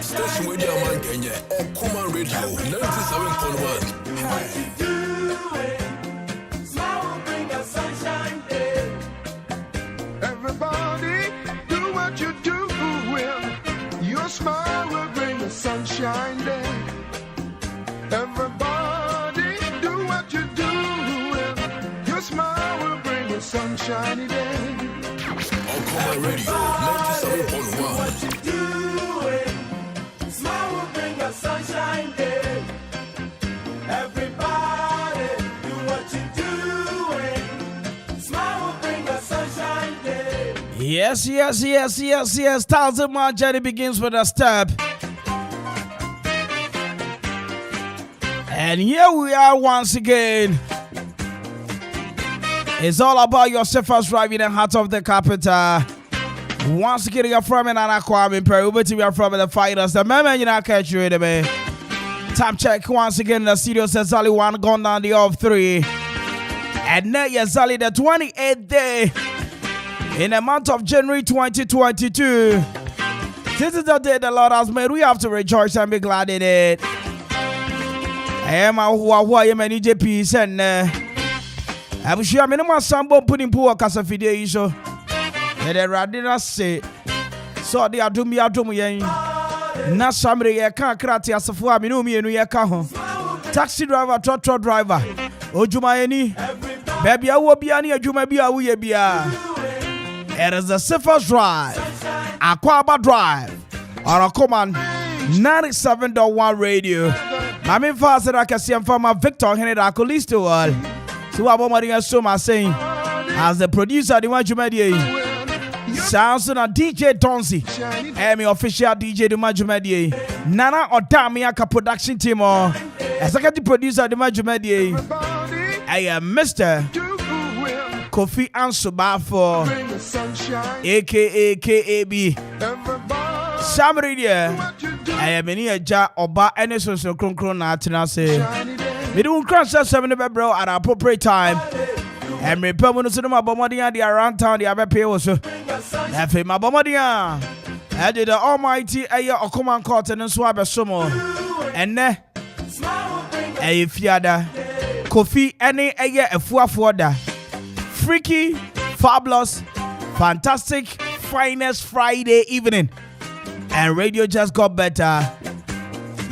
Station with your man Kenya, Okoman Radio, 97.1. Everybody, do what you do when your smile will bring the sunshine day. Everybody, do what you do when your smile will bring the sunshiny day. Okoman Radio, 97.1. Sunshine day. Everybody, do what you doing. Smile will bring a sunshine day. Yes. 1,000 mile journey begins with a step. And here we are once again. It's all about your safest driving the heart of the capital. Once again, you're from Kwame Mpere A.K.A. We are from the fighters. The man, you know, catch you in me. Time check once again. The studio says only one gone down the off 3. And now it's only the 28th day in the month of January 2022. This is the day the Lord has made. We have to rejoice and be glad in it. I am a Huawei manager piece and I'm sure I'm in my sambo putting poor casa video so. And the Radina say, so they are doing me yen. Na samre ye kan krati asafo aminu mi enu ye ka ho. Taxi driver, truck driver. Ojuma eni. Baby awo bia ni adwuma bia wo ye bia. It is the safest drive. Akwaaba drive. On Okoman 97.1 radio. Mami fast that I can see from Victor Henry Akolisto all. So abomari so ma saying as the producer the one jumadi. Sounds on DJ Donzi, Amy official DJ the Majumedi, Nana Odamiaka production team, or executive producer the Majumedi. I am Mr. Kofi Ansuba for A.K.A. K.A.B. Samaridia. I am in here, Ja Oba, and so Kron Atinase. We don't crash 7 bro at an appropriate time. And me permanent cinema Bomadia, the around town, the Abbey also. Efe my Bomadia. I did the almighty Aya Okoman Court and Swab Sumo. And ne a fiada Kofi any Aya a Fuafoda. Freaky, fabulous, fantastic, finest Friday evening. And radio just got better.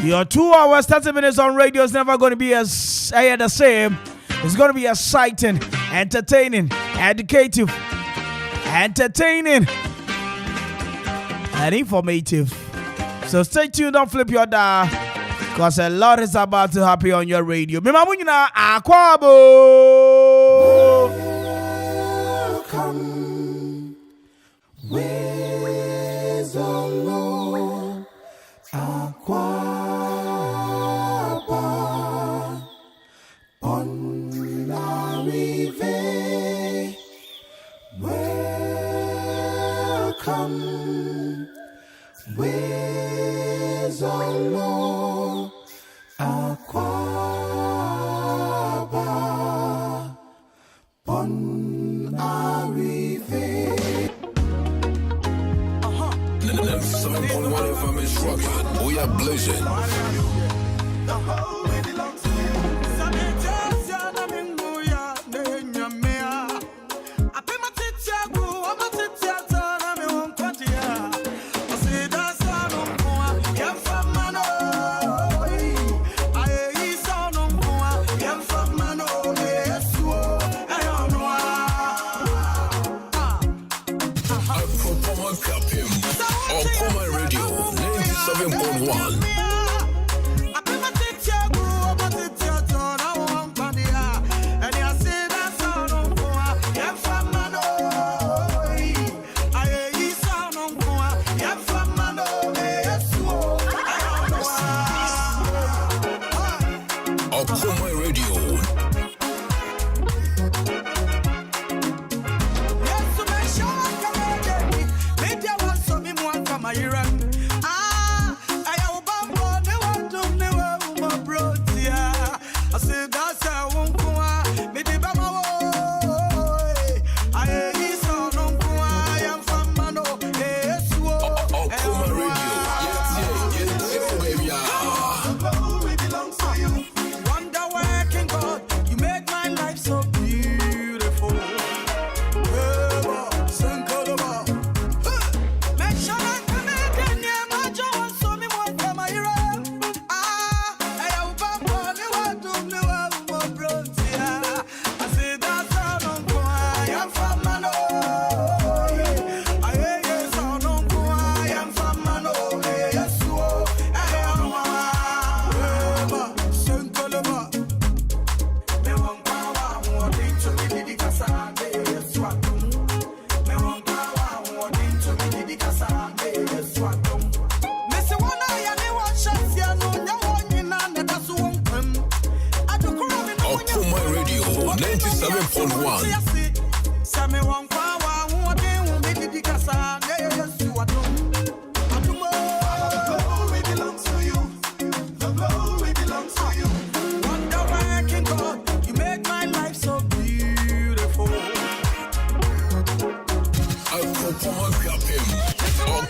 Your 2 hours, 30 minutes on radio is never going to be the same. It's going to be exciting, entertaining, educative, entertaining, and informative. So stay tuned, don't flip your dial, because a lot is about to happen on your radio. Mimamuna Akwaaba. Welcome. Where's the Lord? Akwaaba. On la rive. Welcome. Where's the Lord? Akwaaba. On la rive. 97.1 FM is rocking. We are blazing. Okoman Radio 97.1. 97.1.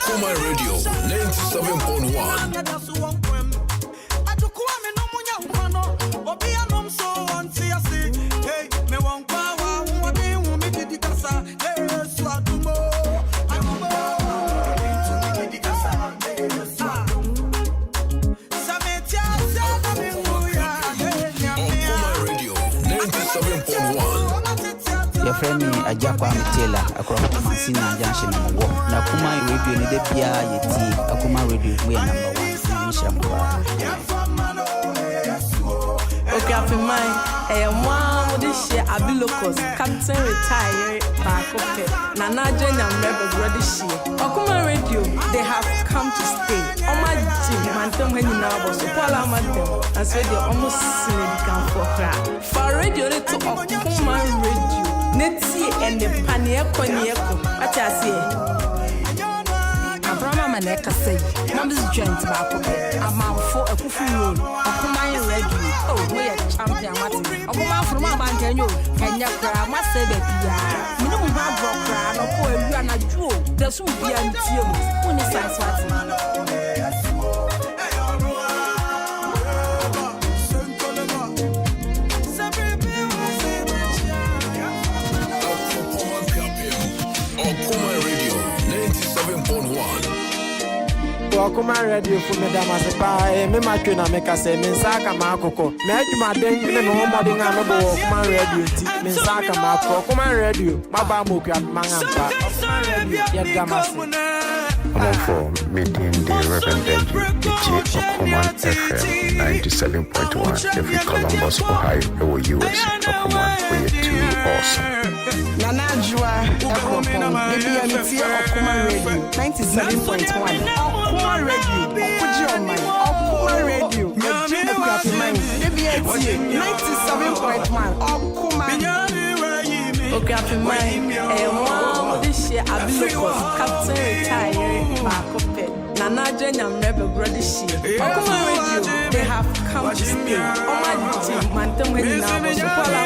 Okoman Radio 97.1. Your friend me Kwame Mpere A.K.A Junction number 1. Na Okoman Radio ne de bia yeti Okoman Radio we number 1. Okay, after mine, one this year Abilocos, Captain retired back up. Nana Jenya member brother she. Okoman Radio, they have come to stay. Oh my gym, man, when you now was so Paula Madam, and so they almost significant for her. For radio to Okoman Radio. Netsi and the panier coniaco. What I say? Abraham and Eka say, Mam's joint back. I'm out for a coffee room. Okoman Radio. Oh, we are champion. Okoman from my bank and you can you cry? Must say that you don't have rock crowd or poor you and a jewel. There's who be until when it's size what. Okoman Radio 97.1. Okoman Radio for me damasepa me matwe na meka se me nsaka makoko me adwuma den me mo modin a me bo Okoman Radio ti me nsaka makoko Okoman Radio baba mokwa mangampa Okoman Radio ya damase for meeting the Reverend Benji Okoman FM 97.1 every Columbus, Ohio, US. Okoman, we are too awesome. Nana Jua, maybe I'm here Okoman Radio 97.1. Okoman Radio, Okoman Radio, maybe I'm here 97.1. Okoman. Okay, after mine, one this year Abilocos, Captain retired back up. Nana Jenya member brother she. Okoman Radio, they have come to stay. Oh my gym, man, when you now was so Paula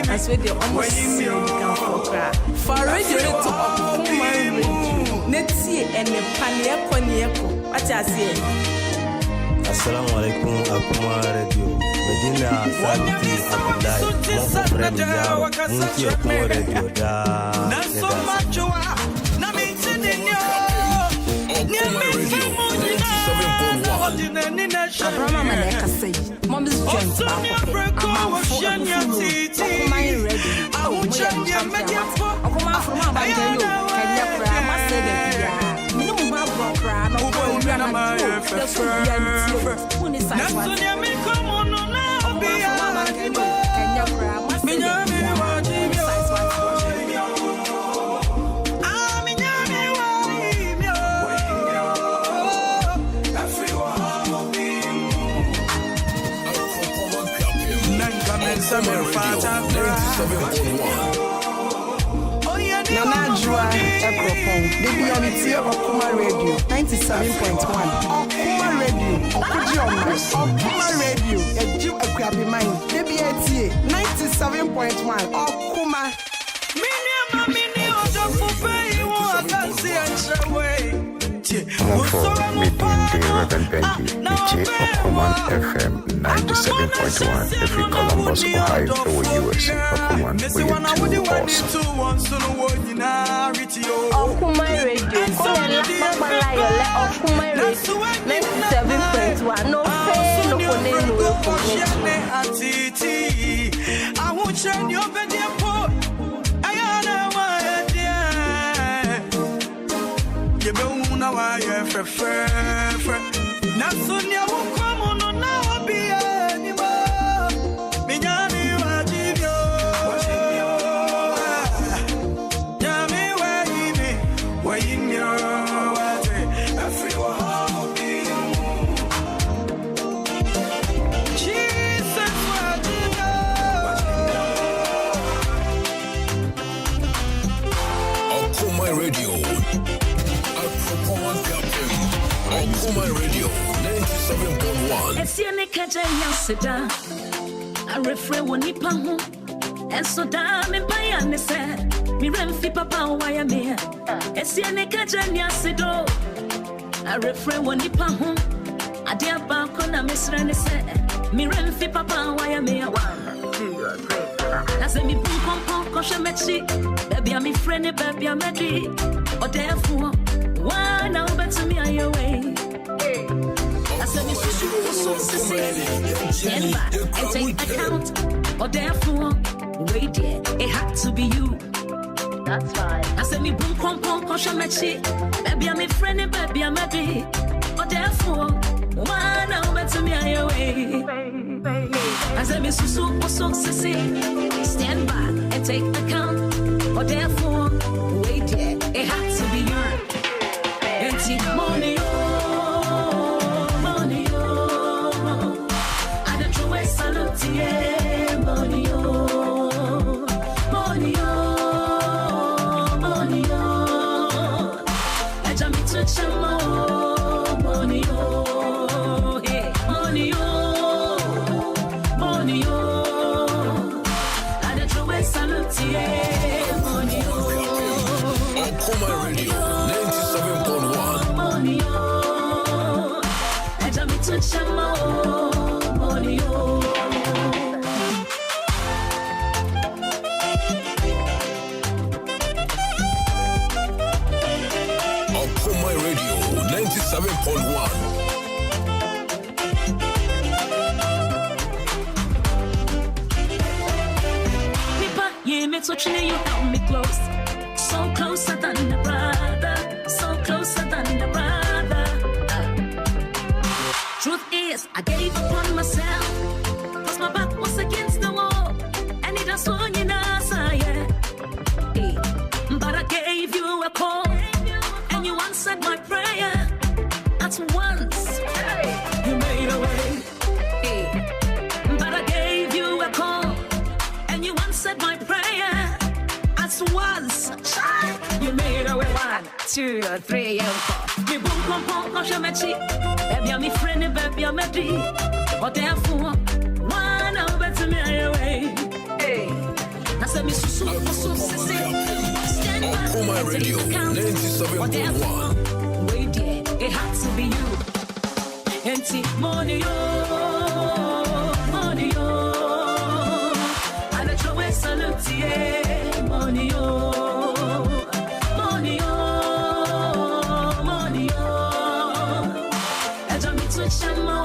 and so they almost significant for her. For radio to Okoman Radio, Netsi and the panier coniaco. What I say? Assalamu alaikum Okoman Radio. Medina Sabiti Abdullahi, Mongo Fremi Yao, Munti Okoman Radio da. Okoman Radio 97.1. Abraham and Eka say, Mom's joint back. I'm out for a Okoman Radio. Oh, we are champion. Okoman from my bank and you can you cry? I must say that you know my brother. No boy, you are not that's what we are until when it's like what. Come on, no, be a man can you cry? I must say that you Okoman Radio 97.1. Nana Jua, maybe I'm here Okoman Radio 97.1. Okoman Radio, Okoman Radio, a Jew a crappy mind. Maybe it's here 97.1. Okoman. For meeting the Reverend Benji Okoman FM 97.1 every Columbus, Ohio, US. Okoman, we are too awesome. Okoman Radio, Okoman Radio 97.1. No pain, no pain, no pain. Esiene kaja yasida. I refrain one nipa home. And so damn empire ne se. Mi remfi papa waya me. Esiene kaja yasido. I refrain one nipa home. Adia ba kona misra ne se. Mi remfi papa waya me. 1, 2, 3. I say me boom pom kosha mechi. Baby I'm friend baby I'm ready. Or therefore why now better me on your way. I said me so stand back and take account. Or therefore wait there, it had to be you. That's fine. I said me boom pom kosha mechi. Baby I'm friend baby I'm ready. Or therefore why now better me on your way. I said me so stand back and take account. Or therefore wait there, it had to be you. Empty money, money, I don't know where salute, money, money, money, I jump into chamo, money, money, money, I don't know where salute, money, Okoman Radio 97.1. money, I jump into chamo, money, Okoman Radio 97.1. me touching you hold me close, so closer than a brother, so closer than a brother. Truth is, I gave up on myself, cause my back was against the wall, and it was on your yeah. But I gave you a call, and you answered my prayer at once. You made a way. But I gave you a call, and you answered my prayer at once. You made a way. 1, 2, 3, and 4. Me boom pom pom kosha mechi. Baby I'm friend, baby I'm ready. Or therefore, why now better me away. I said me so stand back. Okoman Radio 97.1. Wait there, it had to be you. Empty money, money, I let you away salute, money, money, money, I jump into chamo,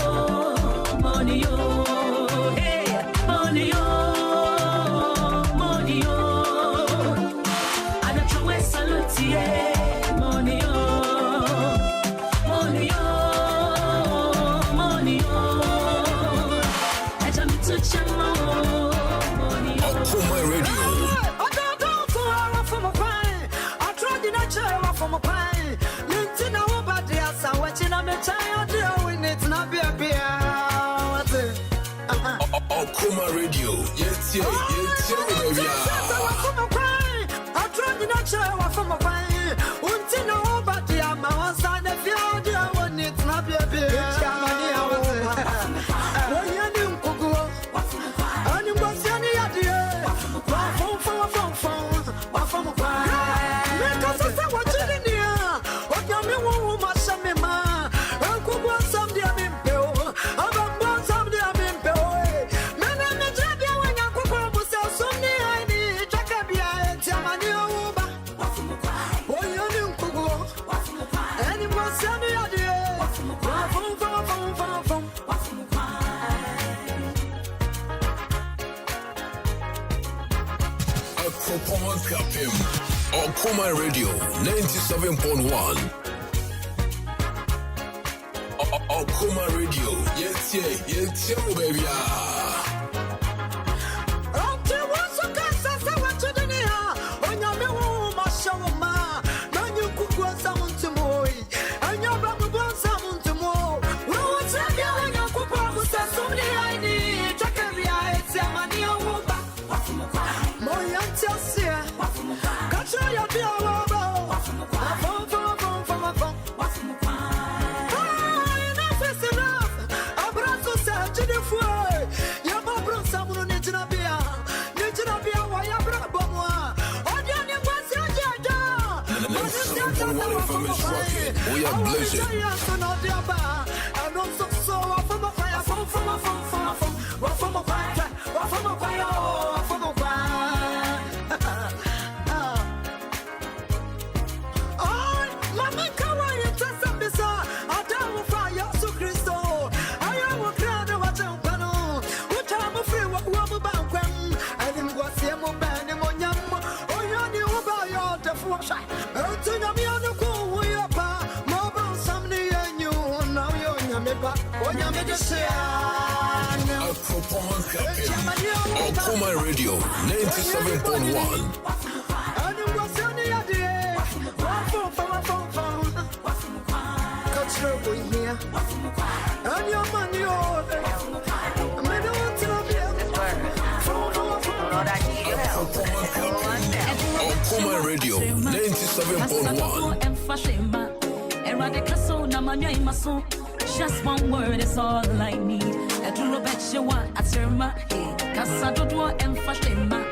money, hey, money, money, I let you away salute, money, money, money, I jump into chamo, money, Okoman Radio. Okoman Radio. Yes, baby. Okoman Radio 97.1. Okoman Radio. Yes, baby. Enough is enough. fire blazing. Okoman Radio 97.1. Okoman Radio 97.1. Just one word is all I need. I do not bet you want a terma. Casa do and Fashima.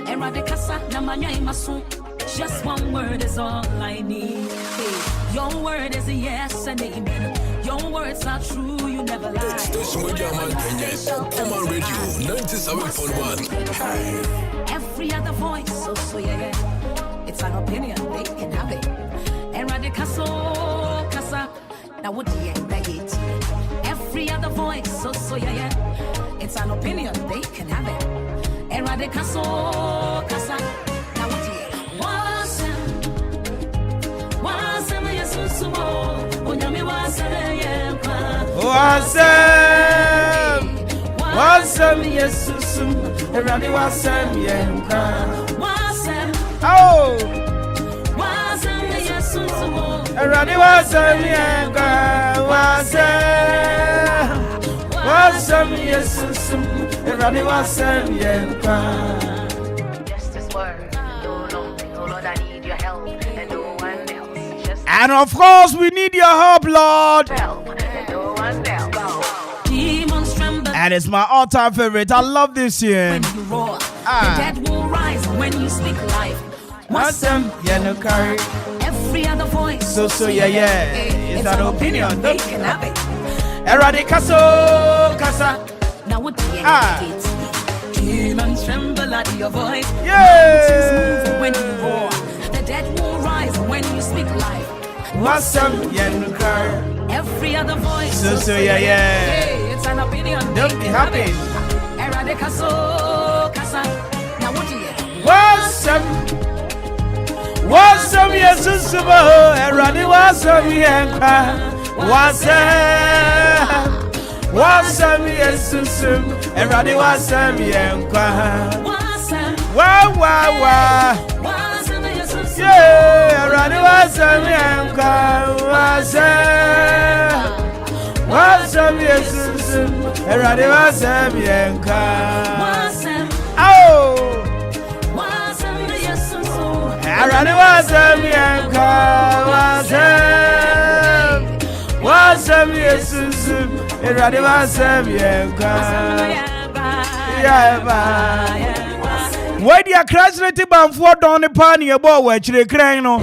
Eradicasa, Namanya Masu. Just one word is all I need. Your word is a yes and amen. Your words are true, you never lie. Station with your man Kenya. Okoman Radio 97.1. Every other voice, so yeah. It's an opinion, they can have it. Eradicaso, Casa. Now what do you it? Every other voice, so yeah. It's an opinion, they can have it. Eradicaso, Casa. Now what do you Wasem, Yesusumo, Onyami Wasem, Yesusum, Eradi Wasem, Yenka. Oh! Wasem, Yesusumo. Eradi wasem yenga wasem Yesusum. Eradi wasem yenga. Just this word, no Lord, I need your help and no one else. And of course, we need your help, Lord. Help and no one else. Demons tremble. And it's my all-time favorite. I love this here. When you roar, the dead will rise when you speak life. Wasem yenka. Every other voice, So yeah. It's an opinion, they can have it. Eradicaso, Casa. Now what do you it? Demons tremble at your voice. Yeah. Move when you roar. The dead will rise when you speak life. Wasem yenka. Every other voice, So yeah. It's an opinion, Don't they be can have happy. it. Eradicaso, Casa. Now what do you Wasem Yesusumo, Eradi wasem yenka. Wasem Yesusum, Eradi wasem yenka. Wa. Yeah, Eradi wasem yenka. Wasem Yesusum, Eradi wasem yenka. Oh! Eradi wasem yenka. Wasem Yesusum, Eradi wasem yenka. Where the Christ rated band for down the party about where you crying no?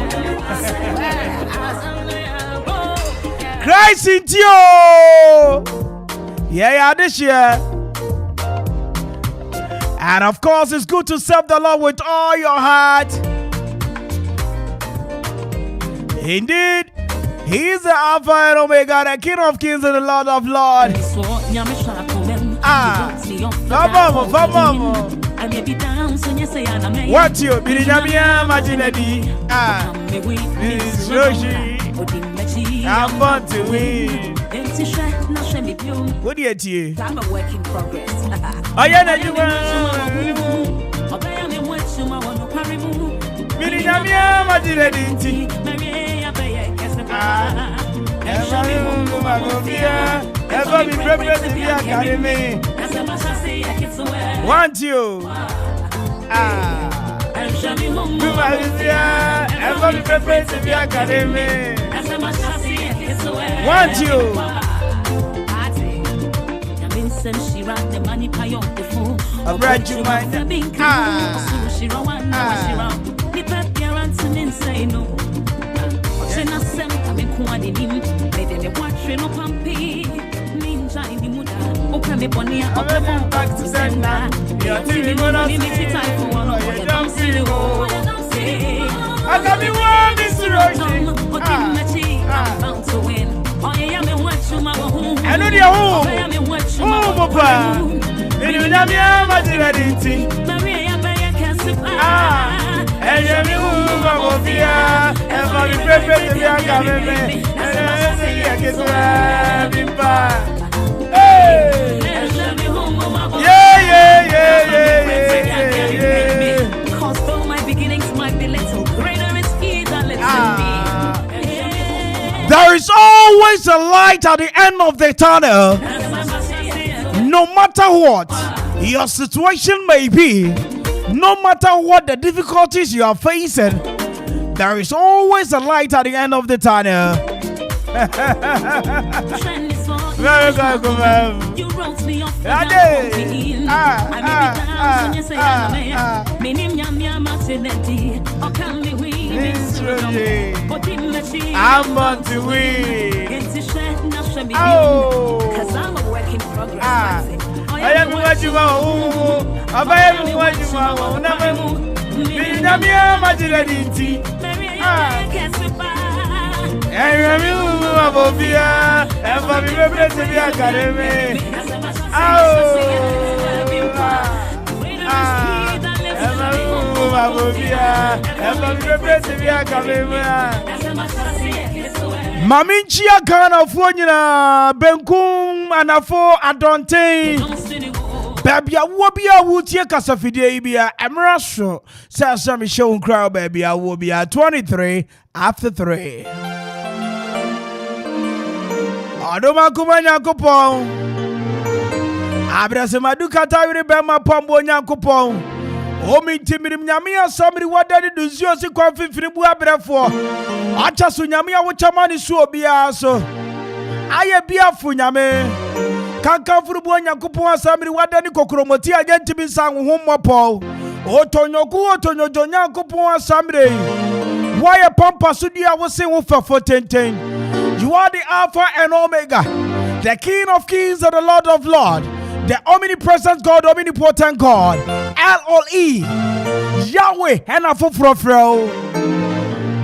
Christ in you. Yeah, this year. And of course, it's good to serve the Lord with all your heart. Indeed, He is the Alpha and Omega, the King of Kings and the Lord of Lords. Vamos. What you Birinamia Majinadi? I'm born to win. What do you do? I'm a work in progress. Oh, yeah, you Birinamia Majinadi. Ever be represented the academy. Want you? Ever be represented the academy. Want you? I brought you my back to sender. You're telling me not I got me one this Roshi. I know the home. Oh, Papa. And you know me, I'm a dirty. And you know, Mafia, and for the perfect, we are coming. And I guess I'm back. Hey! Cause though my beginnings might be little, greater is he that lives in me. There is always a light at the end of the tunnel. No matter what your situation may be, no matter what the difficulties you are facing, there is always a light at the end of the tunnel. Very good, you wrote me off. I'm on to win. Cause I'm a work in progress. I am what you want. I am what you want. And remember, Bobia, and for me, to the academy. Maminchia Ghana Fonina, Benkum, Anafo, Adonte. Baby, I will be a Wootia Casafidea, Emerasho, says some show crowd, baby. I will be at 23 after 3. Adoma Kumanya Kupon Abrasamadu Tawri Bema Pombo Nyankupon. Omi Timirim Yamia, somebody what did do Ziosi Confi Fribu Abrafo. Achasu Yamia, which a man is so be so. I be a Funyame. Kanka Frubu Nyankupon, somebody what did Kokromoti again to be sang home Paul. Otonyo Kuotonyo Jonyankupon, somebody. Why a pampa Sudia was saying for 10. You are the Alpha and Omega, the King of Kings and the Lord of Lords, the omnipresent God, omnipotent God, L-O-E, Yahweh, and a fufrofro.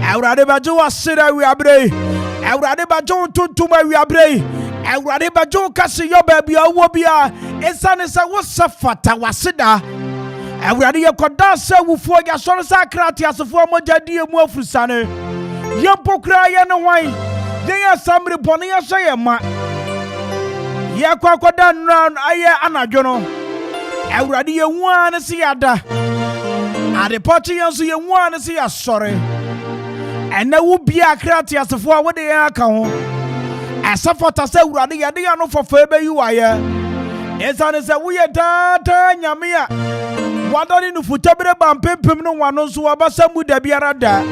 Euradebajo was said we are brave. Euradebajo tuntuma we are brave. Euradebajo Casio baby, Wobia, Esanesa was Safata wasida. Euradia Kodasa, who for your son Sacratias of Mojadia Mofusane. Yampokra and wine. They are somebody pony a say, ma. Yakwadan round Aya Anajono. Already you want to see Ada. At the Portuguese, you want to see us sorry. And there will be a cratias of what they are come. As a photo say, Radi, I don't know for Faber you are. It's on a we are data, Yamia. What are you for Tabra Bampim? No one knows who about some with the Biarada.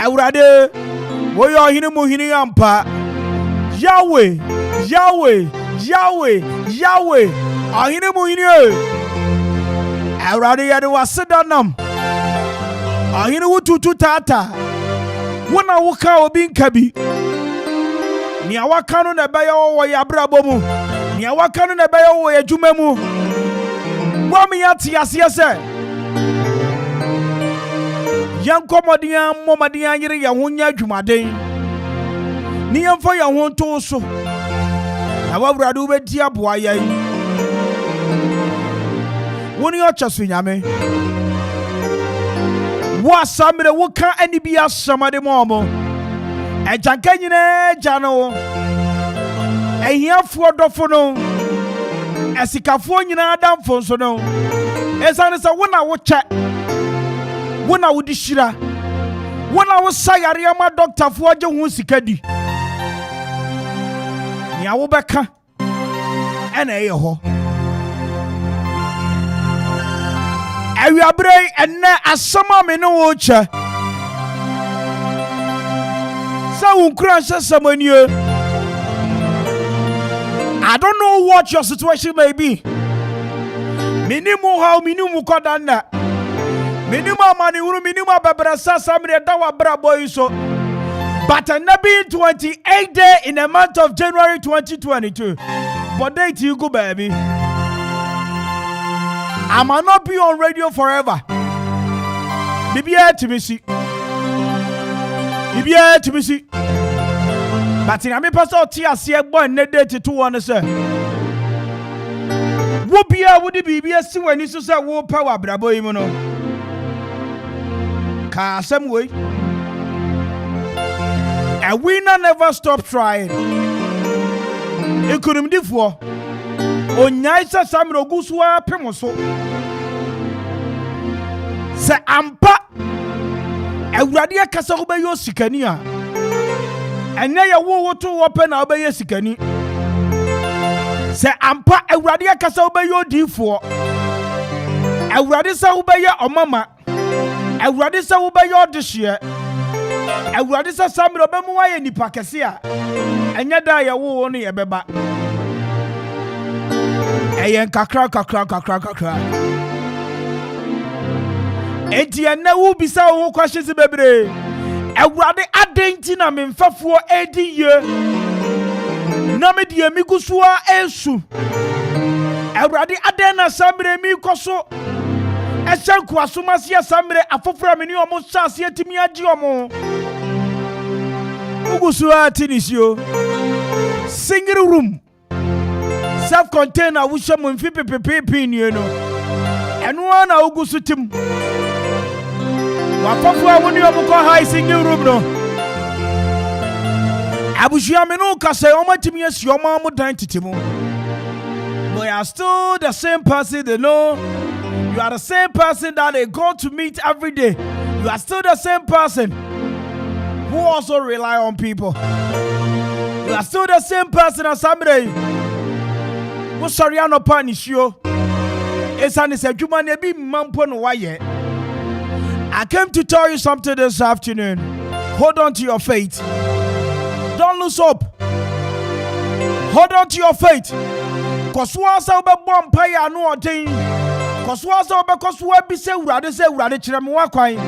Already. We are in a Mohini Ampa. Yahweh, Yahweh, Yahweh, Yahweh. Are in a Mohini. Already, I was Sedanum. Are in a Wutu Tata. When I walk out being Kabi. Niawakano na bayo wa Yabrabomu. Niawakano na bayo wa Jumemu. Wami yati yasiase. Young Commodian, Momadian, Yahunya Jumade. Niam for your own torso. However, do it, dear boy. When you're just Yame. What somebody will can't any be a summer the momo. A Jankanine Jano. A year for Dofono. As a California down for so no. As I was a 1 hour chat. When I would shira, when I was Sayariama doctor for John Sikadi, Yawobeka and Aho. I will break and as summer me no watcher. So crash someone you. I don't know what your situation may be. Minimum how minimum kodana. Minimum money, minimum babrasa, somebody that wa bra boy so. But never been 28 day in the month of January 2022. But date you go, baby. I might not be on radio forever. Maybe to me see. Maybe to me see. But in a me pastor TRC boy needed to 2 say. Wo bia wo de bibia si wani so say wo power brabo yi mu no. Ka asem we. A winner never stop trying. Ekunumdifo. Onyai sa samro gusua pemoso. Se ampa Awurade akasa wo be yo sikani a. Enya ye wo to wo pe na wo be ye sikani. Se ampa Awurade akasa wo be yo difo. Awurade sa wo be ye omama. Awurade sa wo be yo dehye. Awurade sa samro be mu aye nipa kese a. Enya da ye wo no ye beba. Eyen kakra. Enti ena wo bisa wo questions bebre. Awurade adenti na memfafuo edi ye. Na me die migusua esu. Awurade aden na samre mi koso. Esanku asomase samre afofra me ni omo sase atimi agi omo. Ugusua tinisio. Single room. Self-contained I wish I'm in you know. And one I go to him. Wapapua when you have a high single room no. I wish you no case oma to me as your mom would dine to Timo. But you are still the same person they know. You are the same person that they go to meet every day. You are still the same person who also rely on people. You are still the same person as somebody. Sorry, I'm not punish you. It's an human be mampon waye. I came to tell you something this afternoon. Hold on to your faith. Don't lose hope. Hold on to your faith. Cause once I'll be born pay I know a thing. Cause once I'll be cause we be say ready chiremwakwan.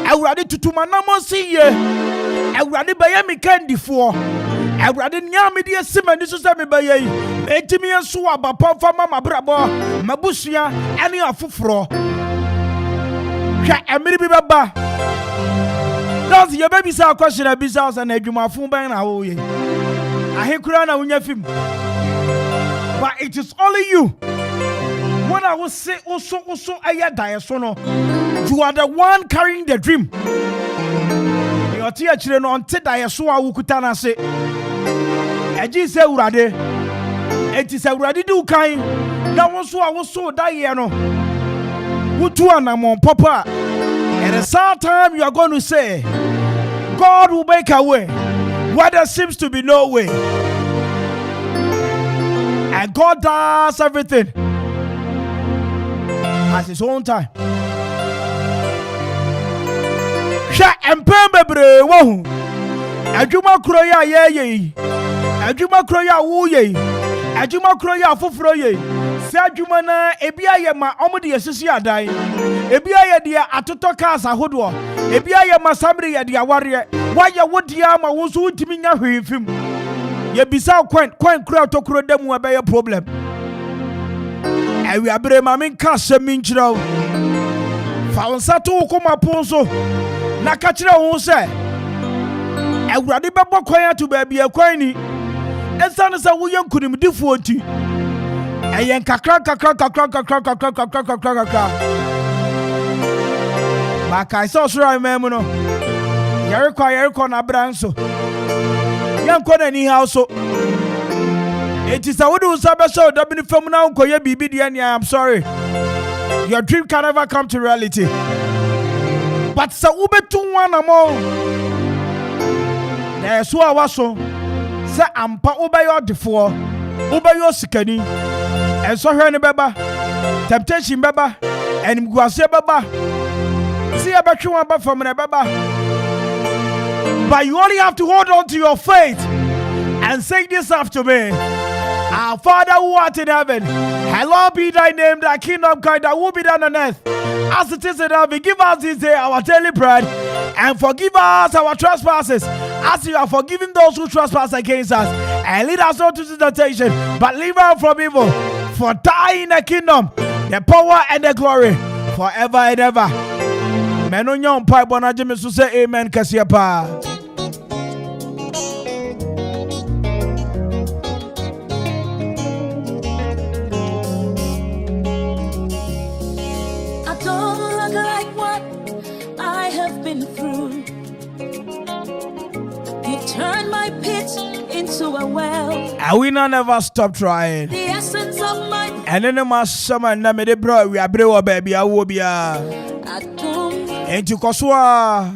I ready to manamo see ye. I ready by me candy for. I ready nyami dia sima ni so say me baye. Etimi enso abapa fama mabrabo mabusia ene afoforo hwa emiri bi baba that's your baby say question abisa us na adwumafo ban na wo ye ahekura na wonya fim but it is only you when I was say also aya die so no you are the one carrying the dream your tia chire no onte die so a wukuta na se eji se urade it is a ready do kind. Now was so die no. Wutu anamon papa. At the same time you are going to say, God will make a way where there seems to be no way. And God does everything at his own time. Sha empembebre wo. Adwuma kroya ye. Adwuma kroya wo ye. Ajuma kroya foforo ye se adwuma na ebia ye ma omode yesisi adan ebia ye de atoto cars ahodo ebia ye ma samre ye de aware waye wodia ma wo so utimi nya hwefim ye bisa kwen kura tokuro demu ebe ye problem ewi abere ma men ka semi nkyiraw fa wonsa to Okoman ponso na ka kire wo se Awurade bebo kwan ato ba bia kwan ni Ensana sa wo yankunim difo oti eyen kakra ba kai so sura memu no yerikwa na branso yanko na ni hauso eti sa wo do sa be so do bi fam na nkoye bibi de ani I am sorry your dream can never come to reality but sa wo betu wana mo na so awaso se ampa obayo defo obayo sikani enso hwe ne beba temptation beba enimguase beba see abetwe wan ba from ne beba but you only have to hold on to your faith and say this after me. Our Father who art in heaven, hallowed be thy name, thy kingdom come, thy will be done on earth as it is in heaven. Give us this day our daily bread, and forgive us our trespasses, as you have forgiven those who trespass against us. And lead us not into temptation, but deliver us from evil. For thine in the kingdom, the power and the glory, forever and ever. Menonyon pai bona jeme so say amen kasiya pa. I don't look like what I have been through. You turned my pit into a well. And we not never stop trying. The essence of my And then my summer na me de bro we abrewa baby awo bia. Enti koswa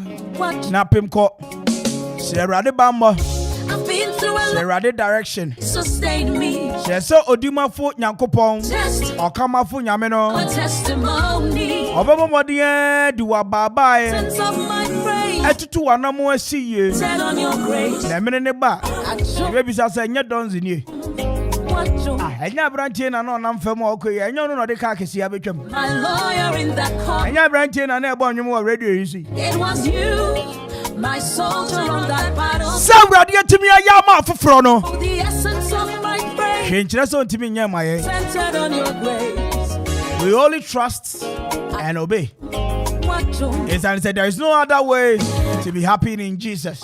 na pemko. Se rade bamba. I've been through a Se rade direction. sustain me. Se so odima fo nyankopon. Okama fo nyame no. A testimony. Obama modie di wa baba e. Sense of my praise. Etutu wanamo asiye. Set on your grace. Na mene ne ba. Baby sa se nya donzi ni. Enya branche na no nam fam okoye enya no no de ka kesi abetwam. My lawyer in that court. Enya branche na na ebo nwum wo radio yi si. It was you, my soldier on that battle. Somebody timi ya ma foforo no. The essence of my praise. Hwenkyere so ntimi nya maye. Centered on your grace. We only trust and obey. Yes, and said there is no other way to be happy in Jesus.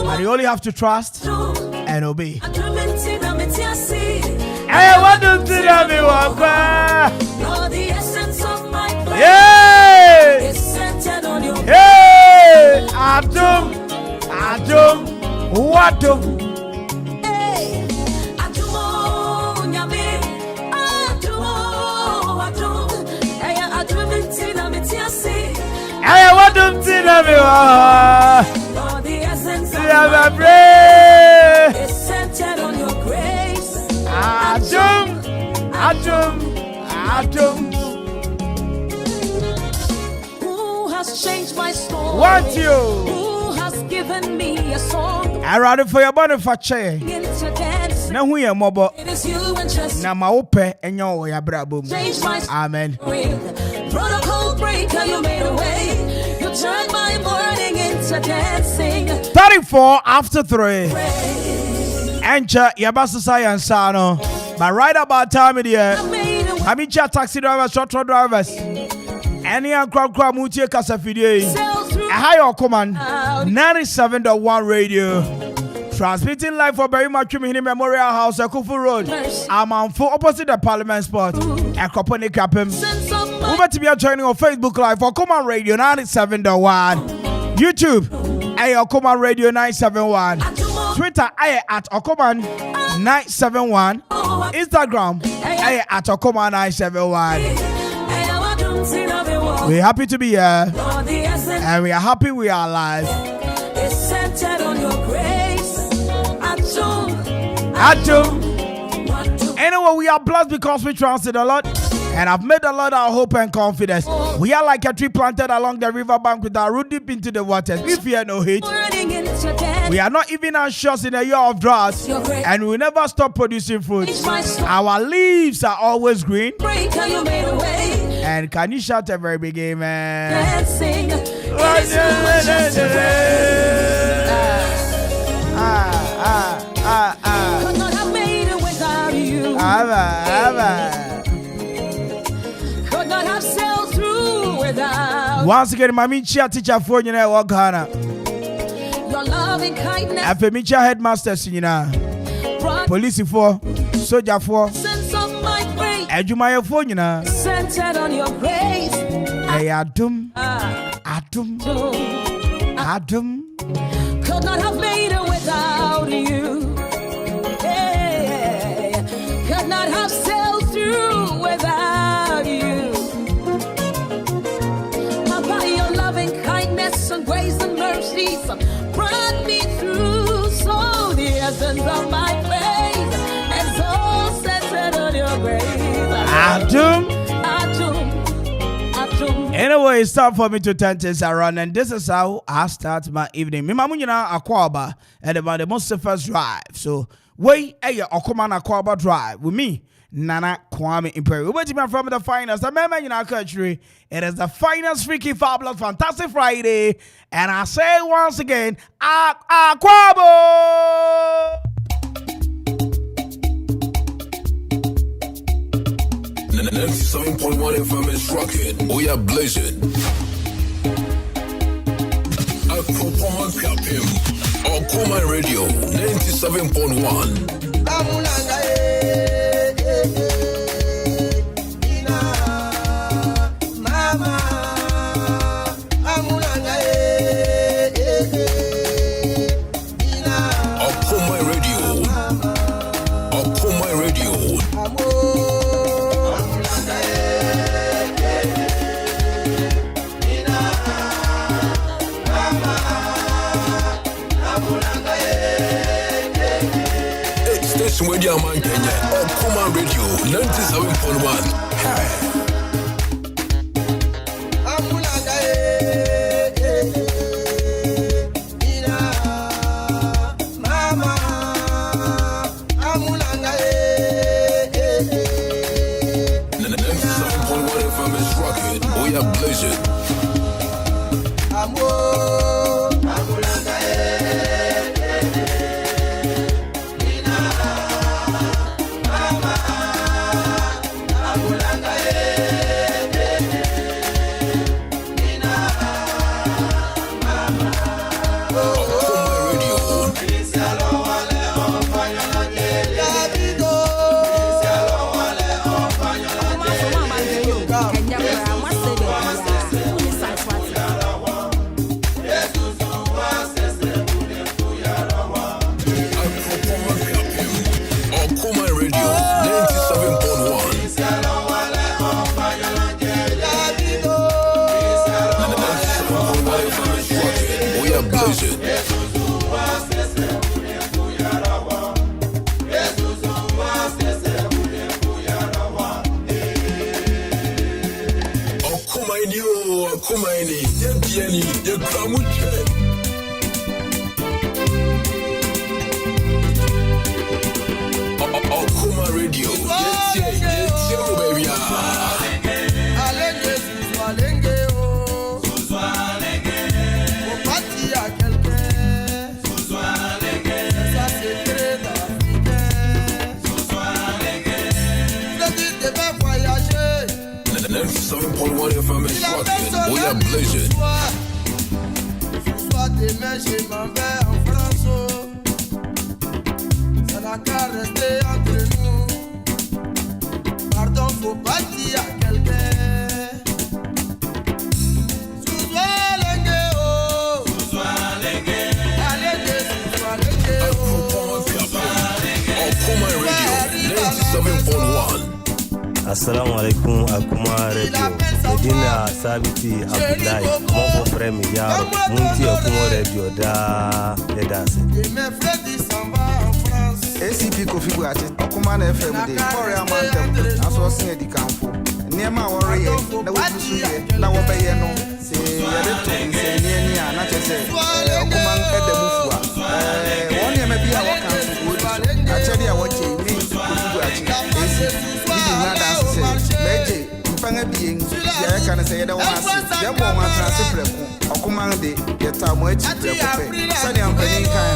But you only have to trust and obey. Hey, what do you tell me? The essence of my praise. Yeah. Is centered on your grace. Hey, Adam, what do? Hey, what do you tell me? The essence of my praise is centered on your grace. Adam. Who has changed my story? Want you? Who has given me a song? I ready for your body for chair. Into dance. Now who you mobile? It is you and just. Now my open and your ya brabo. Change my Amen. Protocol breaker, you made a way. You turned my morning into dancing. 34 after 3. Enter Yabasa Science Sano. But right about time of the year, I mean, taxi drivers, short drivers. Any crowd mutie kasafide. Hi, Okoman 97.1 radio. Transmitting live for Berry Macumini Memorial House, Akufu Road. I'm on full opposite the Parliament spot. Akropone Kapim. Over to be joining on Facebook Live for Okoman Radio 97.1. YouTube, Okoman Radio 971. Twitter, at Okoman 971. Instagram, at Okoman 971. We're happy to be here. And we are happy we are alive. It's centered on your grace. Anyway, we are blessed because we trusted the Lord. And I've made the Lord our hope and confidence. We are like a tree planted along the riverbank with our root deep into the waters. We fear no hate. We are not even anxious in a year of drought. And we will never stop producing fruit. Our leaves are always green. And can you shout a very big amen? Could not have made it without you. Could not have sailed through without. Once again, my teacher for you know Ghana. Your loving kindness. Afemicha headmasters police for soldier for sense of my grace. Ejumaya for Centered on your grace. Adam. Could not have made it without you. Hey, could not have sailed through without you. By your loving kindness and grace and mercies brought me through. So the essence of my faith and so centered on your grace. Adam. Anyway, it's time for me to turn things around, and this is how I start my evening. Okoman Akwaaba and about the most first drive. So Way Okoman Akwaaba Drive with me, Nana Kwame Mpere A.K.A. We're from the finest, the man in our country. It is the finest, freaky, fabulous, fantastic Friday. And I say once again, Akwaaba! 97.1 FM is rocking. We are blazing. Okoman Okoman Radio 97.1. Media man Kenya, Okoman Radio 97.1. FM is rocking. We are blazing. Okoman Radio, FM is rocking. We are blazing. Je m'en vais en France. Ça n'a qu'à rester entre nous. Pardon, faut pas dire à quelqu'un. Sous-toi l'engue, oh. Sous-toi l'engue. Allez, sous-toi l'engue, oh. Okoman Radio 97.1. Assalamu alaikum Okoman Radio. Medina Sabiti Abdullahi, mon frère Miyaro, Munti Okoman Radio da Edase. ACP Kofi Buati, Okoman FM de Korea Mantem, aso sin di kanfo. Niema worry, na wo busu ye, na wo beye no. Se yare to se ni a na chese. Okoman edemufua. Won ye me bia wo kanfo wo di. A chede a wo che ni Kofi Buati. ACP di na dance se. Meje panga bien ya kan say da wasi ya bo ma trase preko Okoman de yeta mo achi preko pe sani ampani kan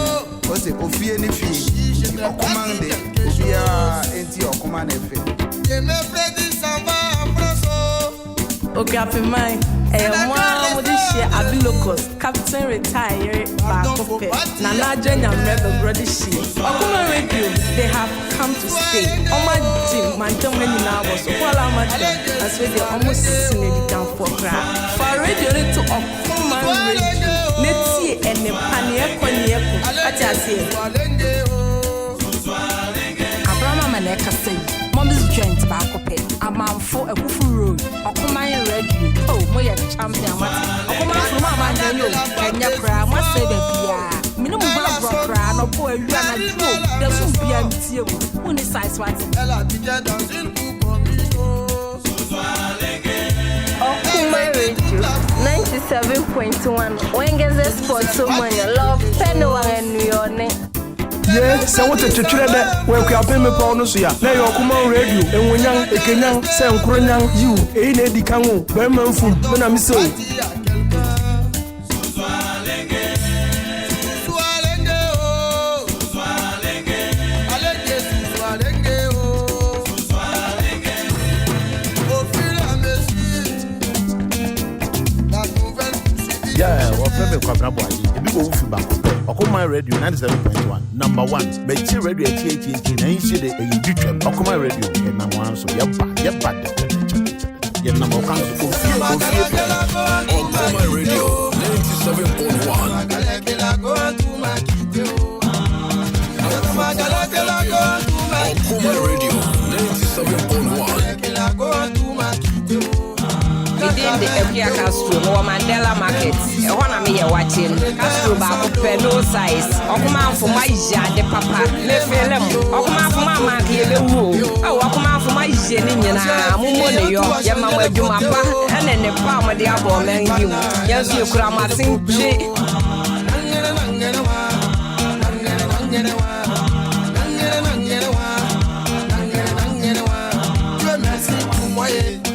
o se ofie ni fi Okoman de obia enti Okoman efe je me predi samba en France Ogape mai moi modishie abilokos captain retire back up na Nigeria member brother she Okoman Radio they have come to stay oma team mantam many na was okwala matem as we dey almost seen the down for radio to Okoman Radio netie ene panie konieko atiase Abraham maneka say mom's joint back up amamfo ekufu road Okoman Radio oh moye champion mate Okoman from mama danyo Kenya kra mo say be bia minu mu ba kra no po awia na jo de so bia ntie mu woni size what elle habitait dans une coupe au milieu Okoman Radio 97.1 Wengeze Sports Money Love Penny wa New York ye se wote twetwere de we kwa peme pa no so ya na yo Okoman radio enwonyan ekenyan se nkronyan yiu eyi na edi kan wo be manfum na mi so Yeah, what Kwame Mpere A.K.A. Ebi go wufi back. Okoman radio 97.1 number 1. Be chi radio 88 na insi de e ditwem. Okoman radio e na wan so yeba de. Ye na mo kan so kofi. Okoman radio 97.1. Okoman radio 97.1. Within the A.K.A Castro, no Mandela Market. I wanna me watching Castro back no size. Okoman for my the papa. Me feel Okoman for my mark here the woo. Oh, Okoman for my jenny na mumo yo. Yamma do my pa and then the palm of the abo man you. Yes, you could have sing.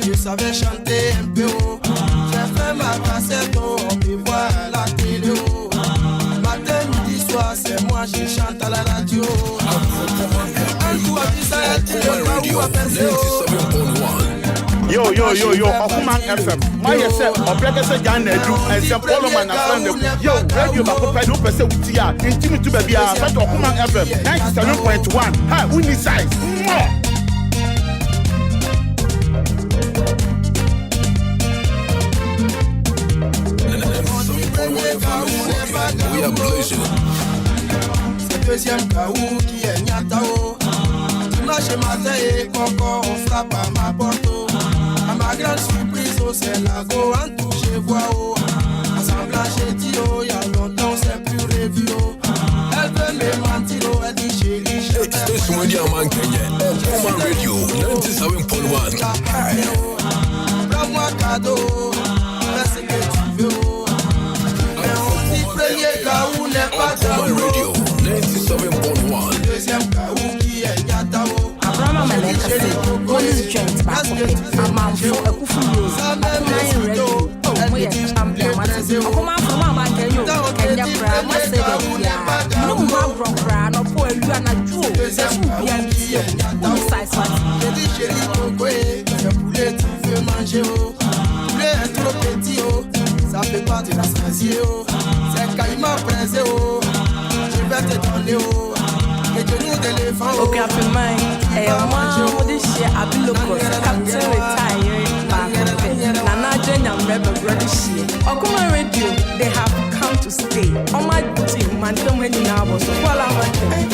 Je savais chanter un peu haut. J'ai fait ma cassette, on me voit à la télé. Matin, midi, soir, c'est moi, je chante à la radio. Yo, Okoman FM. My yourself, or Black Jan Edu, and some Poloman and friend. Yo, radio Bacopedo Pesa Utia, intimate to baby, but Okoman FM 97.1. Hi, we need size. We are blazing. C'est deuxième Kaou qui est Nyatao. Dimanche matin et Coco, on frappe à ma porte. À ma grande surprise, c'est la go en touche voix. Assemblage et dit, oh, y'a longtemps, c'est plus revu. Elle veut me mentir, elle dit chérie, je t'aime. Station Radio Man Kenya, Okoman Radio 97.1. Prends-moi cadeau, fais ce que tu veux. Okoman Radio 97.1. Deuxième Kaou qui est Nyatao. Abraham Malekase, Police Joint back up. Amam for Akufuyo. Okoman Radio. Oh, we are champion. Okoman from Mama Kenya. Kenya Bra, Masega. No more from Bra, no poor you and a Jew. Who size one? J'ai dit chérie, pourquoi le poulet tu veux manger? Poulet est trop petit, ça fait pas de la stratégie. C'est quand il m'a pressé, je vais te donner, et je nous d'éléphant. Okoman, moi, this year, I've been local, Captain retired, Nana Jenya Rebel Brother Shea. Okoman Radio, they have come to stay. On my team, man, don't when you now was so well,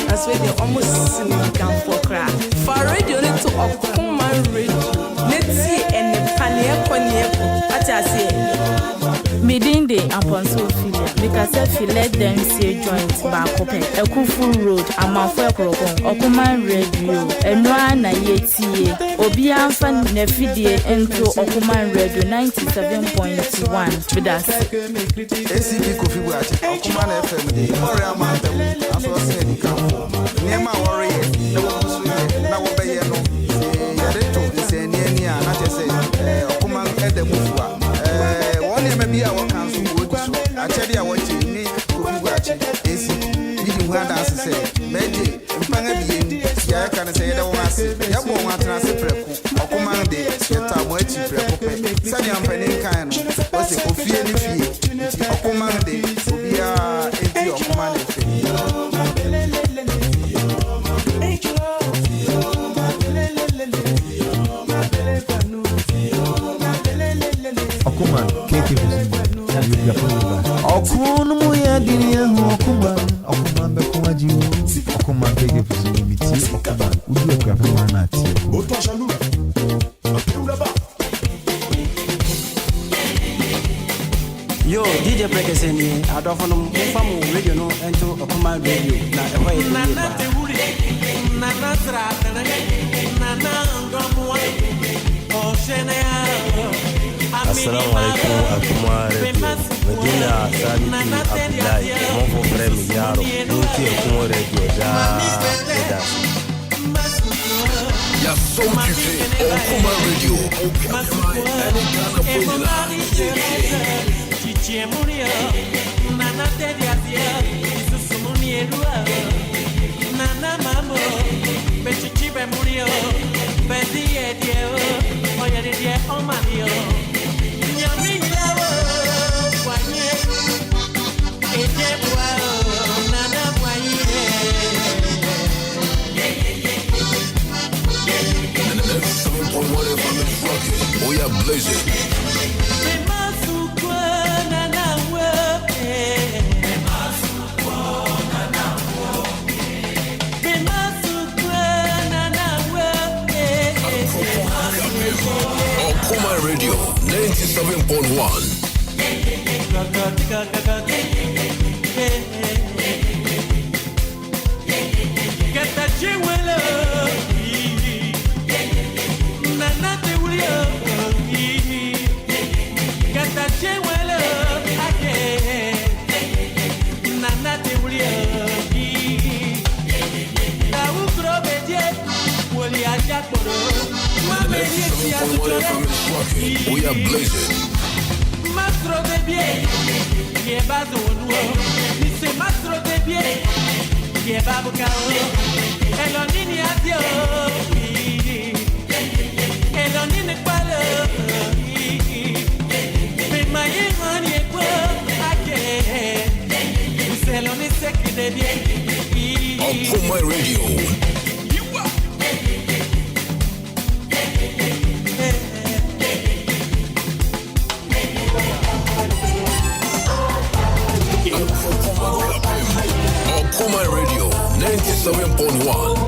that's where they almost significant for crack. For radio, let's to Okoman Radio, let's see, and the panier, what I say. Midinde Apostle Philia, because if you let them say joint back up, Ekufu Road, Amafo Krokon, Okoman Radio, Enwana Yeti, Obian Fan Nefidie into Okoman Radio 97.1 with us. ACP Kofi Buachi, Okoman FM, Oria Mantem, as was said, the camp. Nema Warrior, the one now obey no. Yareto is a Nia, not just say, Okoman at the Mufua. Maybe I will cancel wood. I tell you, I want you to watch it. Is it? You had to say, maybe, Pangabi, I can say that once. You won't want to say, Okoman Day, yet I'm watching Prepo. Sunny and Penny kind. What's the coffee and fee? Okoman Day, we are into Okoman. Okoman, K.A. Okoman, Okoman, Bekomaji, Okoman, K.A. Okoman, Udu Grafimanati. Autant jaloux. Yo, DJ Prekeseni, I don't know from radio no into Okoman Radio. Assalamu alaikum Akuma Radio. Medina Sabiti Abdullahi. Mon for frère Yaro. Munti Akuma Radio da. Y'a son kiffé, Okoman Radio. Nana mamo, bechichi be murio, bendi edio, oya de die o mario. Nyami lawo, kwanye, eje bua, nana mwaye. And the next 7.1 FM is rocking. Oh yeah, blaze it. Okoman Radio 97.1. Get that jewel, Nana de William. Get that jewel, Nana de William. Now, Grobedier, William Jackporo. We are blazing. Mastro de bien, qui est bas au noir. C'est Mastro de bien, qui est bas au chaos. Et l'on n'y a Dieu. Et l'on n'y n'est pas là. Mais ma yéman y est quoi? C'est l'on est sec de bien. Okoman Radio. Okoman Radio 97.1.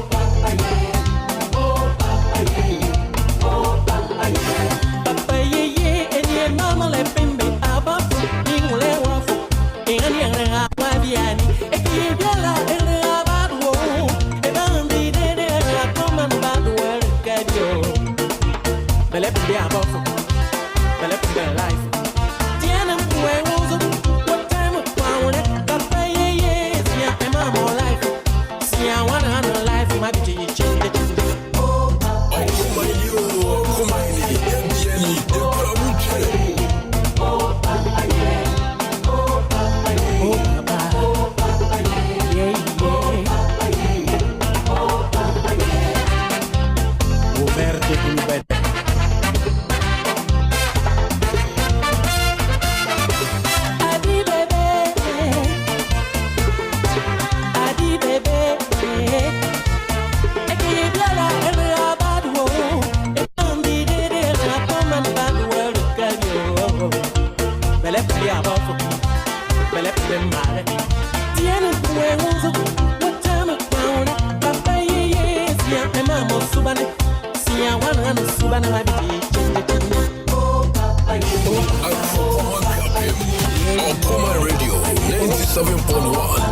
Okoman Radio 97.1.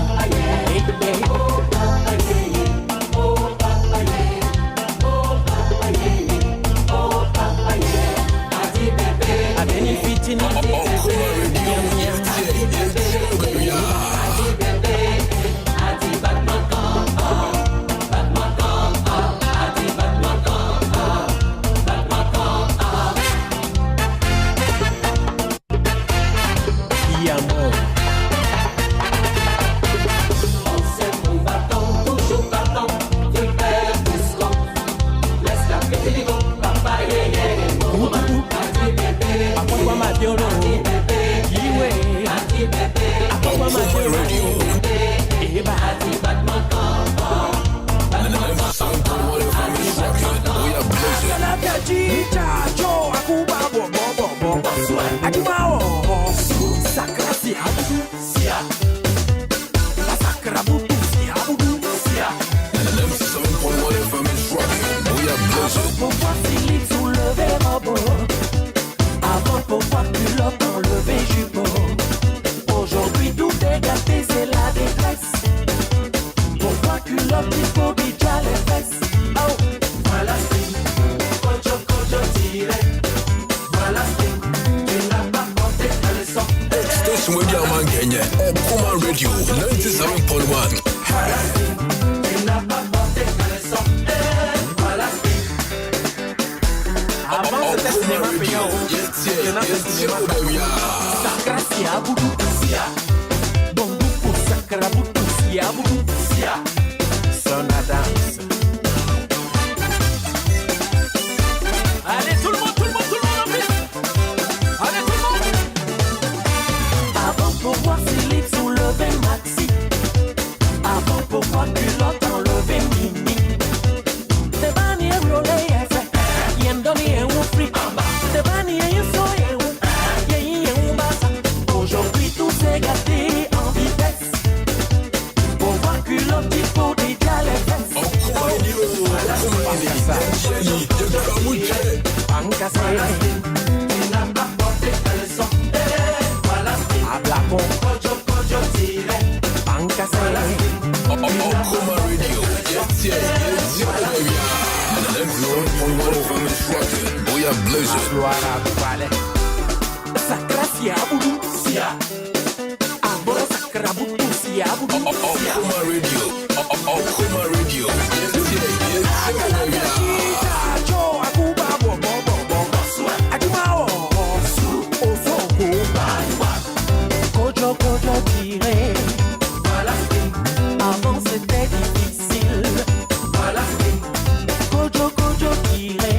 Allez, tout le monde, en plus. Allez, tout le monde. Avant pour voir Philippe soulever Maxi. Avant pour voir culotte enlever Mimi. Te bani e roller effet. Yem doni e ou free. Te bani e soye ou. Yé ou basa. Aujourd'hui tout s'est gâté en vitesse. Pour voir culotte il faut déjà les fesses. We are blazing. Okoman Radio. Okoman Radio. Kojo tiré. Avant c'était difficile. Kojo tiré.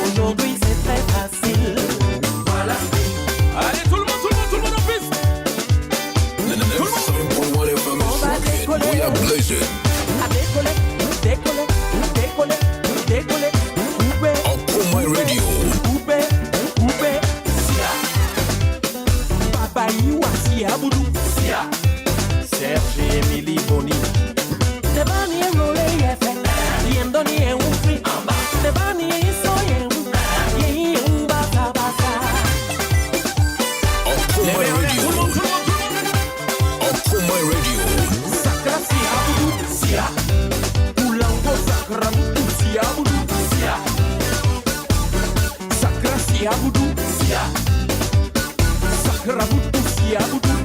Aujourd'hui c'est très facile. Allez tout le monde en piste. We are blazing. Décoller. Okoman Radio. Papa Iwasi Aboudou. Serge Emily Boni. Te bani e roller effet. Yem doni e ou free. Te bani e soye ou. Yé ou basa. Okoman Radio. Okoman Radio. Sakrasi Aboudou. Ulango Sakrabutu si Aboudou. Sakrasi Aboudou. Sakrabutu si Aboudou.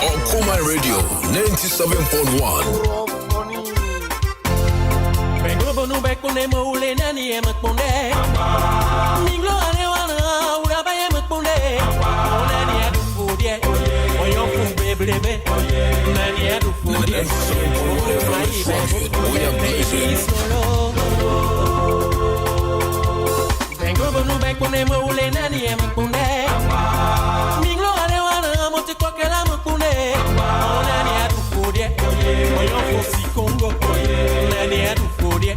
Okoman Radio 97.1. Bengo bonu bekune moule nani emakune. Minglo anewana uraba emakune. Nani adu fudie. Oyo fube blebe. Nani adu fudie. Bengo bonu bekune moule nani emakune. Minglo anewana moti kwakela makune. Nani adu fudie. Oyo fusi Congo. Nani adu fudie.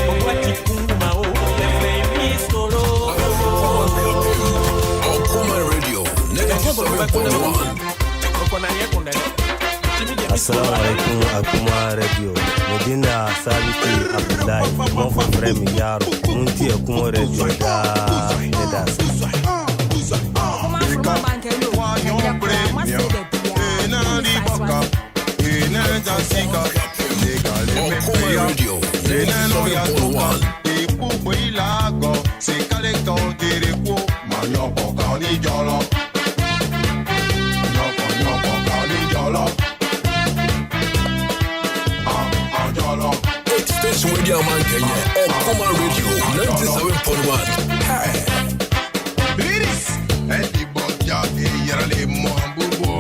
Okwati kuma o. Lefe solo. Okoman Radio 97.1. Assalamu alaikum Okoman Radio. Medina Sabiti Abdullahi. Mon frère Miyaro. Munti Okoman Radio da. Okoman Radio 97.1. Station Radio Man Kenya. Okoman Radio 97.1. Hey. Ladies, Eddie Boja, Yerale Mwambubo,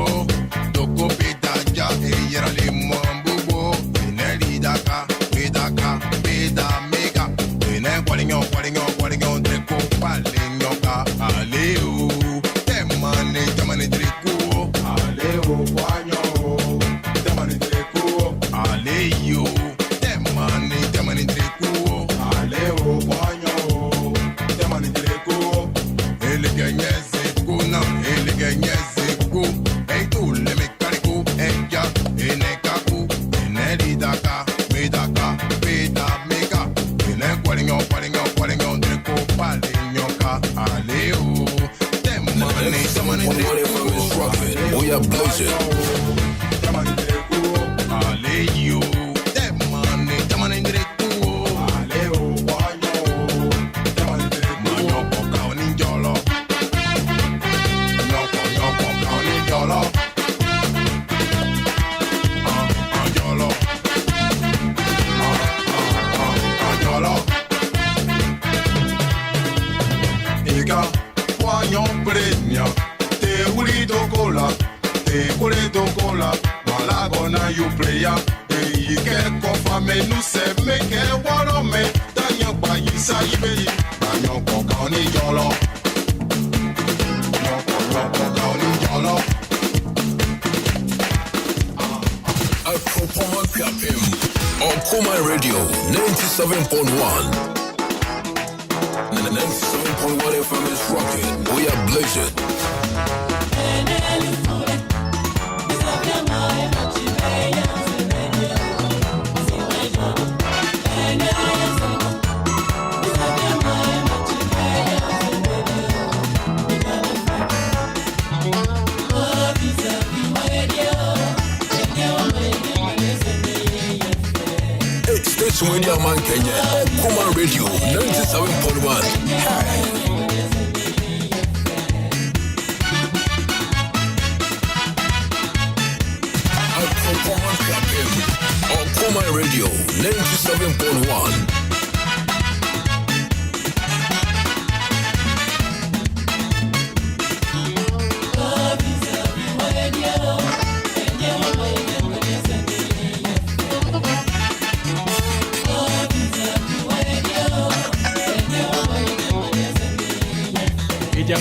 Doko Petaja, Yerale Mwambubo, Benedi Daka, Bedaka, Beda Mega, Bene Qualingo, Treco, Palingoka, Aleo, Temane Treco, Aleo, Quanyo, Temane Treco, Aleo, Temane Treco, Aleo, Quanyo, Temane Treco, Elegenyeze ko, eito le mecánico, ella, enekaku, enedidaka, medaka, peda mega, ene kwalingo, dreko, palinyoka, aleo, temane We are blazing. Temane dreko, aleo, temane dreko, aleo, wanyo, temane dreko, manyo koka oninjolo. Yolo. Ore dokola, wala gonna you player. Eyi kẹ́kọ̀ọ́ fami nu se meke wọ́rọ̀ mi. Tanyan pa yi sa yi be yi. Tanyan kọ̀ọ̀kan ní jọlọ. Kọ̀ọ̀kan ní jọlọ. Okoman Akwaaba. Okoman Radio 97.1. 97.1 FM is rocking. We are blazing. Station Radio Man Kenya, Okoman Radio 97.1. Okoman Akwaaba. Okoman Radio 97.1.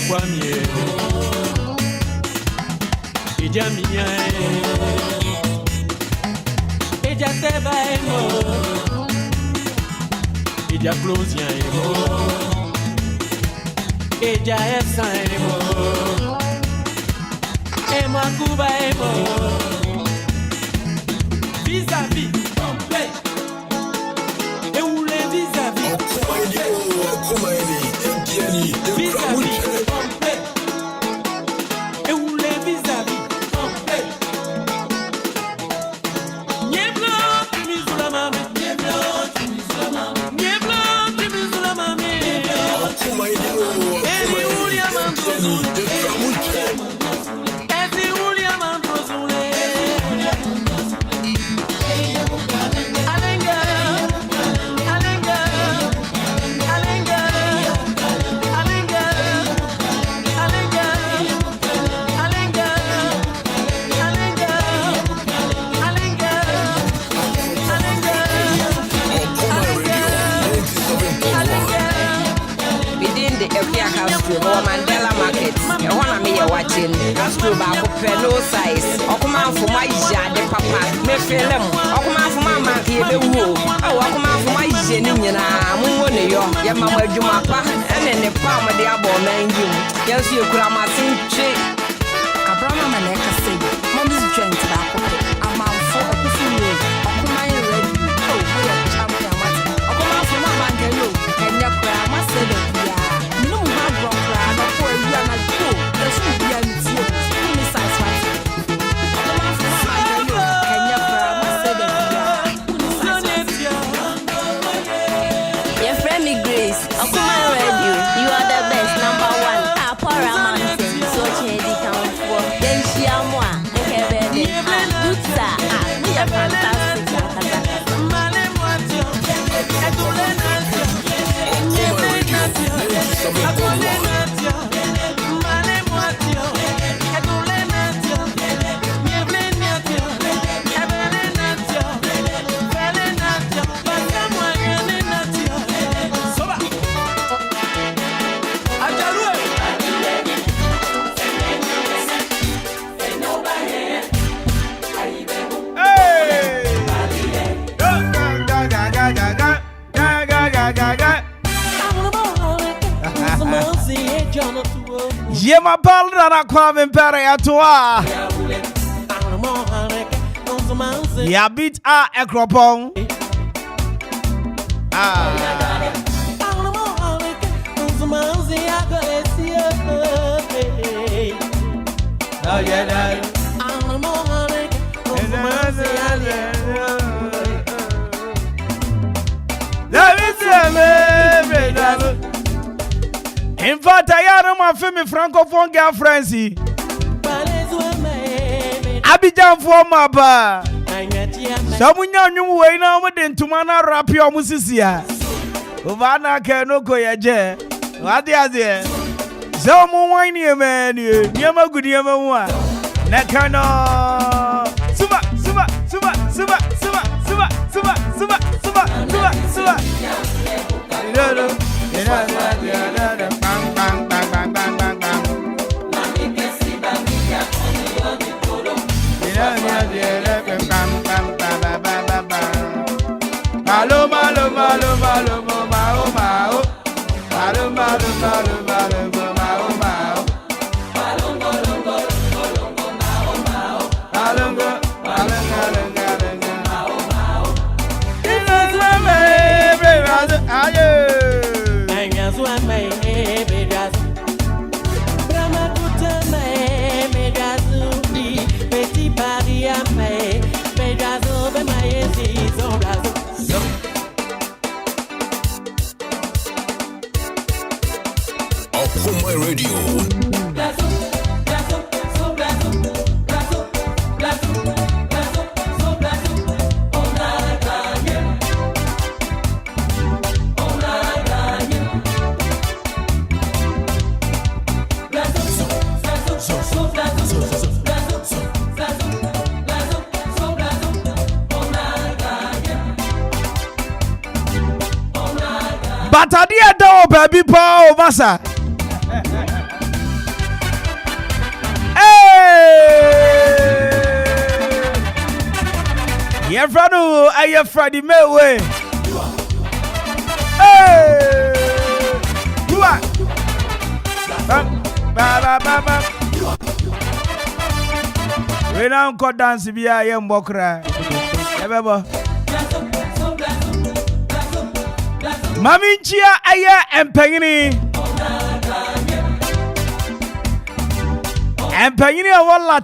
Kwame Ija miya Ija teba emo Ija close ya emo Ija esa emo Emo akuba emo Vis-à-vis Eule vis-à-vis Vis-à-vis Mandela market. You wanna me watching? Castro back no size. Okoman for my de papa. Me feel them. Okoman for my man here the woo. Okoman for my jenny na mungo yo. Ya mama juma pa. And then the palm of the abo man you. Yes, you could have seen trick. Abraham Maneka say, Mommy's joint back. I'm out for a full Okoman ready. Oh, champion. Okoman for my man hello. And your grandma said that. Yema Palda na Kwame Mpere A.K.A. Ya beat A.K.A Ekropong. In fact, I am my family francophone girlfriends. Abidjan for my bar. Someone you way now within to mana rap your musisia. Uvana Kanoko Yaje. What is there? Some whiny man, you never good yama. Nekano. Suba. Okoman Radio. But I did know, baby, Paul Massa. Hey, you're from I Friday Mayway. Hey, you are. We now got dance via I am Bokra. Remember. Mami Chia Aya and Pegini one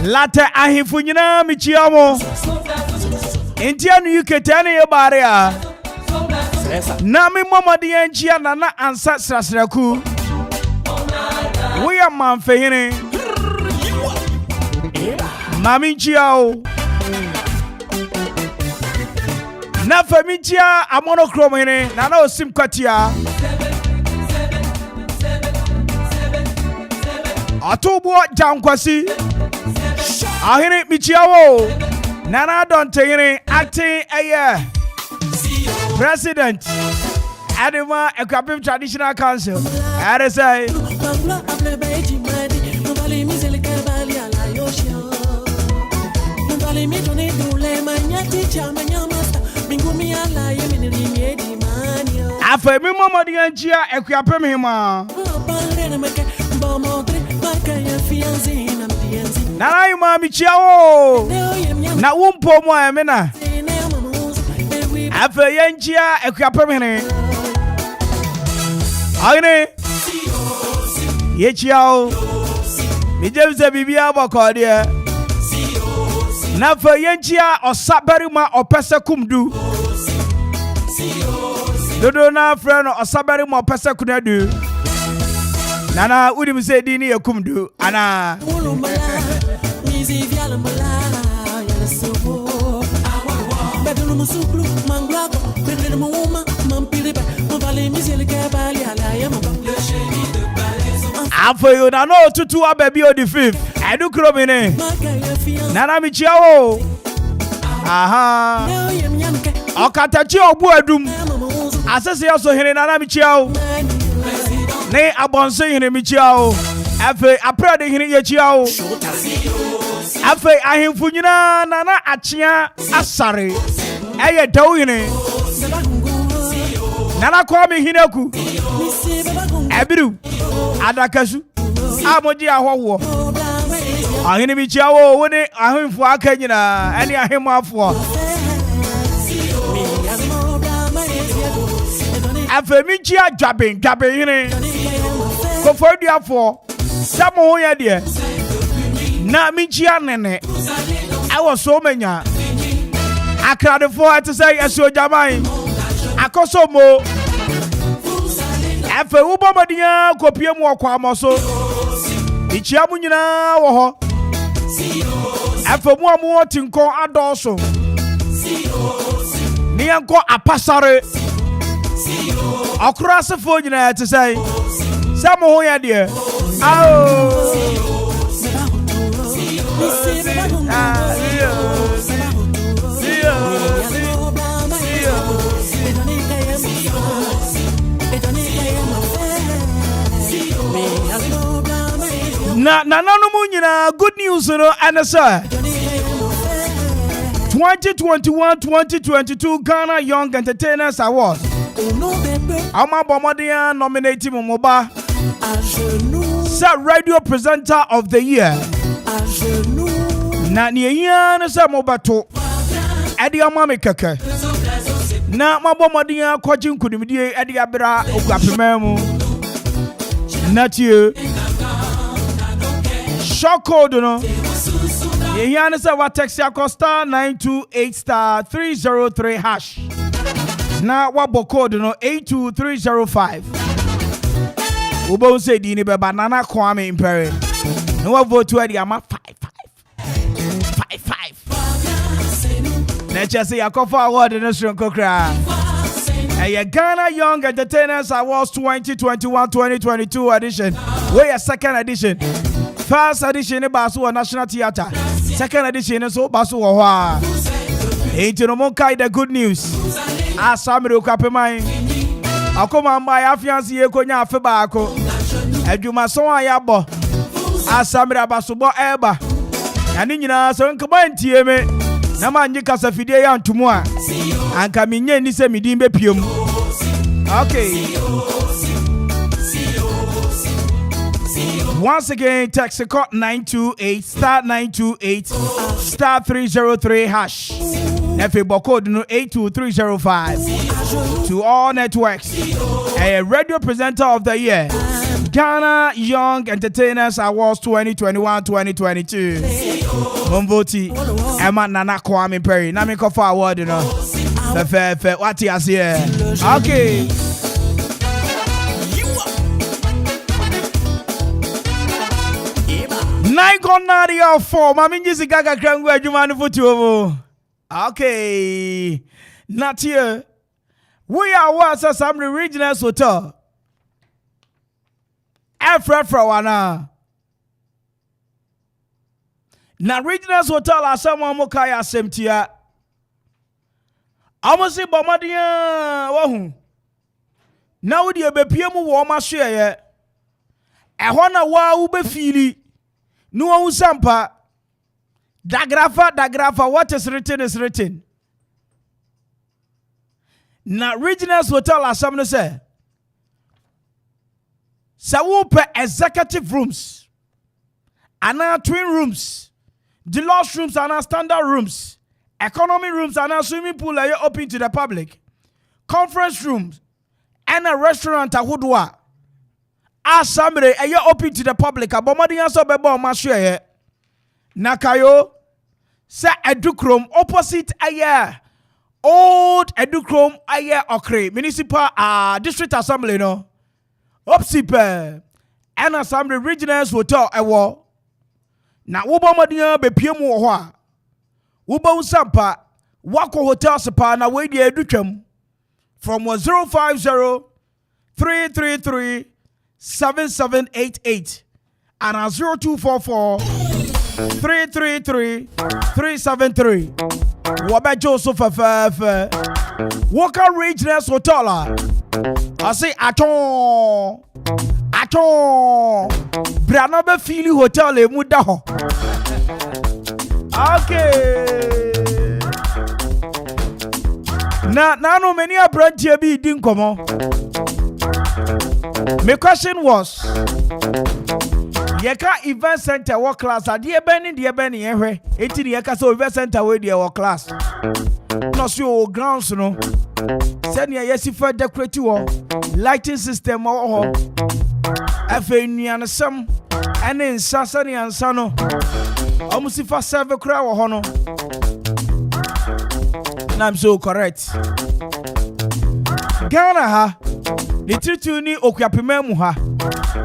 latte ahifunyina michiamo Indian Yuketani Baria Nami Mama Dienchia Nana Ansa Sasraku We are Manfehini Mami Chiao na famitia amonochrome hene na na osim kwatia atubo jankwasi ahene michiawo nana donte hene acting president Adema A.K.A Traditional Council RSI Afa mi mama di anjia A.K.A hima Nana yuma michiawo na wumpo mo amena Afa yanjia A.K.A hene Agene Yechiao Mijemse bibia bokode Na fa yanjia osabarima opese kumdu Dodo na friend osabarima opese kunadu Nana udi mse dini ya kumdu ana Afoyo na no tutu abebi o the fifth edu kromine Nana michiawo aha okatachi ogbu adum asese yaso hene Nana michiawo ne abonse hene michiawo afe aprade hene yechiawo afe ahemfu nyina Nana achia asare eye dawo hene Nana Kwame hineku ebiru adakasu amoji ahwowo ahene michiawo woni ahemfu aka nyina ene ahemu afo afe michia dwaben hene kofodi afo samo ho ya de na michia nene awo so manya akradefo atesai aso jaman akoso mo afe ubomadiya kopie mu okwa amoso ichia mu nyina wo ho afe mu amu tinko adoso ni anko apasare akurasefo nyina atesai samo ho ya de awo Na nananom nyina good news no and sir. 2021-2022 Ghana Young Entertainers Awards. Ama Bomodia nominating Momoba. Sir Radio Presenter of the Year. Na niya na sa mobato. Edi amame keke. Na mabomodia kwajin kudimidie edi abira ogapememu. Na tie. Shock code no. Yehiane say what text star 928 star 303 hash. Na wabo code no 82305. Ubo say dini be banana Kwame Mpere. No wa vote to the ama 55. Let's just say Yakofa award in this room kokra. A Ghana Young Entertainers Awards 2021-2022 edition. Where a second edition. First edition basu National Theatre. Second edition so basu wa. Ain't no more kind of good news. Asamiro kapemai. Akoma my afiansi ye konya afeba ako. Adwuma so ayabo. Asamira basubo eba. Ani nyina so nkaba ntie me. Na manyi kasa fidie ya ntumu a. Anka minye ni se midin be piem. Okay. Once again, text the code 928 star 928 star 303 hash. Nefe code no 82305 to all networks. A radio presenter of the year, Ghana Young Entertainers Awards 2021-2022. Mumvoti Emma Nana Kwame Mpere. Nami kofa award you know. Fe what you here? Okay. Nine Nadia 4. Mami njisi gaga krangu ajumani futu ovo. Okay. Not here. We are once a some regional hotel. Afra wana. Na regional hotel asama mokaya semtia. Amosi bomadia wahu. Na wudi ebepiemu wo ma share ye. Ehona wa ube fili. No usampa. Dagrafa, what is written is written. Na regional hotel asamne say. Sawupe executive rooms. Ana twin rooms. Deluxe rooms and standard rooms. Economy rooms and swimming pool are open to the public. Conference rooms and a restaurant ahudwa. Asamre are open to the public. Abomadi aso bebo mashe Nakayo sa Edukrom opposite aye old Edukrom aye Okre municipal district assembly no. Opsipe and assembly regional hotel ewo. Na wobomadi be piemu ho a. Uba usampa wako hotel sapa na we dey edutwam from 050 333 7788 and 0244 333 373. Wabe Joseph Fefe Walker Regional Hotel. I say aton Brana be fili hotel e muda ho. Okay. Na no many a brand here be din komo. My question was Yeka event center work class dear Benny ehwe. 18 yeka so event center we dear work class. No so grounds no. Send ya yesi for decorative lighting system or afa nuan sam ene nsasa ne ansa no. Omusi fa serve kra wo ho no. Na I'm so correct. Ghana ha the trituni okuapemam ha.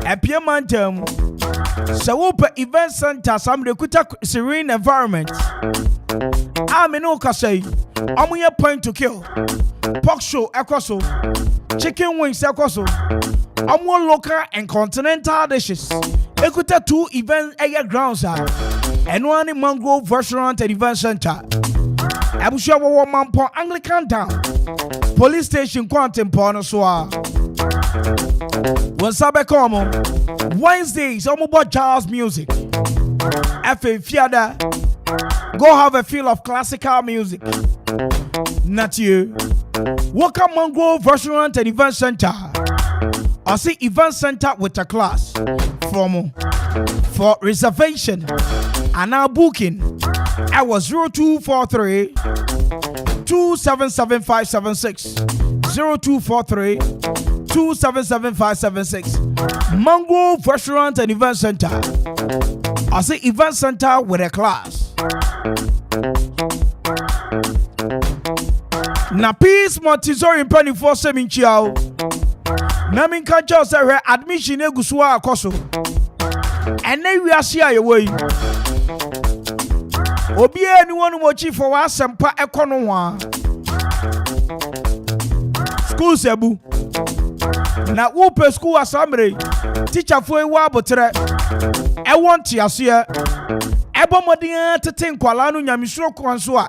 Epie mantam. Sawupa event center some rekuta serene environment. Ameno kasai. Amuye point to kill. Pork show ekoso. Chicken wings ekoso. Amu local and continental dishes. Ekuta 2 event area grounds ha. And one Mangrove Restaurant and Event Center. Abusha wo Mampo Anglican Town. Police Station Quantum Pono Soa. One sabe como Wednesdays, I'm about jazz music. F.A. Fiada, go have a feel of classical music. Not you. Welcome Mangrove Restaurant and Event Center. I see Event Center with a class. For reservation and now booking, I was 0243 277 0243 277 576. Mangrove Restaurant and Event Center. I say Event Center with a class. Na Peace Montessori in Penny for Seminchiao. Namin Kancho say admission egusua akoso. And then we are share away. Obi anyone watching for us and pa economy. School sebu. Na upe school assembly. Teacher for a while but I want to see Ebomodian to think Kwalanu Nyamisro Kwansua.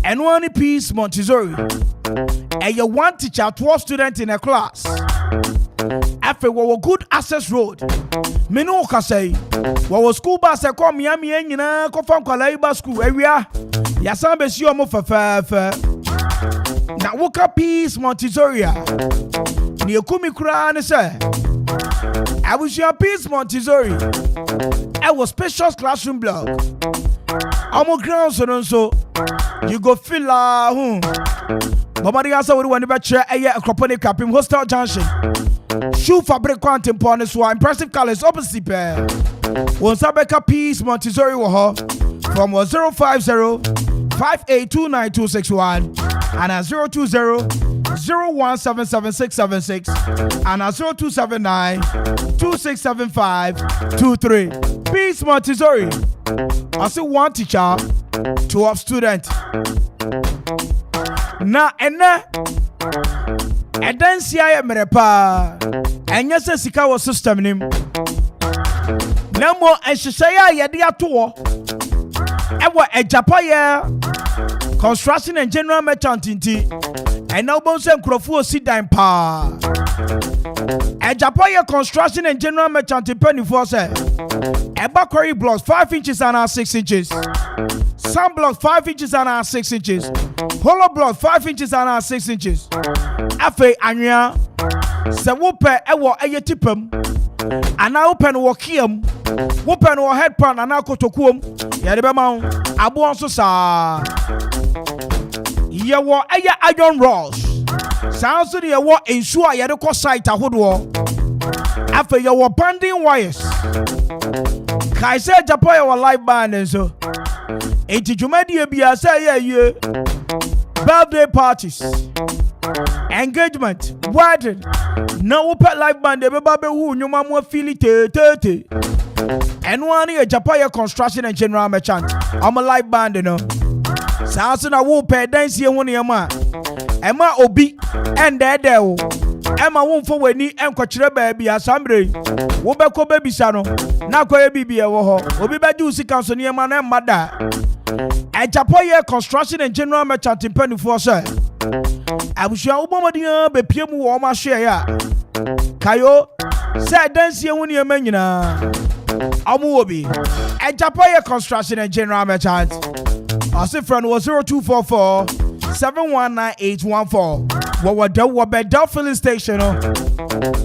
And one piece Montessori. And you one teacher, 12 students in a class. After we were good access road. Minoka say, what was school bus? I call Miami and you know, Kofan Kwalaiba school area. Yasambe Siomo for now woke up peace Montessori. Near Kumikura say, I was your peace Montessori. I was spacious classroom block. I'm on ground so you go feel Nobody else would want to bet a acroponic cap in Hostel Junction. Shoe fabric quantum pon so impressive colors opposite pair. Once I back a piece Montessori from 050 5829 and a 020 0177 and a 0279 267523. Peace Montessori. I see one teacher, 12 students. Na and then see I am repa and yes sika was system nim. No more and she say ya dia to ewa e Japan construction and general merchant inti and now bon say nkrofo sit down pa e Japan construction and general merchant penny for say eba quarry blocks 5 inches and 6 inches, some blocks 5 inches and 6 inches, hollow blocks 5 inches and 6 inches. Afe anya se wope ewo ayetipam ana open wo kiem wopen wo head pan ana kotokuom ya de be ma abo nso sa ye wo aya iron rods sounds to ye wo ensu a ye de ko site ahodo afe ye wo banding wires kai se Japan wo live band nso enti dwumadi bia say ye birthday parties, engagement, wedding. Now we pet live band. Everybody who you mama feel it, and one here Japan construction and general merchant. I'm a live band, you know. Sounds na wo pet dance here one year man. Emma Obi and there. Emma won't for when ni and kwachire baby assembly. Wo be ko baby sano. Na ko baby e wo ho. Obi be do si council near man and mother. A Japan construction and general merchant in penny for sir. I wish you Obama be PM or my share. Kayo said dance here when you're menina. Amuobi. A Japan construction and general merchant. Our friend was 0244 719814. What were the Bell filling station?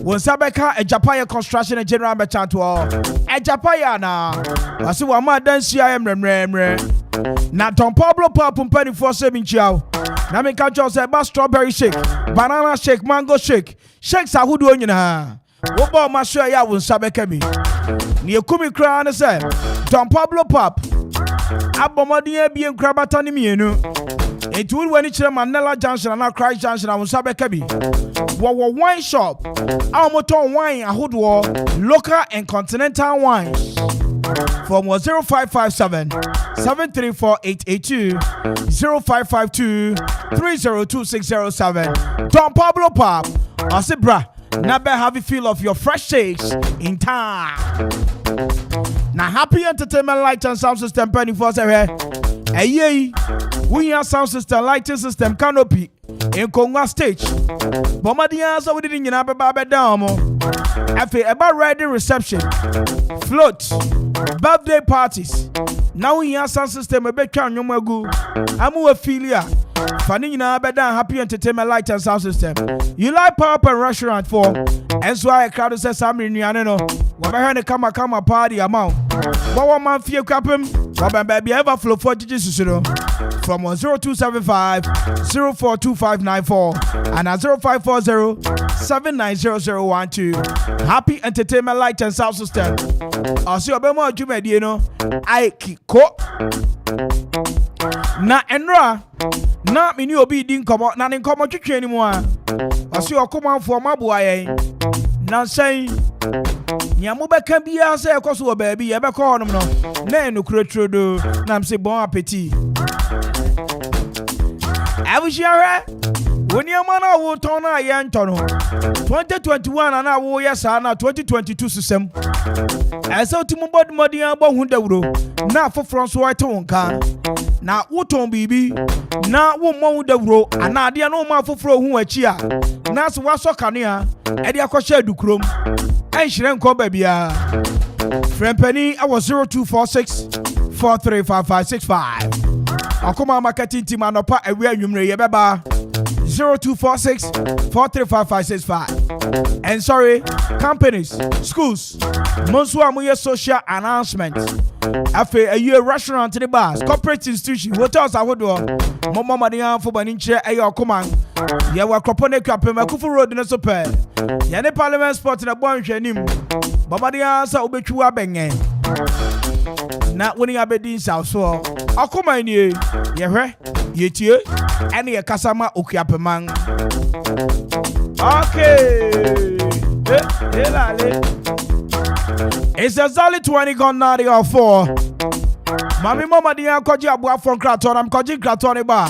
Was Sabeka a Japan construction and general merchant? A Japan now. I see what my dance here. Now, Don Pablo Pop and Penny for 7 chow. Now, make a just about strawberry shake, banana shake, mango shake. Shakes are who do you know? What about my show? I will Sabekemi. Near Kumi Crown said, Don Pablo Pop. Abomadia being Crabatani Mienu. It will when it's Manila Junction and Christ Junction. I will Sabekemi. What wine shop? Our motor wine, a hood war, local and continental wines. From 0557 734 0552 302607. Don Pablo Pop, I say, bruh, never have a feel of your fresh shakes in time. Now, happy entertainment light and sound system penny for say, hey, we have sound system, lighting system, canopy, in Konga stage. Bomadian so we didn't you know down. After about wedding reception, float, birthday parties. Now we have sound system a bit can you Amu Ophelia. Fanny na bedan happy entertainment light and sound system. You like pop and restaurant for and so I crowd says some in no. What I heard come party amount. What one man fear crapim? What baby ever flow for digits from 0275 042594 and 0540 790012. Happy entertainment light and sound system. I'll see a bit more you know. A.K.A. Na enra na me ni obi di nkomo na ne nkomo twetwe anymore ase Okoman for maboa yen na sen nya mo beka bia se ekoso wo ba bi ye beka honom no na enukuretrodo na am say bon appetit abushare woni amana wo ton na ye ntono 2021 na wo yesa na 2022 susem ese otimu bod modian bo hu dawro na foforo so wa tonka na woton bibi na wo mo dawro ana ade na wo ma foforo hu achi a na so waso kanea e de akosha adukrom enhire nko ba bia frempani awo 0246 435565 Okoman marketing team anopa ewe anwumre ye beba 0246 435565 and sorry companies schools monso amoye social announcement afi a restaurant the bars corporate institution hotels ahodo momo madian fo bani nche eye Okoman ye wa kropone kwapem akufu road ne so pe ye ne parliament sport na bon hwanim babadian sa obetwu abenye na woni abedin south so Okoman ni ye hwe ye tie ene ye kasama okuapeman okay it's exactly 20 gone now they are 4 mami mama dia koji abua from kraton am koji kraton ba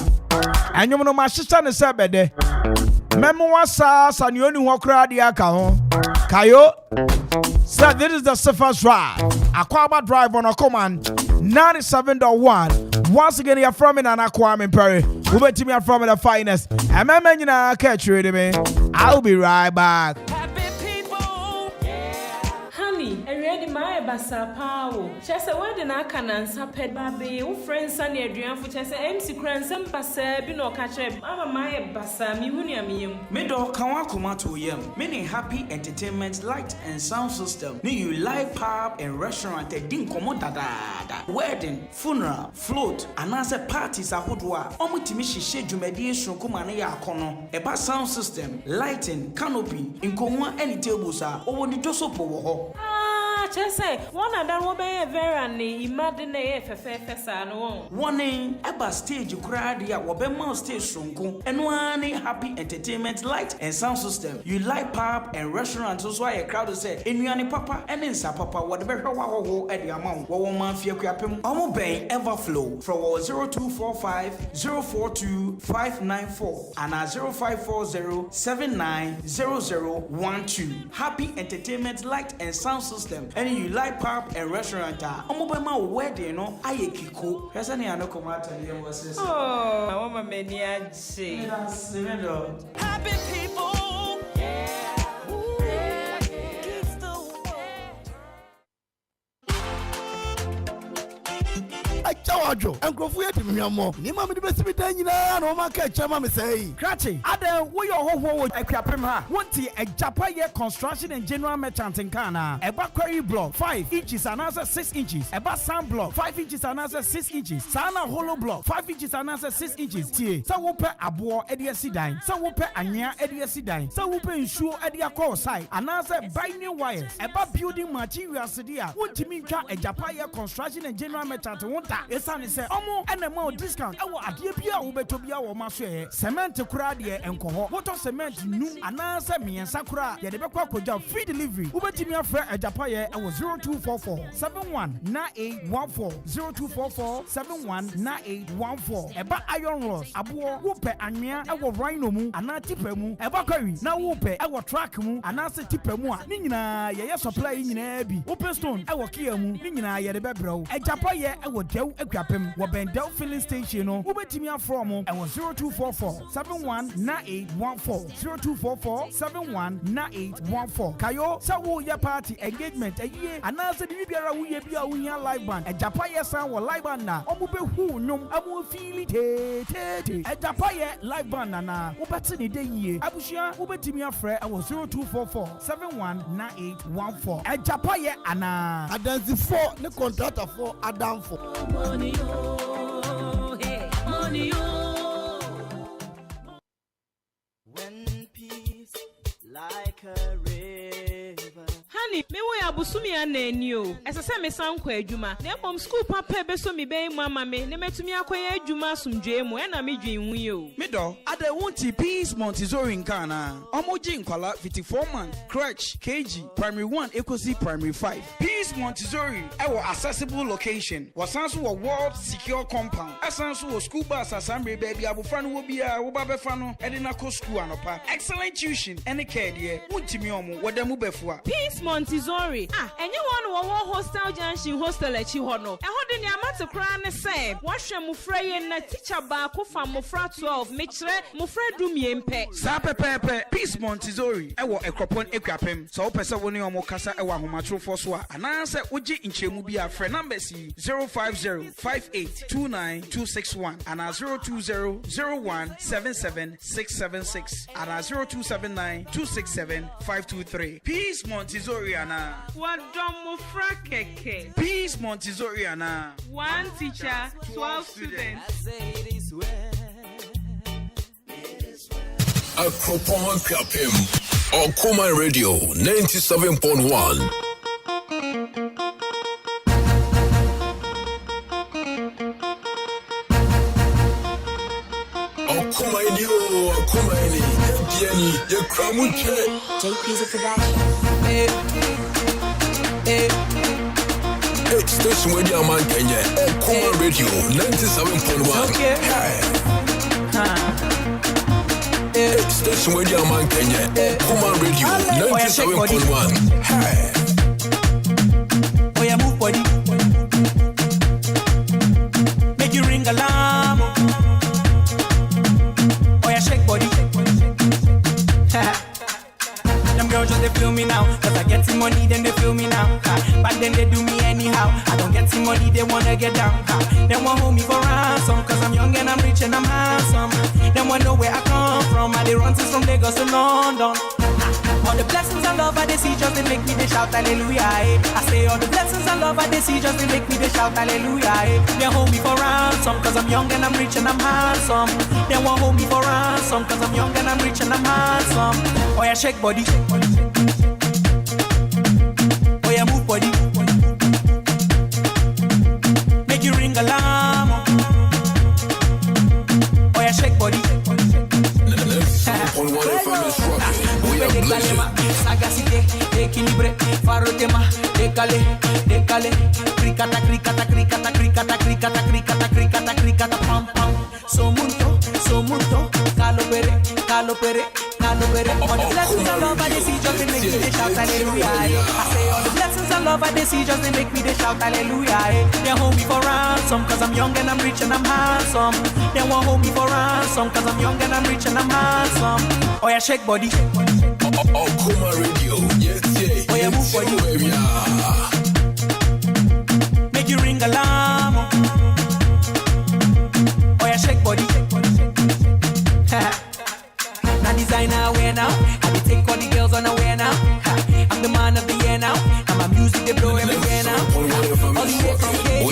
anyum no ma hyehyɛ ne sɛ bɛdɛ memo wasa sani oni ho kra dia aka ho kayo so this is the surface drive Akwaaba drive on Okoman 97.1 once again you're from in Kwame Mpere A.K.A. you're from the finest and my man you catch you me I'll be right back. My basa power. Chese wede na aka na nsa ped babe. Wo friends and aduanfo chese MC Kransem basa bi no ka kire. Mama my basa mi hunu amiyem. Me do kan wa koma to yem. Me ne happy entertainment light and sound system. Ni you live pub and restaurant din komo dada. Wedding, funeral, float, anase parties ahodo a. Omutimi hihye dwumadi esronko ma ne ya akono. Eba sound system, lighting, canopy, nkonwa any tables a. Owo ni dosopo wo ho. Chese one and that will be a very imagine FFSA no one eba stage crowd ya wobema stage sonko and one happy entertainment light and sound system you like pub and restaurants so why a crowd say enuane papa and nsa papa what be hwa ho e the amount wo man fie kwapem omo ben everflow from 0245 042 594 and 0540 790012 happy entertainment light and sound system. And you like pub and restaurant omobema wedding no ayekiko pesa ne anokoma atani was this oh mama meni aje happy people Ajo enkrofo yɛ timhwɛmɔ ni ma me de besi bitan nyina na o ma ka kyɛma me sɛyi krachi adan wo yɛ hoho wo akuapem ha wonti ajapa yɛ construction and general merchant nkana eba quarry block 5 inches anasa 6 inches eba sand block 5 inches anasa 6 inches sana hollow block 5 inches anasa 6 inches tie sa wo pɛ aboɔ ede asidan sa wo pɛ anwea ede asidan sa wo pɛ nsuo ede akɔ side anasa binding wires eba building materials dia wontimi ntwa ajapa yɛ construction and general merchant wonta esane se omo enema discount ewo ade bia wo betobia wo maso cement kura de enkoho water cement nu ananse miensa kura ye de bekwa koja free delivery wo betimi afra ajapa ye ewo 0244 719814 0244 719814 eba iron rods abo wo pe anwea ewo rhino mu anatipa mu eba kwari na wo pe ewo track mu anase tipa mu a ni nyina ye supply nyina bi open stone ewo kia mu ni nyina ye de bebrew ajapa ye ewo Bendel Equapem, or Bendel filling station, no, Ubetimia Fromo, and 0244 719814 0244 719814. Kayo, Sawo ya party engagement a year, and answer the Ribiara we are live band, a Japaya sound or live band na, Omube who no, Amu feel it, a Japaya live band na, Ubatini day year, Abushia, Ubetimia Fre, I was 0244 719814. A Japaya Anna, Adansi 4, the contractor for Adam 4. Money, oh, hey, money, oh. When peace like a river. Honey, me we abusumi anani o. Ese se me san kwa adwuma. Na mom school papa be so me be mama me. Ne metumi akoya adwuma asumdwe mu. E na me dwen hu yo. Me do, ade wonti Peace Montessori nkana. Omoji nkwala 54 month crèche KG primary 1 ekosi primary 5. Peace Montessori ewo accessible location. Wasanso wo world secure compound. Asanso wo school bus asambre baby abofra no wo bia wo ba befa no e de na ko school anopa. Excellent tuition any care de. Wontimi omo wodamu befua. Peace Montessori. Enye one wo hostel junction hostel echi ho no. Eho de ne amate kra ne se. Wo hwe mofra ye na teacher ba ko fa mofra 12 me kire mofra dumie mpe. Sa pepepe Peace Montessori ewo ekropon ekwapem. So wo pese woni omo kasa ewo ahomatrofo so a ananse wogi nchemu bi afre numbers 05058292661 and 0200177676 and 0279267523. Peace Montessori ana. Wadom mofra keke. Peace Montessori ana. One teacher, 12 students. Okoman Akwaaba, Okoman Radio 97.1. Okoman Diani, the Kramuche. JP's a production. Hey, station with your man Kenya, Okoman Radio 97.1. Hey, station with your man Kenya, Okoman Radio 97.1. Oh, yeah, move body. Make you ring alarm. Oh, yeah, shake body. Them girls just they feel me now. Cause I get some money, then they feel me now. But then they do me anyhow. I don't get some money, they wanna get down. They want hold me for ransom. Cause I'm young and I'm rich and I'm handsome. They want know where I come from. I they run since from Lagos to London. All the blessings and love I they see just they make me they shout hallelujah. I say all the blessings and love I they see just they make me they shout hallelujah. They hold me for ransom cause I'm young and I'm rich and I'm handsome. They won't hold me for ransom cause I'm young and I'm rich and I'm handsome. Oh yeah, shake body. Oh yeah, move body. Make you ring alarm. Oh yeah, shake body. Sagacité, équilibré, farotema, décalé, cricata, pam pam, somunto, calopere. All the blessings and love I they see just they make me they shout hallelujah. I say all the blessings and love I they see just they make me they shout hallelujah. They hold me for ransom cause I'm young and I'm rich and I'm handsome. They won't hold me for ransom cause I'm young and I'm rich and I'm handsome. Oh yeah, shake body. Okoman Radio, yes, yeah. Oh yeah, move body. Make you ring alarm. Oh yeah, shake body. Now designer wear now. I be take all the girls on the wear now. I'm the man of the year now. And my music they blow everywhere now. All the way from K.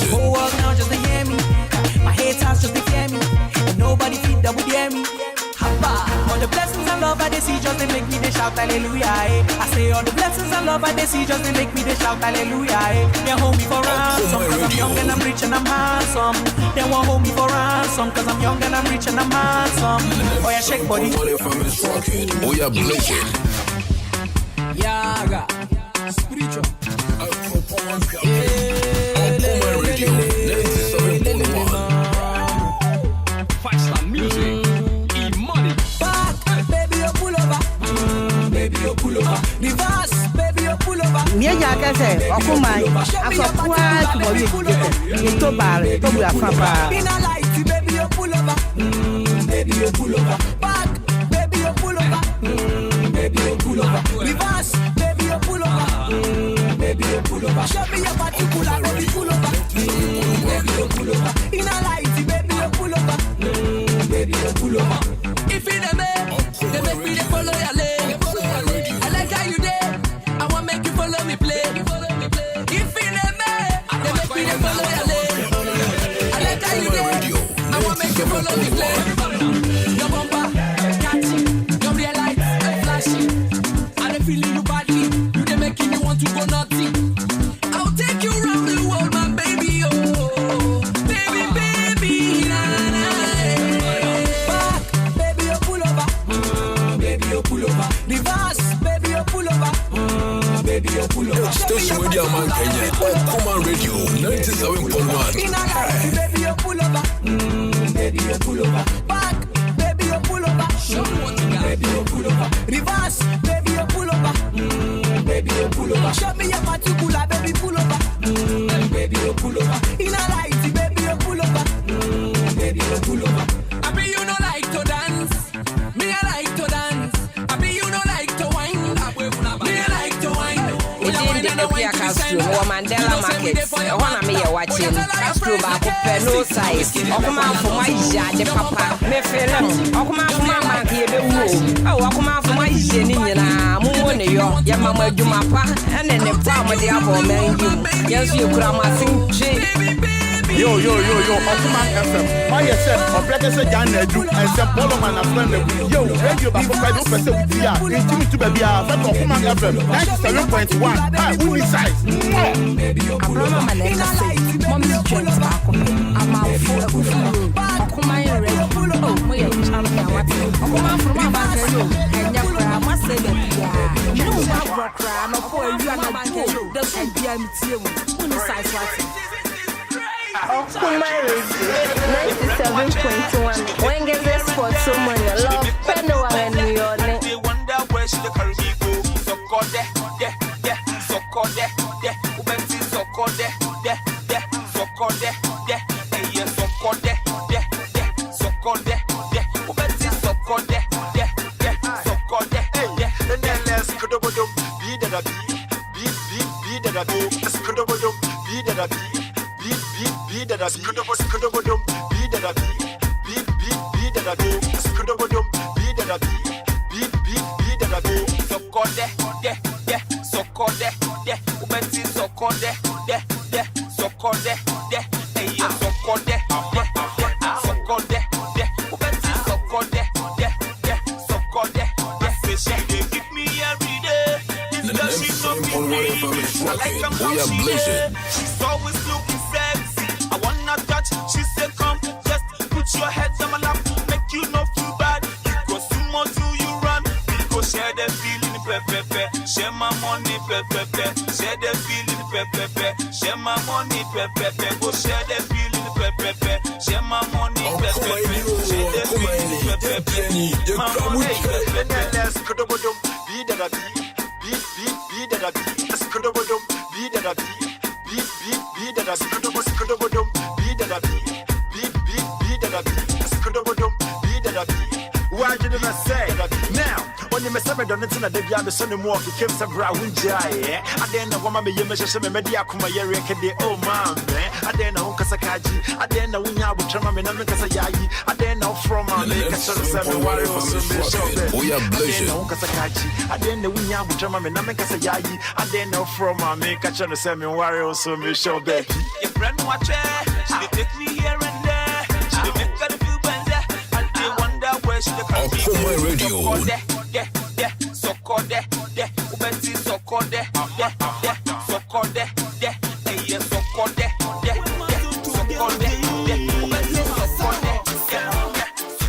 Whole world now just to hear me. My haters just to fear me. And nobody feed that would hear me. All the blessings and love I they see just they make me they shout hallelujah. I say all the blessings and love I they see just they make me they shout hallelujah. They hold me for ransom cause I'm young and I'm rich and I'm handsome. They won't hold me for ransom cause I'm young and I'm rich and I'm handsome. Oh yeah, shake body. Oh yeah, blessing. Yaga spiritual. Okoman Radio 97.1. Faster music. Mia Jacka said, Okoman, Akwaaba, to to bare to bua papa In a light, baby, you pull over. Baby, you pull over. Back, baby, you pull over. Baby, you pull over. Reverse, baby, you pull over. Baby, you pull over. Show me your particular, baby, pull over. Baby, you pull over. In a light, baby, you pull over. Baby, you pull over. If in a man, they make me follow your lane. I like how you did. I want make you follow me play. If in a man, they make me follow your lane. I like how you did. I want make you follow me play. Your bumper, catchy. Your real lights, flashy. I don't feel you badly. You they making me want to go naughty. I'll take you around the world, my baby. Oh, baby, baby, nah, nah. Back, baby, you pull over. Baby, you pull over. Reverse, baby, you pull over. Baby, you pull over. Station with your man Kenya. Okoman Radio 97.1. In a life, baby, you pull over. Baby, you pull over. Back, baby, you pull over. Show me what you got. Baby, you pull over. Reverse, baby, you pull over. Baby, you pull over. Show me your particular, baby, pull over. Baby, you pull over. In a light, baby, you pull over. Baby, you pull over. I mean, you don't like to dance. Me, I like to dance. I mean, you don't like to wine. Me, I like to wine. Within the A.K.A Castro, Mandela Market, one of me watching Castro back up no size. Okoman for my A.K.A De Papa, me film. Okoman for my market, the room. Oh, Okoman for my Jenina, Moonio, Yamama Jumapa, and then the farm of the apple man. Yes, you could have sing. Yo, Okoman FM. My yourself, or Blackest Jan Edu, and some Poloman and friend. Yo, radio back up 5% with Tia, intimate to baby, Okoman FM, 97.1. Who is size? Abraham Maneka say Mommy's joints back up. I'm out for a good food. Okoman Radio. Oh, we are champion. Okoman from my back and your must say that. You know what rock cry, no for you and my back. That's a DMT. Who is size what? Okoman Radio 97.1. When get this for so money, love, Pendo and New York. They wonder where she the carry go. So called there, so called there, Ubenti so called there, so called there, hey, so called there, so called there, Ubenti so called there, so called there, hey, and then let's go to be that a be that a be, let's go to be that a be that a be, be that a be, that a be, let's go to be that a be, that a be, so called there, so called there, Ubenti so called there, so called there, hey, so called there, so called there, Ubenti so called there, so called there, say she dey give me every day, this girl she so pretty, I like how she dey, she's always looking sexy, I wanna touch, she said come, just put your head on my lap, make you not feel bad, you go sumo till you run, we go share the feeling, pepe, share my money, pepe, share the feeling, pepe, share my money, pepe, go share the feeling, pepe, share my money, pepe, share the feeling, pepe, my money, pepe, let's go to be that a be that a be, let's go to be that a be that a be, go to be that a be that a be, let's go to be that a be. Why did I say now? When you mess up, I don't know that they are so more. He came some brown jay. I didn't know what you measure some media. Kuma Yereke, oh man, I didn't know Kasakaji. I didn't know when I would try my name Kasayayi. I didn't know from my seven warriors. We are blessed. Kasakaji. I didn't know when I would try my name Kasayayi. I didn't know from my make a channel 7 warriors. So me show baby. Your friend watch it. She take me here and there. She make a few bands there. And they wonder where she the Okoman Radio. So called there, Ubenti so called there, so called there, hey, so called there, so called there, Ubenti so called there,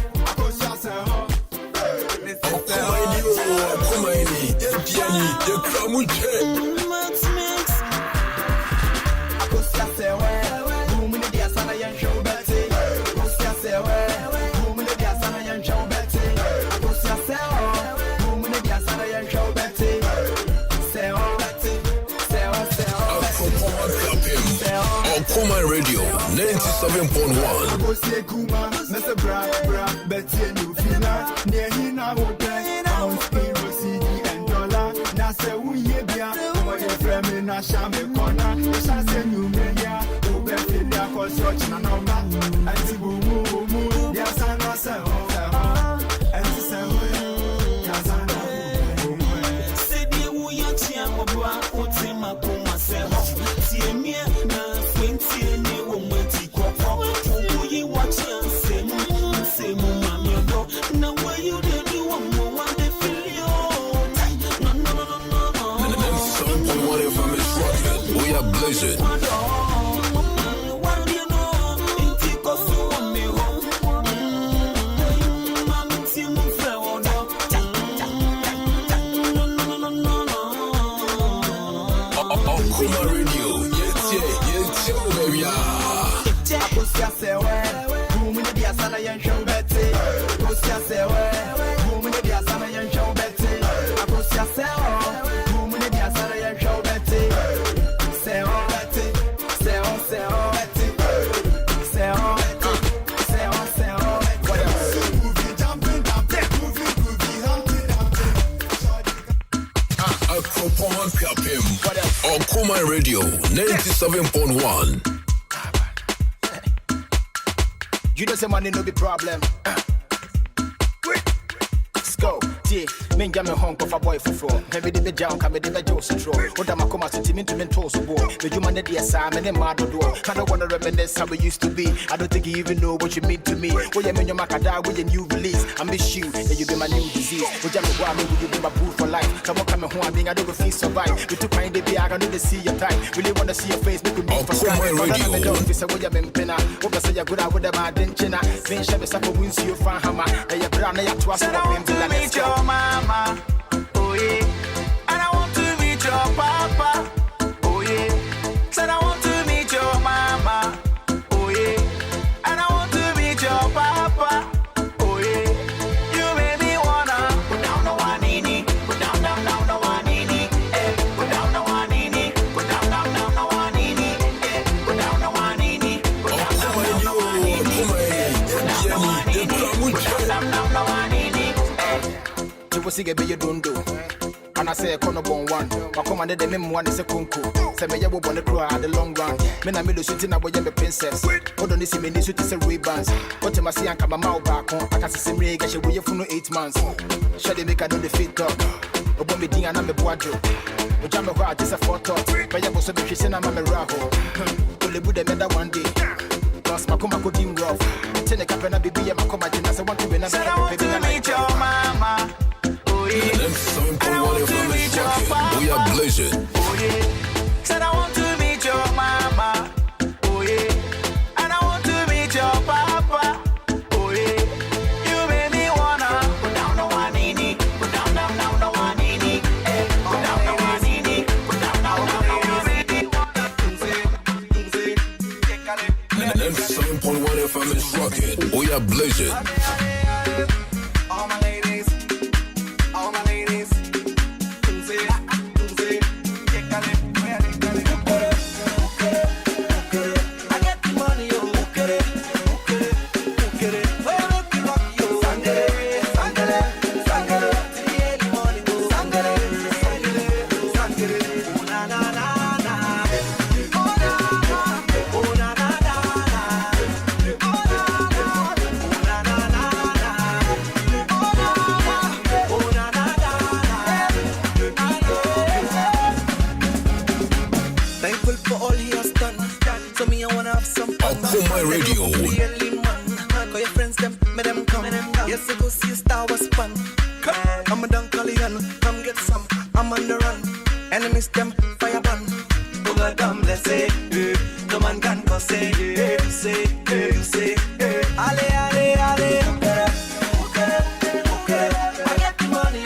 Show Radio 97.1. Blazing. Okoman Radio, Okoman Radio 97.1. You know say money no be problem. Let's go. Yeah, me jam me home for boy for floor. Heavy the jam come the bejo straw. Oda makoma sentiment to mentor so boy. The human the assignment and mad do. I don't wanna reminisce how we used to be. I don't think you even know what you mean to me. When you mean your makada with your new release. I miss you and you be my new disease. When jam me will you be my boo for life? Come on, home, I mean I don't feel survive. We took kind of I don't see your time. Really wanna see your face, make me meet for Skype. I don't say what you mean penna. Oka say you good at with them I didn't china. Me shall be supper wins you fan hammer. And you brown and you twas for him to meet your mama. Oh yeah. And I want to meet your papa. Oh yeah. Said I want to meet your mama. Oh yeah. And I want to meet your papa. Oh yeah. You made me wanna put down the one in. Put down the one in. Put down the one in. Put down the one in. Put down the one in. Put down the one in. Put down the one in. You will see a baby don't do. And I say a corner born one. I commanded the mem one is a kunku. Say me you want to cry at the long run. Men I made a shooting up with the princess. Hold on, this me need to say ribbons. What am I saying? Come out back on. I can see some rig. I should wait for no 8 months. Shall they make a do the fit up? Obo me ding and I'm a boajo. O jam me hard just a photo. But you was a bit saying I'm a raho. Only would have made one day. Plus my come could dim rough. Ten a capena baby and my come I want to be another. I want to meet your mama. We are blazing. Oh yeah. Said I want to meet your mama. Oh yeah. And I want to meet your papa. Oh yeah. You made me wanna put down the one in. Put down the one in. Put down the one in. Put down the one in. 97.1 FM is rocking. We are blazing. All my ladies. All my ladies. Okoman Radio. Call your friends, them, make them come. Yes, I go see a star was fun. I'm a Dunkalian, come get some. I'm on the run. Enemies, them, fire ban. Buga dum, let's say, no man can go say, say, ale, ale, ale. I get the money,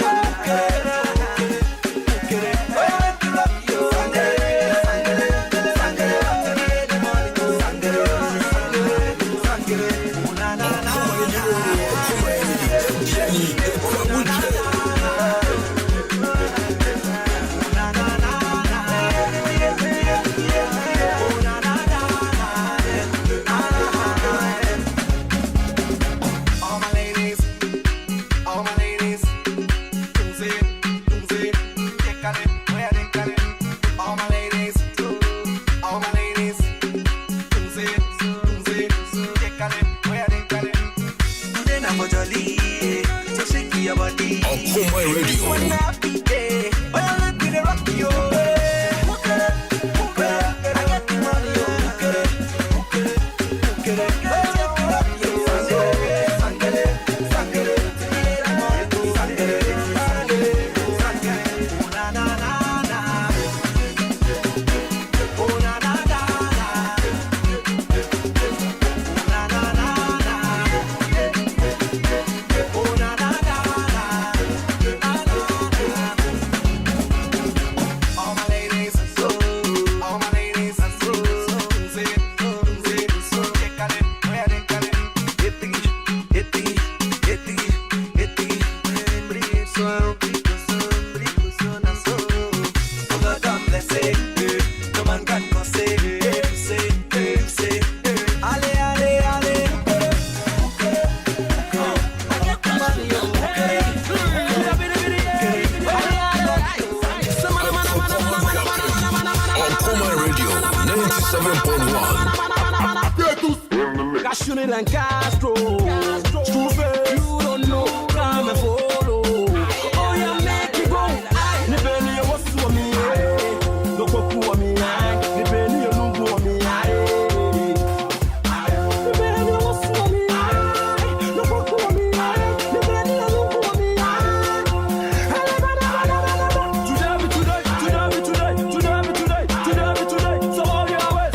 Cashew and Castro. Struve, you don't know, come and follow. Oh, yeah, make me go. Nibeni, what's to me? No cocoa me, Nibeni, you don't go me. Nibeni, what's to me? No cocoa me, Nibeni, you don't go me. Today. So all your ways,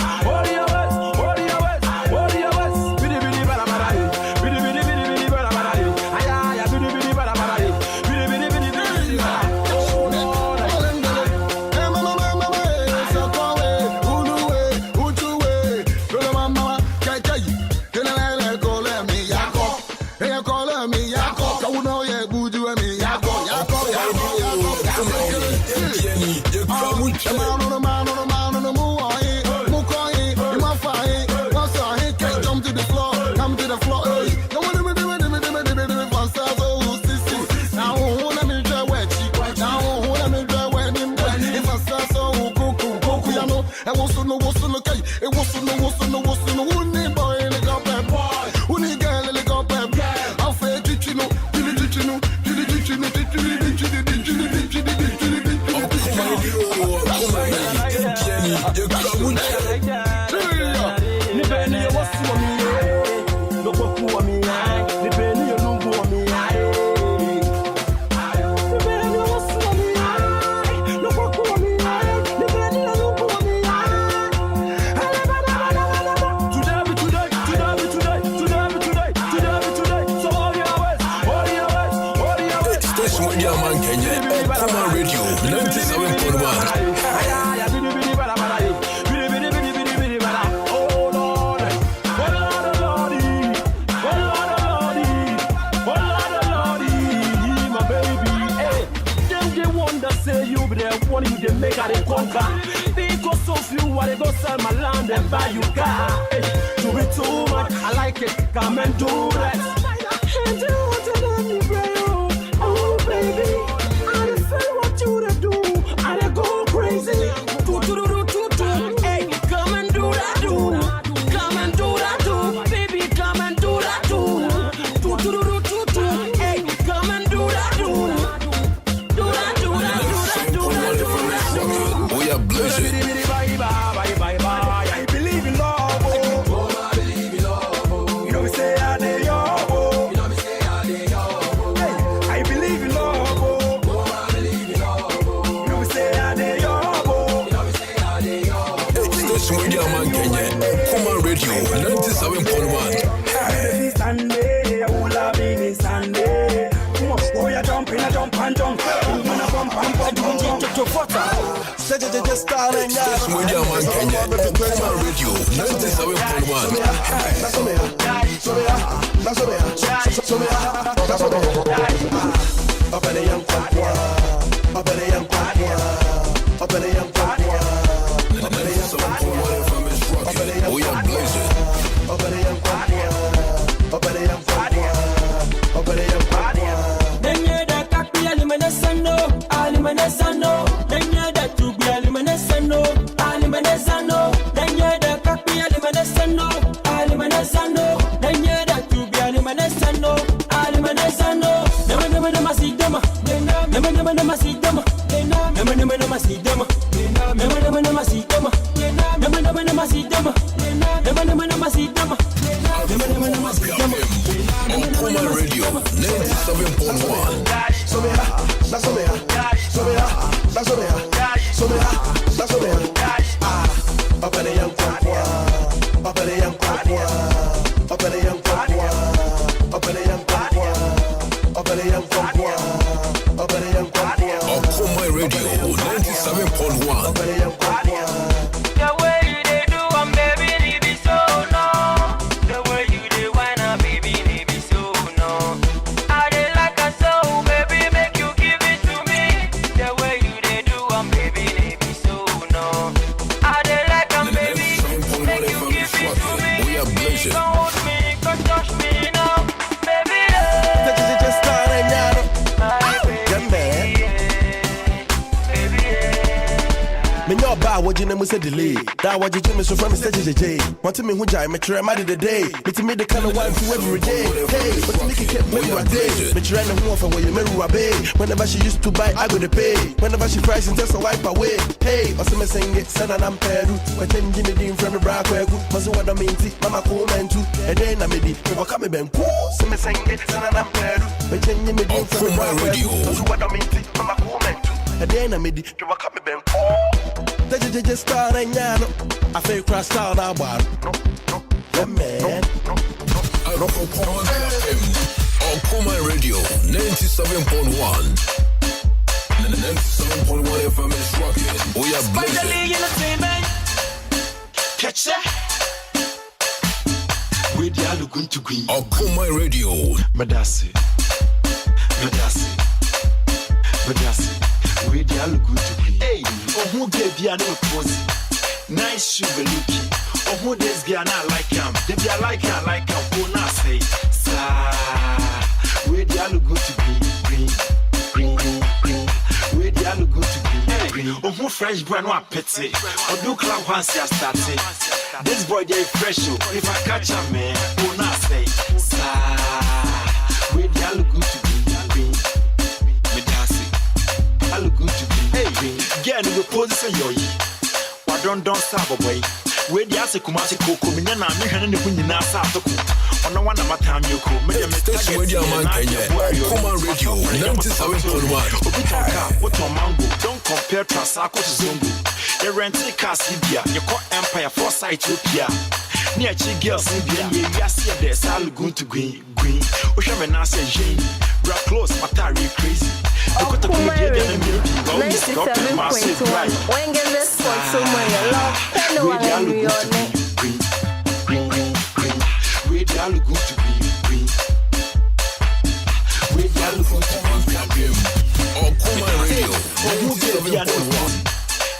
bidi bidi bara bara, bidi bidi bara bara, aya bidi bidi bara bara, bidi bidi bara. Oh Lord, hey mama, so kowe, uluwe, utuwe, kolo mama, kai, kenele kole mi yako, kole mi yako, kauno ye buju mi yako. Okoman Radio 97.1. Make a conquer because of you, I go sell my land and buy you car. To be too much, I like it. Come and do that. And you want to let me pray, oh baby. I don't feel what you to do. I don't go crazy. Hey, come and do that, Come and do that, baby. Come and do that, Hey, come and do that, We are blessed. I believe in love. You know we say I dey yo. Hey, I believe in love. You know we say I dey yo. Station Radio Man Kenya, Okoman Radio 97.1. Sunday, ula bini Sunday. Oh, you jump and jump. Station Radio Man Kenya, Okoman Radio 97.1. We are blessed. Okoman Radio 97.1. Okoman Radio 97.1. you know, say delay. That what you do me so from Mr. JJ. Want to me who jai, me try my the day. Me to me the kind of wife who every day. Hey, but to make it keep me a day. Me try to move for where you may obey. Whenever she used to buy, I go to pay. Whenever she cries and just a wipe away. Hey, also me sing it, son and I'm peru. But then Jimmy Dean from the brack where good. Must what I mean, Mama Coleman too. And then I made it, we come and cool. So me sing it, son and I'm peru. But then Jimmy Dean from the brack where good. Must what I mean, Mama Coleman too. And then I made it, we come and cool. The just start and yano. I feel crash down our bar. Yeah, man. Okoman Radio 97.1. 97.1 FM is rocking. We are blazing. Catch that. We are looking to green. Okoman Radio. Madasi. We are looking to green. Hey, who gave you a pose? Nice shoe looking. Oh, who this guy not like him? They be like him, who not say, sir. We are looking to green. We are looking to green. Oh, who fresh brand one petty. Oh, do club once you started. This boy they fresh. If I catch a man, who not say, sir. We are looking to green. Me dancing. I look good to be. Hey, get in the position yo. Why don't stop away? Where the ass kumasi koko me na me hwene ne kunyi na sa atoko. Ono wana matam yoko. Me de me station where the man Kenya. Okoman Radio 97.1. Obi talk what on mango. Don't compare Transako to Zongo. You rent a car Sibia. You call Empire for Ethiopia. Near chi girls Sibia. You see there's all good to green. Osha me na say Jane. Bra close matari crazy. Okoman Radio 97.1. When get this for someone you love, no one in New York. Green. We are good to green. We are good to green. Okoman Radio 97.1.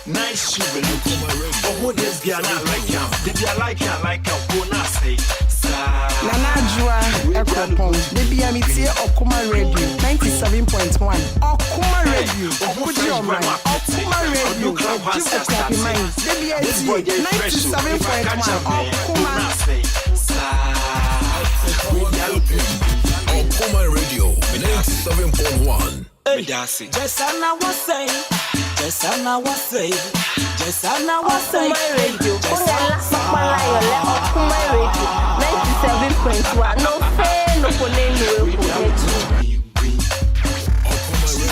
Nice shoe looking. Oh, who this guy not like him? Did you like him? Who not say? Nanajua Ekropon, Baby Amitie Okoman Radio 97.1. Okoman Radio, Okujoma, Okoman Radio, Okoman Mind, Baby Amitie 97.1. Okoman Radio 97.1. Just I was saying. Okoman Radio, Okoman Radio 97.1. No fair, no polemic.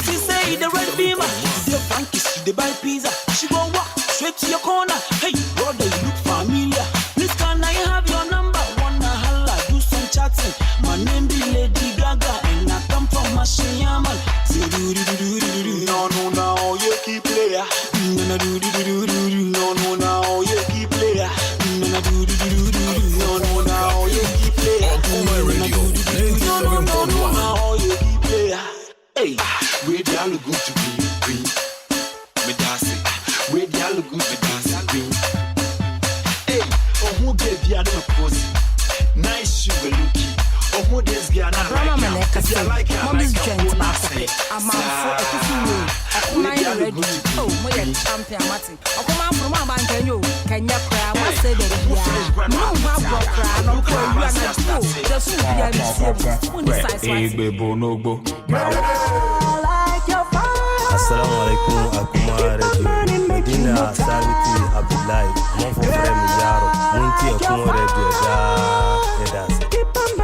She say the red beamer, the funky, she the buy pizza. She gon' walk straight to your corner. Hey, brother, you look familiar. Please can I have your number? Wanna holla, do some chatting. My name be Lady Gaga, and I come from Mashiyaman. No, you keep player. No, you keep player. No, you keep player. Okoman Radio 97.1. You keep player. Hey, we all look good to green. Me dancing. We all look good to green. Hey, oh who gave you a pose? Nice shoe looking. Oh who this guy not like him? Mommy's joint back. I'm out for a Okoman Radio. Oh, my champion Martin. Okoman from my bank and you can you cry? What said it? No, my brother, no cry. You are not true. Just be a Assalamu alaikum Okoman Radio. Medina Sabiti Abdullahi. Mon frère Miyaro. Munti Okoman Radio da.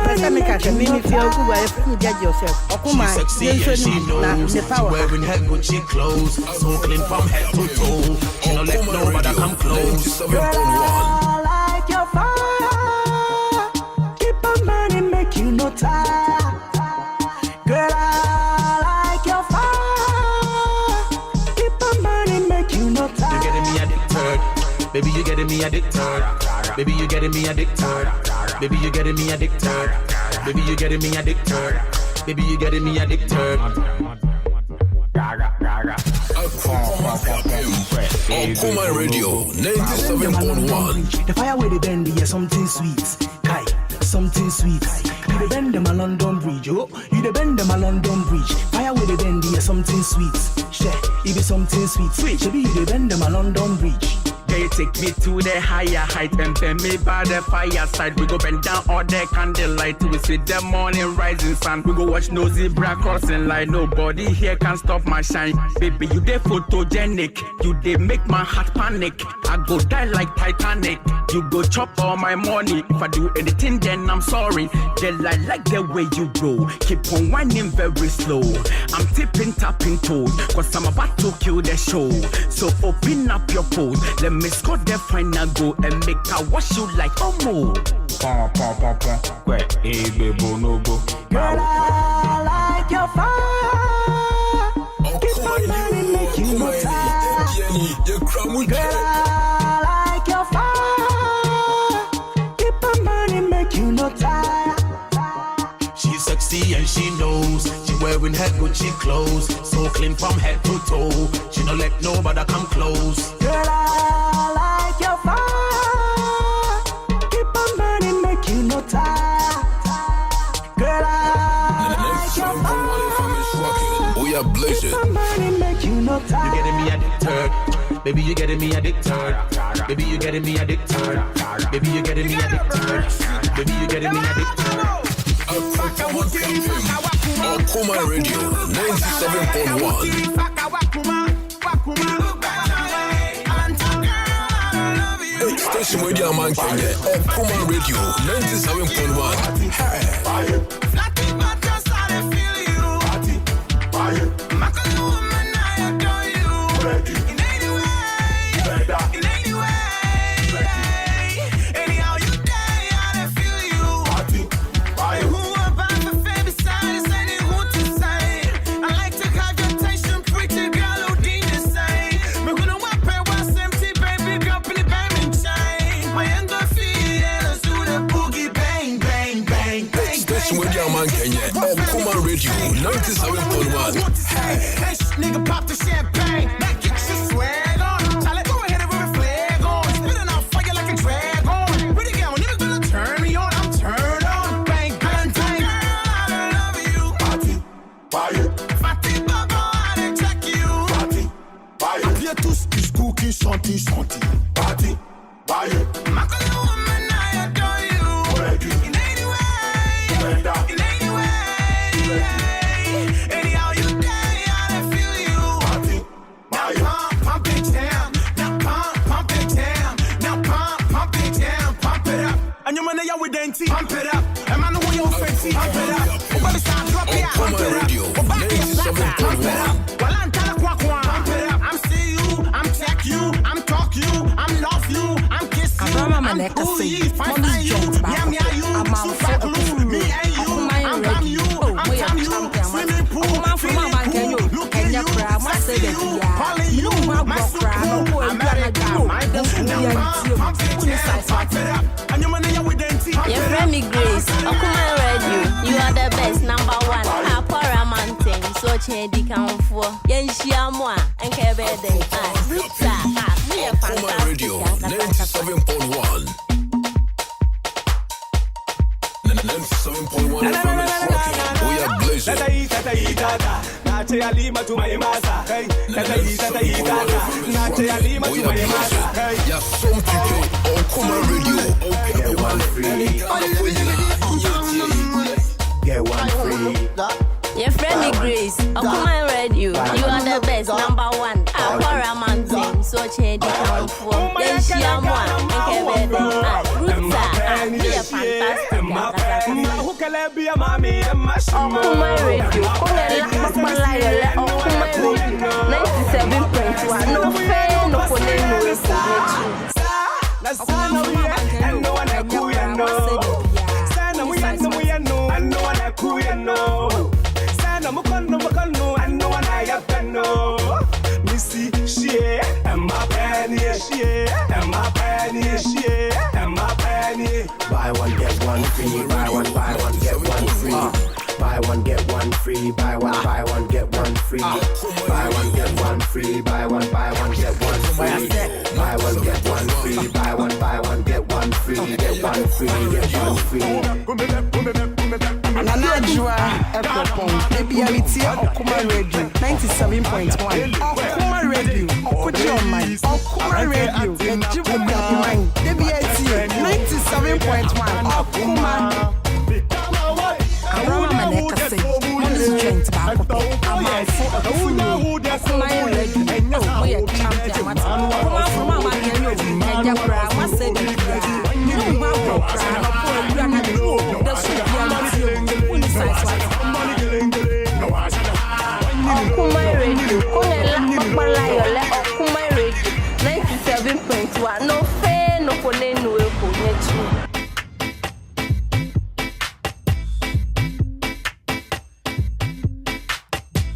Person make a mini feel good by you judge yourself. Okoman, the power. Wearing her Gucci clothes, so clean from head to toe. She don't let nobody come close. I like your fire. Keep on burning, make you no tired. Girl, I like your fire. Keep on burning, make you no tired. You're getting me addicted. Baby, you're getting me addicted. Baby, you're getting me addicted. Baby, you're getting me addicted. Baby, you're getting me addicted. Baby, you're getting me addicted. Okoman Radio 97.1. The fire with the bend, yeah, something sweet. Kai, something sweet. You the bend them a London Bridge, oh. You the bend them a London Bridge. Fire with the bend, yeah, something sweet. Share, it be something sweet. Sweet, baby, you the bend them a London Bridge. say take me to the higher height and bend me by the fireside. We go bend down all the candlelight till we see the morning rising sun. We go watch no zebra crossing line. Nobody here can stop my shine. Baby, you dey photogenic. You dey make my heart panic. I go die like Titanic. You go chop all my money. If I do anything, then I'm sorry. Girl, I like the way you go. Keep on whining very slow. I'm tipping, tapping toes, cause I'm about to kill the show. So open up your pose. Let me score the final goal and make I wash you like Omo. Girl, I like your fire. Keep on running, make you no tired. Girl, I like your fire. Keep on running, make you no tired. She's sexy and she knows. She wearing her Gucci clothes, so clean from head to toe. She don't let nobody come close. Girl, I like your fire. Keep on burning, make you no tired. Girl, I like your fire. We are blazing. Keep on burning, make you no tired. You getting me addicted, baby. You getting me addicted, baby. You getting me addicted, baby. You getting me addicted, baby. You getting me addicted. Okoman Radio 97.1. Station where the man can get Okoman Radio 97.1. Okoman Radio 97.1. Hey, nigga, pop the champagne. That gets your swag on. Charlie, go ahead and rip a flag on. Spitting off fire like a dragon. Pretty girl, nigga gonna turn me on. I'm turned on. Bang, bang, bang. Girl, I love you. Party, fire. Fatty, baba, I didn't check you. Party, fire. Appelez tous, kiss cookie, chanty, chanty. Party, fire. Makalo woman, I adore you. Ready. In any way. Better. In any way. Anyhow you day, I feel you. Party, Now fire. pump it down. Now pump it down. Now pump it down. Pump it up. And you man, you with denti. Pump it up. And man, who you fancy? Pump it up. Over start drop it. Pump it up. Radio Pump it 97.1. up. Well, I'm telling Pump it up. I'm see you. I'm check you. I'm talk you. I'm love you. I'm kiss you. I'm cool you. Find you. Yam ya you. Super glue. Me and you. I'm from you. I'm from you. Swimming pool. Feeling cool. Look at you. Sexy you. Calling you. My super cool. America. My boo. Now pump it down. Pump it up. And you man, you with denti. Your friend me Grace, Okoman Radio, you are the best, number one. Apara mountain, so change count for. Yenshia moi, and Kebeden. Rita, me a Okoman Radio 97.1. 97.1 FM is rocking. We are blazing. Yeah, some people Okoman Radio. Get one free. Get one free. Your friend me Grace, Okoman Radio, you are the best, number one. Apara mountain, so change count for. Yenshia moi, and Kebeden. Rita, me a fantastic. Okoman Radio, Kongela Makmalaya, Okoman Radio, 97.1. No fair, no phone, no Buy one, get one free. Buy one, get one free. Buy one get one free. Buy one get one free. Buy one get one free. Buy one get one free. Buy one get one free. Buy one get one free. Get one free. Get one free. Nana Jua Ekopon, ABRT Okoman Radio 97.1. Okoman Radio, Okoman, Okoman Radio, Ejibu Kapiman, ABRT 97.1. Okoman. Abraham Maneka say, one strength back up. I'm Okoman Radio, no, we are champion. Okoman from Mama Kenya, Kenya, what's said the Okoman Radio, Onela Okpalayola, Okoman Radio, 97.1. No fair, no kone no eko netu.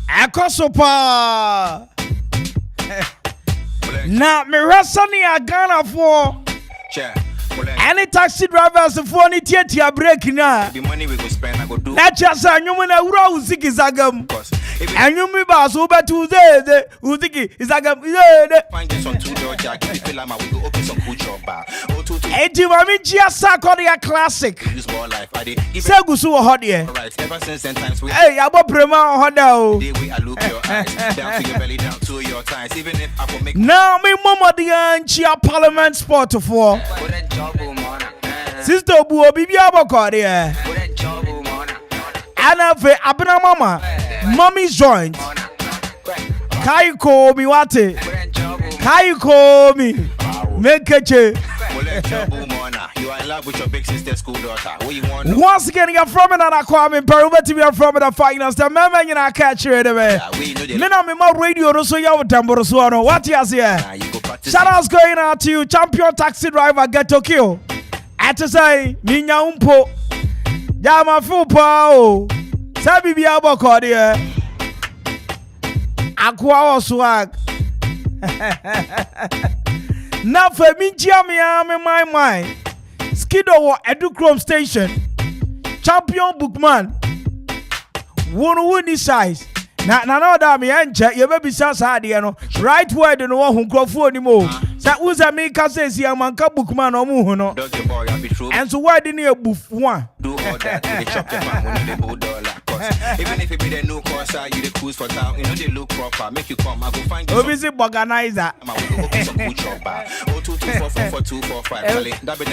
Akosopa. Now, me rasani a Ghana for. Any taxi drivers for any theater break now. The money we go spend, I go do. That's just a new one. Uziki Zagam. And you me boss over to the Uziki Zagam. Find this on $2 jack. If you feel like we go open some food shop bar. Hey, Jimmy, just Korea classic. Use more life. I did. Segusu hot here. Right. Ever since then times we. Hey, I'm a prema hoda. The way I look your eyes down to your belly, down to your thighs. Even if I will make. Now me mama the Chia Parliament spot for. Sister Buo Bibi Abokore. Anna Fe Abna Mama. Mommy's joint. Kaiko mi wate. Kaiko mi. Make a che. You are in love with your big sister's school daughter. What you want? Once again, you're from another Kwame Mpere A.K.A. We are from the finals. The man you know catch it away. Me no me more radio so you have tamboro so no. What you say? Shout outs going out to you, champion taxi driver Get Tokyo. At to say, Minya Umpo. Yama Fupa o. Sabi bi aboko de. Akwa swag. Na fa mi jia me my. Skido wo Educhrome station. Champion bookman. Wonu woni size. Na no da me enche ye be bisa sa de no. Right word no wo hunkrofo ni mo. Sa uza me ka say si amanka bookman o mu hu no. And so why didn't you boof one? Do all that to the chop the man when they $1 cost. Even if it be the no cost, you the cruise for town. You know they look proper. Make you come, I go find you. Obviously, organizer.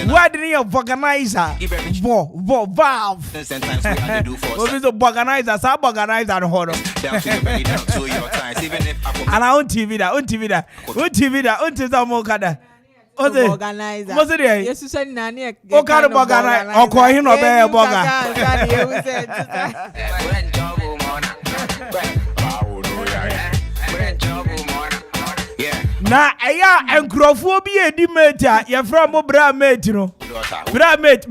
Why didn't you organizer? Valve. Sometimes we have to do for obviously, organizer. Some organizer and hold down to your belly, down to your thighs. Even if I and I on TV that, on TV that, more kada. Organizer. What's it? Yes, you said Nani. O kind of organizer. O ko hin no be burger. Na eya enkrofo bi edi mate a ye from mo bra mate no. Bra mate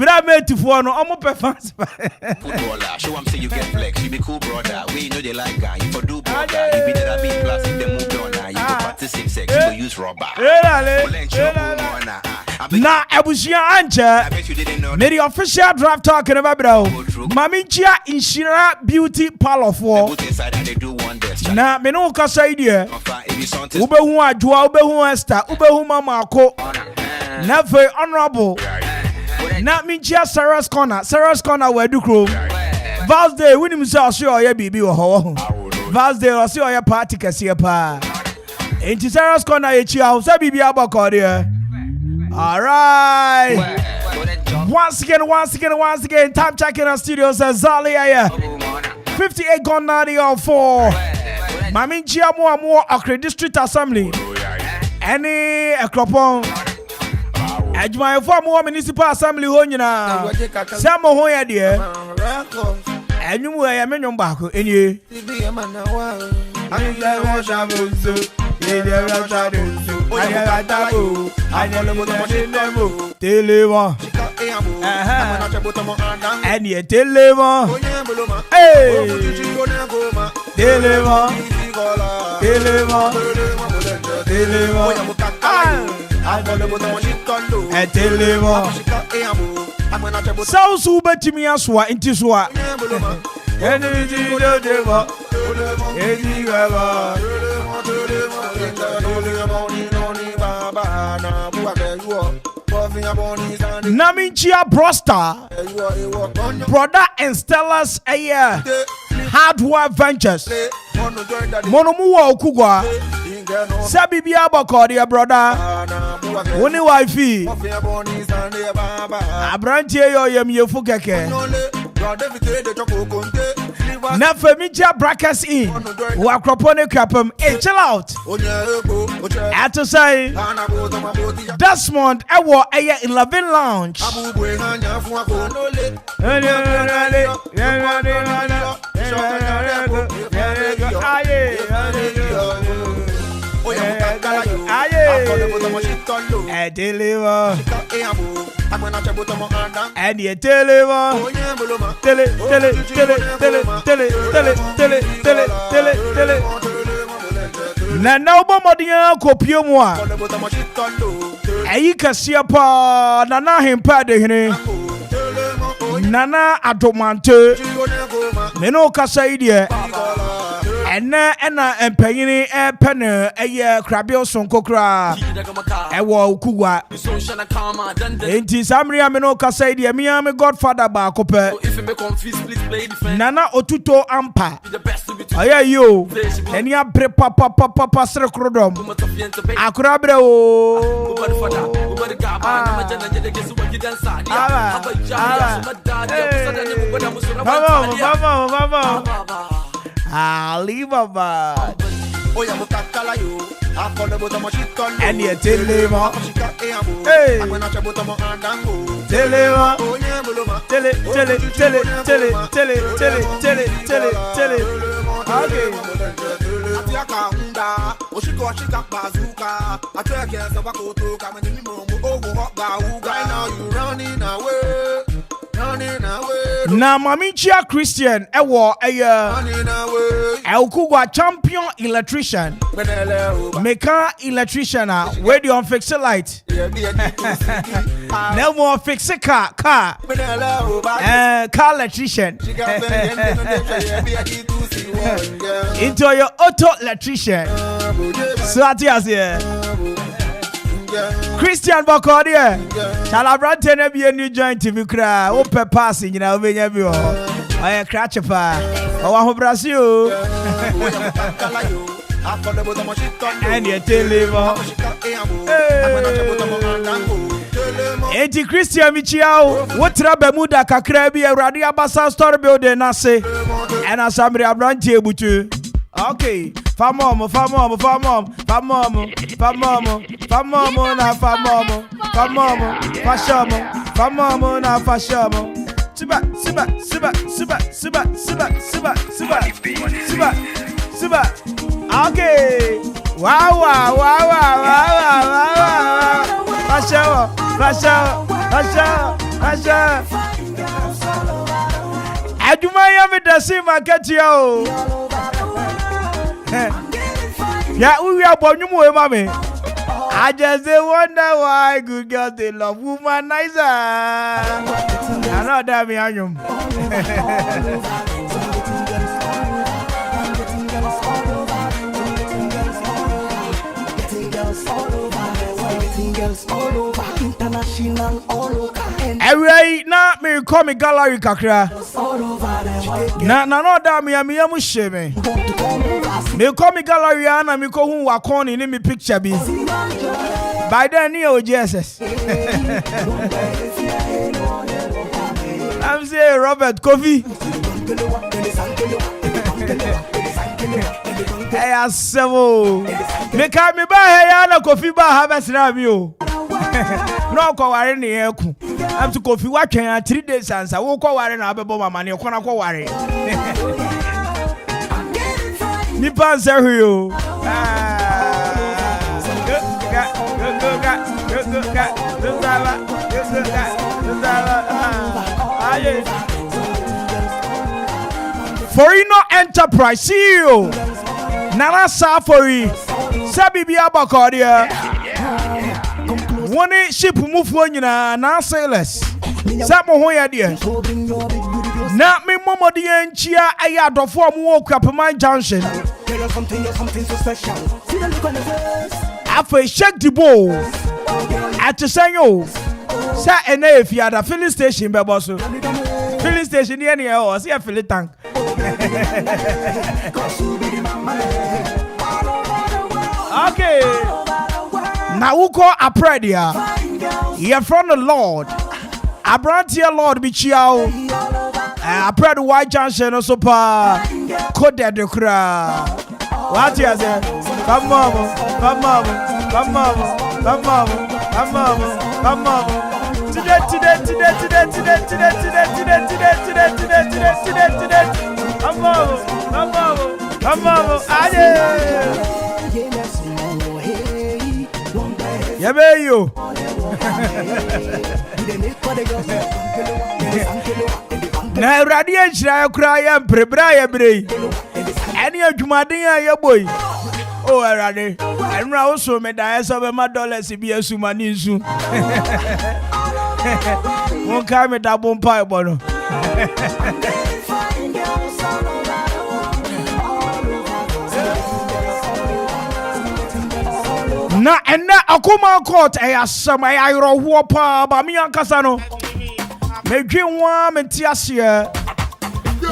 for no omo performance. Footballer, show am say you get flex. You be cool brother. We know they like guy. You for do brother. You be that big plastic them move on now. You go practice sex. You go use rubber. Na ebusia anche. Me the official draft talking about bro. Mami chia Inshira Beauty Parlor for. Na me no kasa idea. Ube hu adwa, ube hu Esther, ube hu Mama Ako. Na very honorable. Na me chia Sarah's Corner we do crow. Vals Day we nim say osho ye bibi wo ho. Vals Day osho ye party kese pa. Enti Sarah's Corner ye chia o say bibi abako there. All right. Once again, time checking our studio says Zalia 58 gone 90 Mami Chiamo more Accra District Assembly. Any a cropon. As my former municipal assembly honina. Some hoya dear. And you were a minion back in you. Deliver. And you deliver. Hey, deliver. And deliver. So super to me as what into swat. Naminchia Brosta, brother and Stella's Hardware Ventures. Monomuwa Okugwa, Sabibia Bakodia, brother. Only wifey. Abrantie yo yem yefukeke. Nefemicha brackets in. Wakropone kapum. Hey, chill out. Had to say, Desmond, I wore in Lavin Lounge. I deliver. And you deliver. Na na obomodia kopio mu a ayi kasia pa na na hempa de hene nana adomante me no kasa ide ena empanyini epene eye krabio sonko kra ewo okugwa enti samria me no kasa ide me am godfather ba kope nana otuto ampa aya yo eni abre papa sre krodom akura bre o Alibaba. And you tell him, hey, tell it. Okay. Na Mamichia Christian ewo Elkugwa champion electrician Meka electrician where do you fix a light no more fix a car electrician into your auto electrician so atias here Christian Bokodia Chalabrante na be a new joint TV cra open passing na obenya bi o oya cratch pa o wa ho Brazil and you deliver Eti Christian Michiao wotra Bermuda kakra bi Awurade Abasa story building na se and asambri Abrante ebutu. Okay, famom na fashamo. Siba. Okay, wow. Fashamo. Aduma yami dasi market yo. Yeah, we are born you mame. I just wonder why good girls they love womanizer. I know that me anyum. Every na me call me gallery kakra. Na no da me am shame. Me call me gallery na me ko hu wakon ni me picture bi. By then you Jesus. I'm saying Robert Kofi. Hey asemo. Me ka me ba he na Kofi ba ha besra mi o. No ko ware ni eku. Am to Kofi wa twen 3 days answer. Wo ko ware na abebo mama ne ko na ko ware. Ni panse huyo. Forino Enterprise CEO Nana Safari Sabibi Abakodia One ship move one na sailors Sapo Hoya dear Na me momo di enchia aya dofo mu Okoman Junction. You're something so special. See the look on the face. Afa shake the ball. At the sanyo. Sa ene if you ada filling station be boss. Filling station near near o see a filling tank. Okay. Now who call a prayer? You're from the Lord. I brought here Lord be chiao. I pray the white junction also pa code the crowd. What you say? Come on. Today. Come on. Yeah, baby, you. Na radiant shira cry and prebra bre. Any of Jumadin boy. Oh, Rade. And also me die so be my dollars be a sumani soon. Won't come with that bomb pipe bono. Na ena Okoman court some I ro pa ba mi ankasa no. Me dwinwa me tiasia.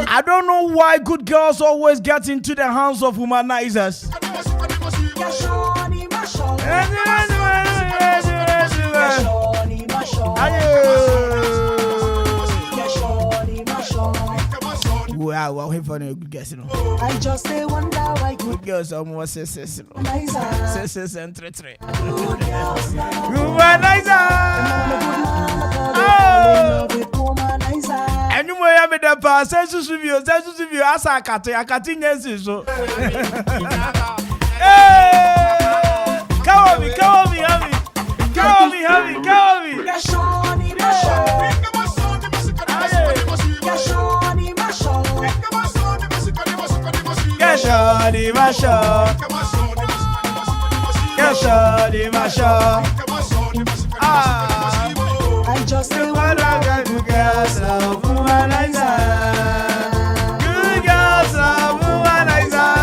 I don't know why good girls always get into the hands of womanizers. Wow, him for good girls, you know. I just say wonder why good girls are more sis and 3. And you may have the past senses of you as I cut yes so. Come I just say what I got to girls love womanizer. Good girls love womanizer.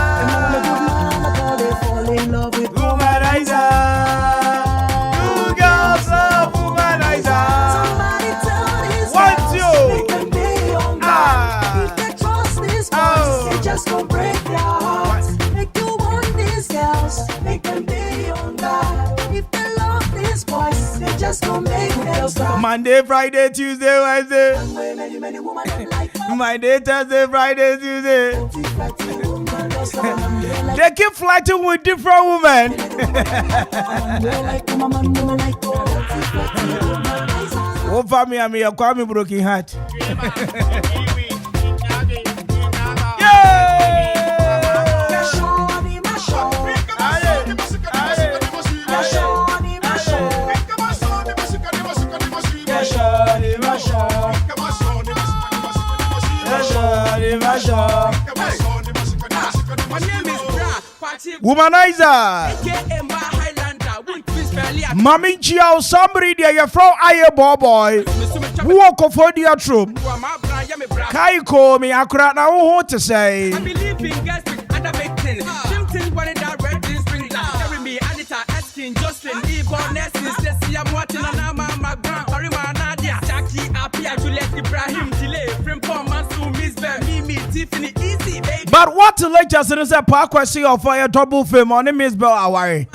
They fall in love with womanizer. Good girls love womanizer. Somebody tell these girls they can be on God. If they trust these girls, they just go break their hearts. Make you want these girls, they can be on God. If they love these boys, they just go make them stop. Monday, Friday, Tuesday, Wednesday. Many women like Monday, Thursday, Friday, Tuesday. They keep flirting with different women. Oh, family, I'm here. Kwame broken heart. Womanizer. Mami Chiao, somebody there, you're from Aye Boy. Walk of for the room. Kaiko, me, I cry now. What to say? I believe in guys with other victims. Shimton, one in that red jeans, bring that. Carry me, Anita, asking Jocelyn, Yvonne, Nessie, Ceci, I'm watching on my grand, Karima, Nadia, Jackie, Apia, Juliet, Ibrahim, Delay, Frimpon, Mansu, Miss Bear, Mimi, Tiffany, easy, baby. But what to let us in a park question of a double film on the Miss Bell Awari?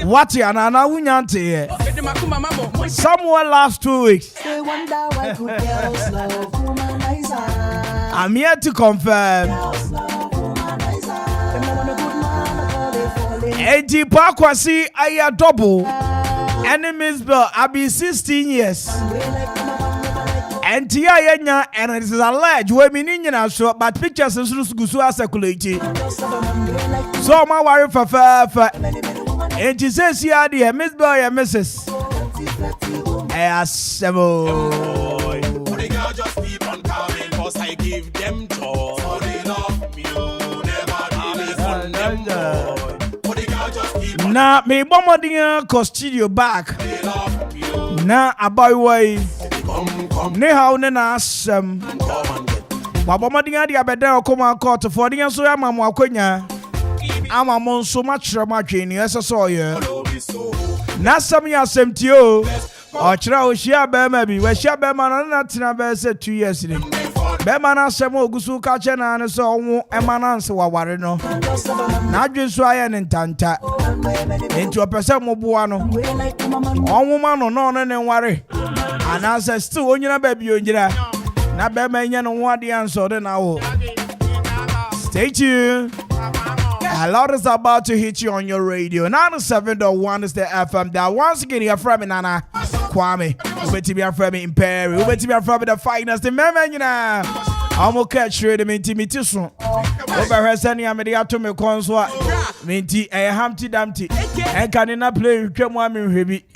What ya na unyanti? Somewhere last 2 weeks. They wonder why good girls love womanizer. I'm here to confirm. Eji Pakwasi aya double. Enemies Bell, I be 16 years. And Tia Yenya, and it is alleged women in so, but pictures and Gusu are circulating. So my worry for and she says, yeah, dear Miss Boy and Mrs. Assemble. The girl just keep on coming, cause I give them joy. So they love me, never really fun them boy. The girl just keep on now, me bombardier studio back. they love you. Now, a boy way. Come ne how ne na asem wabomodin ade abeda Okoman court for the so ya mamu akonya ama mo nso machira madwini eseso ye na asem ya asem ti o ochira o hia be ma bi we hia be ma na tena be se 2 years ni be ma na asem ogusu ka che na ne so onwo e ma na nse waware no na adwen so aye ne ntanta enti opese mo boa no onwo ma no no ne nware ana se still onyina ba bi onyira na be ma nya no ho ade anso de na wo. Stay tuned. A lot is about to hit you on your radio. 97.1 is the FM. That once again, you're from Nana Kwame. Ube to be from Mpere. Ube to be from the Phynest. The man, you know. I'm going to catch you in intimity soon. Over here, sending a media to me consort. Minty, a Humpty Dumpty. And can you not play with Come on, baby?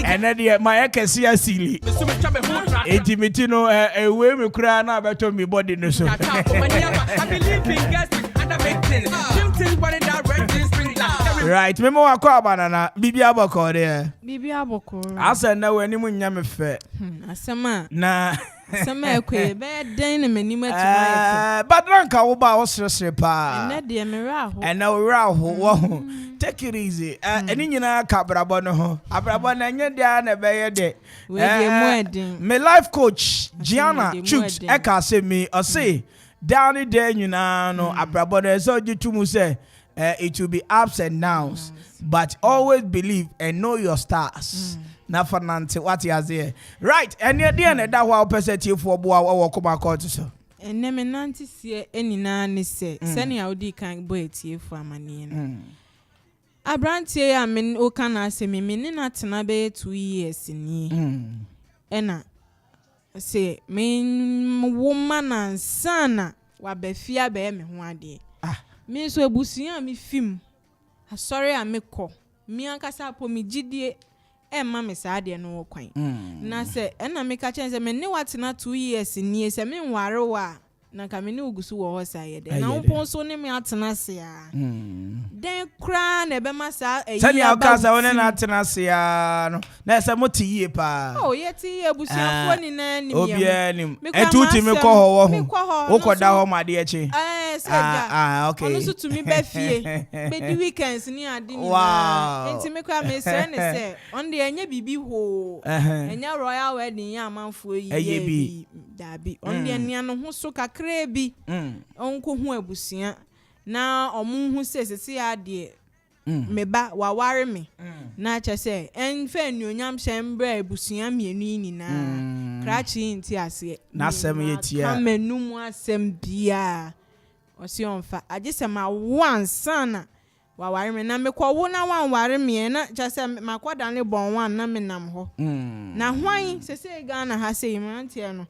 And then my can see a silly. Intimity, no, a way we cry now about me body. No, so. Right, Memo Akwaaba na Bibi Aboko there. Bibi Aboko. Asa na we ni munya me fe. Asema. Na asema ekwe be den na manim atuma. But ranka wo ba wo sresre pa. Na de mera ho. Na wo ra ho wo. Take it easy. Eni nyina ka brabo no ho. Abrabo na nye dia na be ye de. We de mu edin. Me life coach Gianna Chooks eka say me o say down there nyina no abrabo na so gitumu say it will be ups and downs, but always believe and know your stars. Na for Nancy, what you say? Right, and near the end, that was person for boa or Okoman court. So, and name Nancy see any nanny say, sending out the kind boy tea for money. I brand here, I mean, O can I say me, meaning not to 2 years in ye. And I say, mean woman and son, what be fear be me one day. Me so ebusia mi film asori ameko mi ankasa po mi gidie e ma me sa de no kwan na se na me ka chen se me ne watena 2 years ni se me nware wa na ka me ne ugusu wo ho sa ye de na won so ne me atena se a den kra na be ma sa e ya ka sa won na atena se a no na se mo ti yie pa oh ye ti ebusia fo ni na ni obi anim etuti me ko ho wo ko da ho ma de echi okay onu so to me be fie be di weekends ni ade ni na enti me kwa me se ne se on de enya bibi ho enya royal wedding ya amanfo yi bi dabi on de nia no ho so kakra bi onko hu abusia na omu hu sese ya de me ba waware me na cha se en fa nuonyam hyembre abusia mienu ni na krachi nti ase na asem yetia kamenum asem bia osi onfa agese ma one sana waware me na me kwa wo na wan ware me na cha se makwada ne bon wan na me nam ho na hwan sese Ghana ha se imantie no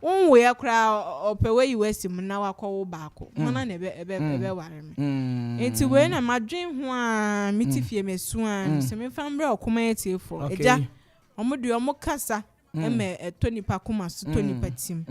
unwe ya kra opewe US mu na wakwo baako mana na ebe ware me enti we na madwen ho a mitifie mesu a se me fambre Okoman etiefo eja omude omukasa eme etonipa kuma so tonipa tim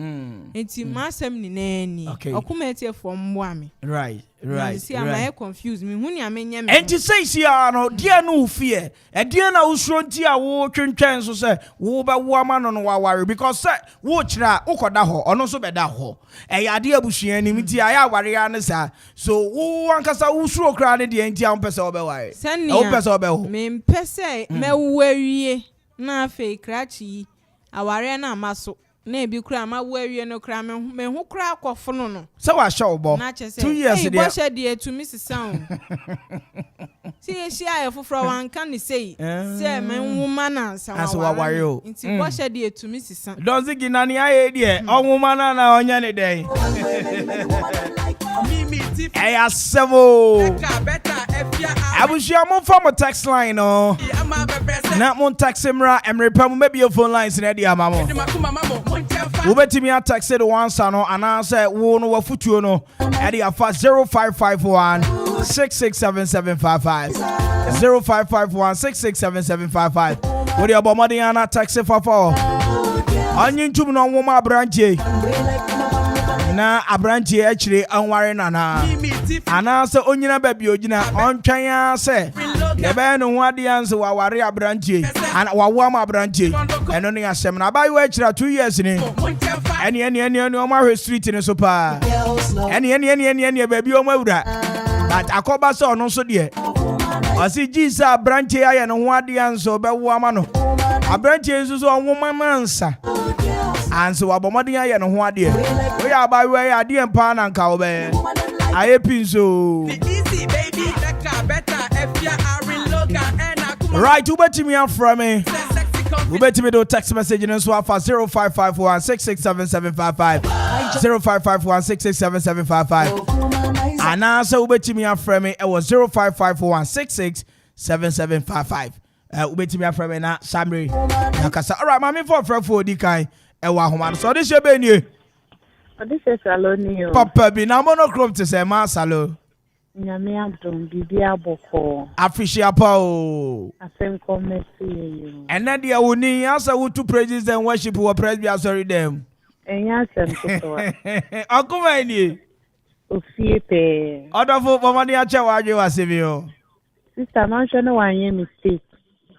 enti masem ni nani Okoman etiefo mboa me right see am I confused me huni amenye me enti say sia no dia no fear e dia na usuro nti a wo twentwen so say wo ba wo ama no waware because say wo kira ukoda ho ono so beda ho e yade abusua ni mti aya aware ya ne sa so wo ankasa usuro kra ne dia nti a mpese obeware o pese obeho me mpese me wawie na fe krachi aware na amaso na ebi kura ma wawie no kura me hu kura akofo no so wa show bo 2 years dey bo she dey to miss sound see she aye foforo wan kan say say me woman na sa waware o nti bo she dey to miss sound don zigi na ni aye dey on woman na onya ne dey hey asemo abushia mo from text line no na mo text mra emrepa mo maybe your phone lines na dey amamo wo betimi a text the one no ana say wo no wafutuo no e dey afa 0551 667755 0551 667755 wo dey abomodi ana text fafa anyin tum no wo ma branche na abranche akire anware nana ana se onyina ba bi ogina ontwan ase Yebe no ho ade anse wa ware abrantie and wa wo ma abrantie eno ne asem na ba you akira 2 years ni eni o ma hwe street ni so pa eni baby o ma wura but akoba so no so de osi Jesus abrantie aye no ho ade anse obewo ama no abrantie nso so onwoma mansa anse wa bomodin aye no ho ade o ya ba you ade empa na nka obe aye pinso right, you bet me from me. You bet me do text message in so for 0551667755 0551667755 and answer you bet me from me. It was 0551667755. You bet me from me na Samri. Nakasa. All right, mommy for di kind. Ewa homa. So this your be you. This is Saloni. Papa bi na monochrome to say ma salo. Nyame adom bibia boko. Afishia pa o. Asem komesi. And then the woni answer who to praises and worship who presby sorry them. Enya asem to. Akuma ni. Ofie pe. Odofo bomani ache waje wasemi o. Sister man show no one year mistake.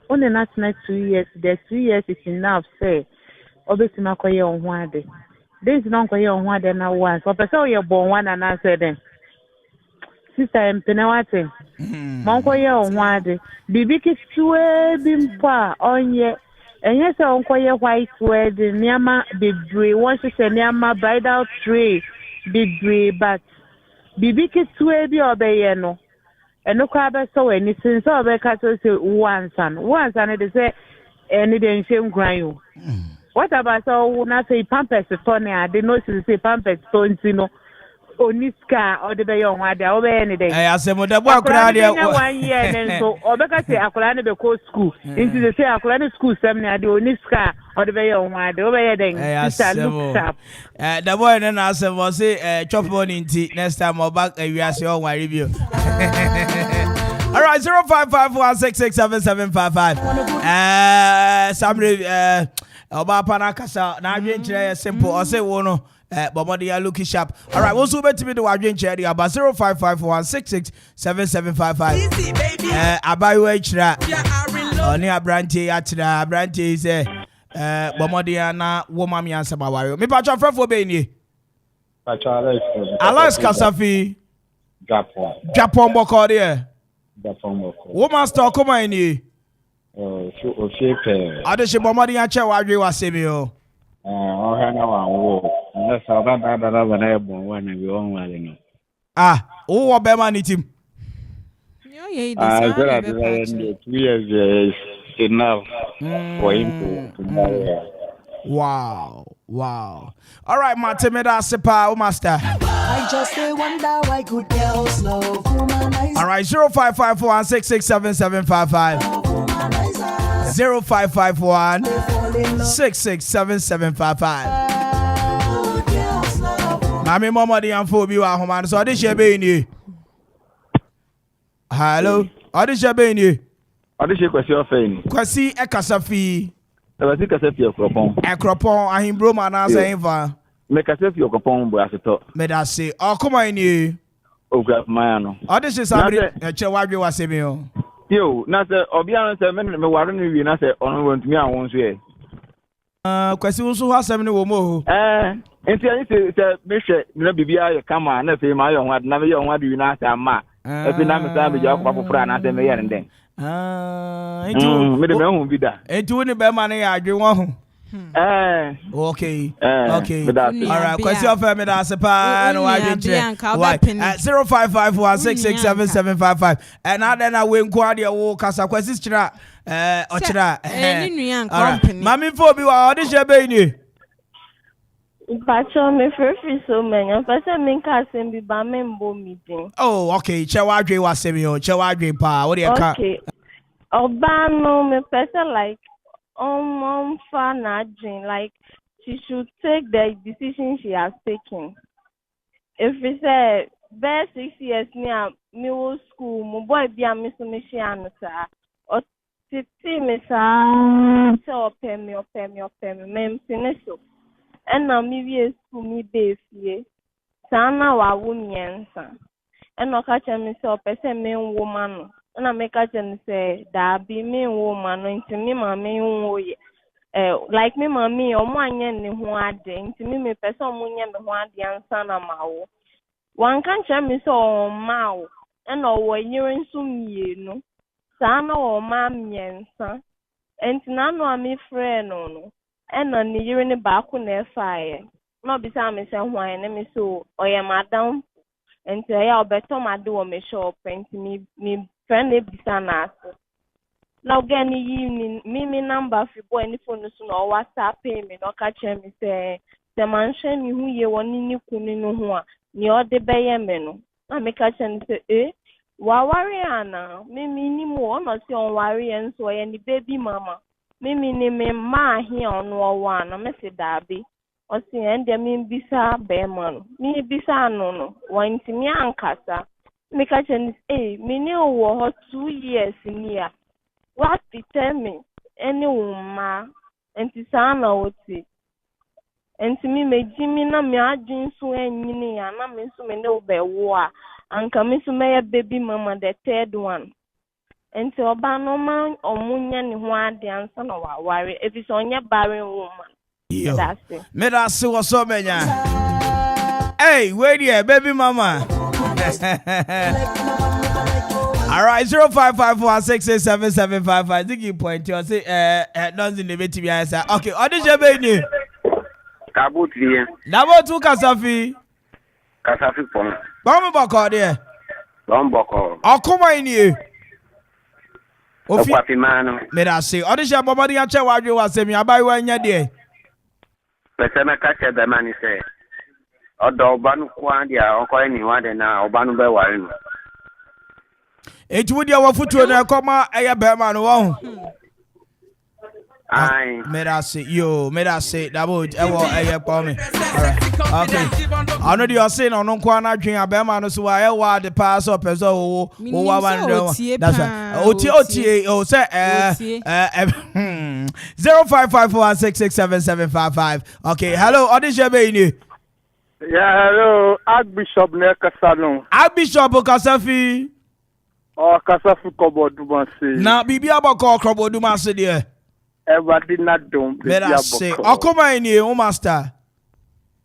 Only not 2 years. The 2 years is enough say. Obeti makoye on ho ade. This non koye on ho ade na once. So person you born one and answer them. Sister Mpene wate. Monkoye onwade. Bibi kitwe bimpa onye. Enye se onkoye white wedding niama bebre. Won se niama bridal tray bebre but bibi kitwe bi obeye no. Eno kwa be so eni sin so obe ka so se once and they say eni de nshem gran yo. What about so na say pampers to ne ade no say pampers to ntino. Oniska or the young one, they obey anything. I asked him what the boy cried 1 year and so Obeka say Akulani be go school. Into the say Akulani school seminar, the Oniska or the young one, they obey anything. The boy then asked him was say chop on in tea next time or back and we ask your one review. All right, 0551667755. Somebody Oba Panakasa, now you simple or say one. But money are looking sharp. All right, what's over to me the Wadrin Cherry about 0551667755. Abayu Hra. Only a brandy atra brandy is Bomodiana woman answer my warrior. Me patch friend for Beni. Alaska Safi. Japon Bokodia. Woman store come in you. Oh, shape. I just Bomodian Cher Wadri was Semio. Ah, oh, Obama need him. 2 years is enough for him to marry. Wow. All right, Matemeda Sepa, master. I just wonder why good girls love womanizer. All right, 0551667755. 0551667755. Mami mama di amfo bi wa homan so ade shebe ni. Hello. Ade shebe ni. Ade she kwasi ofen. Kwasi e kasafi. Kwasi kasafi ekropon. Ekropon ahimbro ma na asa infa. Me kasafi ekropon bo aseto. Me da se. O kuma ni. O grab my no. Ade she sabri e che wadwe wasemi o. Yo, na se obi an se me ware no wi na se ono wontumi awon so e. Kwasi unso ho asem ni wo mo. Enti ani se mehwe na bibia ye kama na fe ma ye ho ade na me ye ho ade wi na asa ma. Ebi na me sa be ja kwa fofora na se me ye nden. Me de me hu bi da. Enti wo ni be ma na ya adwe wo ho. Okay. All right. Question of me da sepa no adwe nche. 0551667755. And now then I win kwa de wo kasa kwesi chira ochira. Mami fo bi wa odi shebe ni. Pacho me free so many. Person me kasem bi ba me mbo meeting. Oh, okay. Che wa adwe wa semi o. Che wa adwe pa. What do you ka? Okay. Oba no me person like fan like she should take the decision she has taken. If we say best 6 years near middle school, my boy be a miss me or titi me so pay me, mem sineso. And now me be school me base ye. Sana wa wunyensa. And no catch me so person men woman. na make a chance say that be me woman into me mommy like me mommy or one yen who are into me person munya me one the answer na mawo. One can tell me so mau and no year in some ye no. Sana or mam yensa. And none of me friend no. And on the year in the back on their fire. No beside me some wine and me so or ya madam. And say I'll bet my do me shop and me friend beside us. Now again evening, me number for boy any phone no WhatsApp me no catch me say the mansion who ye one ni kunu no ho ni o de beye me no. Na me catch me say wa worry ana me ni mo no say on worry and so ye ni baby mama. Me ni me ma here on wa na me say dabi. O say and me bisa be man. Me bisa no wan ti me ankasa. Me catch me me ni o wo 2 years ni ya. What determine any woman and to sound out it. And to me, may Jimmy na me adjin so any and I mean so many over war and come to my baby mama, the third one. And to Obano man or Munyan one the answer no worry if it's on your barren woman. That's it. Medasi was so many. Hey, where you, baby mama? All right, 0554667755. I think you point to say nothing in the TV answer. Okay, audition baby. Kabuti. Nabo tu Kasafi. Kasafi pon. Bomb boko there. Bomb boko. Okuma ini. Okwa pimano. Me da say audition bomadi ya che wadwe wasemi abai wa nya de. Pese me ka che be mani say. Odo obanu kwa dia okwa ni wa de na obanu be ware no. Etu dia wa futuo na koma eye be ma no wo. Ai. Me da say that would ewo eye pa me. Okay. I know you are saying on kwa na dwen abema no so wa wa the pass up so wo wa wan. That's right. OT oh say 0554667755. Okay, hello, audition be ni. Yeah, hello, Archbishop Nekasano. Archbishop Kasafi. Oh, Kasafi Kobodumase. Na bibi abako Kobodumase there. Everybody not done. Let us say, Okoma ini o master.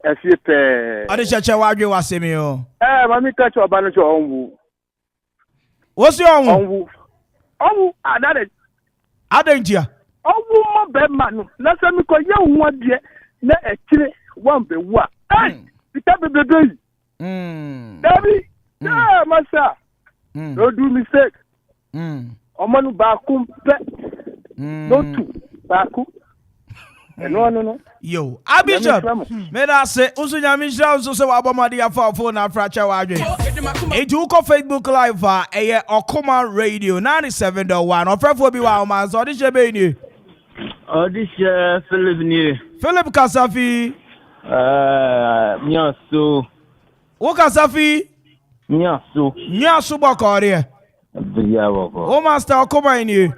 Efipe. Audition che wadwe wasemi o. Mami catch obanu cho onwu. What's your onwu? Onwu adare. Adentia. Onwu mo be manu. Na se mi ko ye onwu de na ekire wan be wa. Ita bebe. Dabi. Yeah, masa. Don't do mistake. Omanu ba kumpe. No two. Baku. No. Yo, Abishop. Me da say usunya mi shira so wa bomadi afa phone na fracha wa adwe. Eju ko Facebook live eye Okoman Radio 97.1. Ofrefo bi wa o man so this be ni. This Philip ni. Philip Kasafi. Nyaso. Wo Kasafi? Nyaso bokore. Biya boko. O master Okoman ni.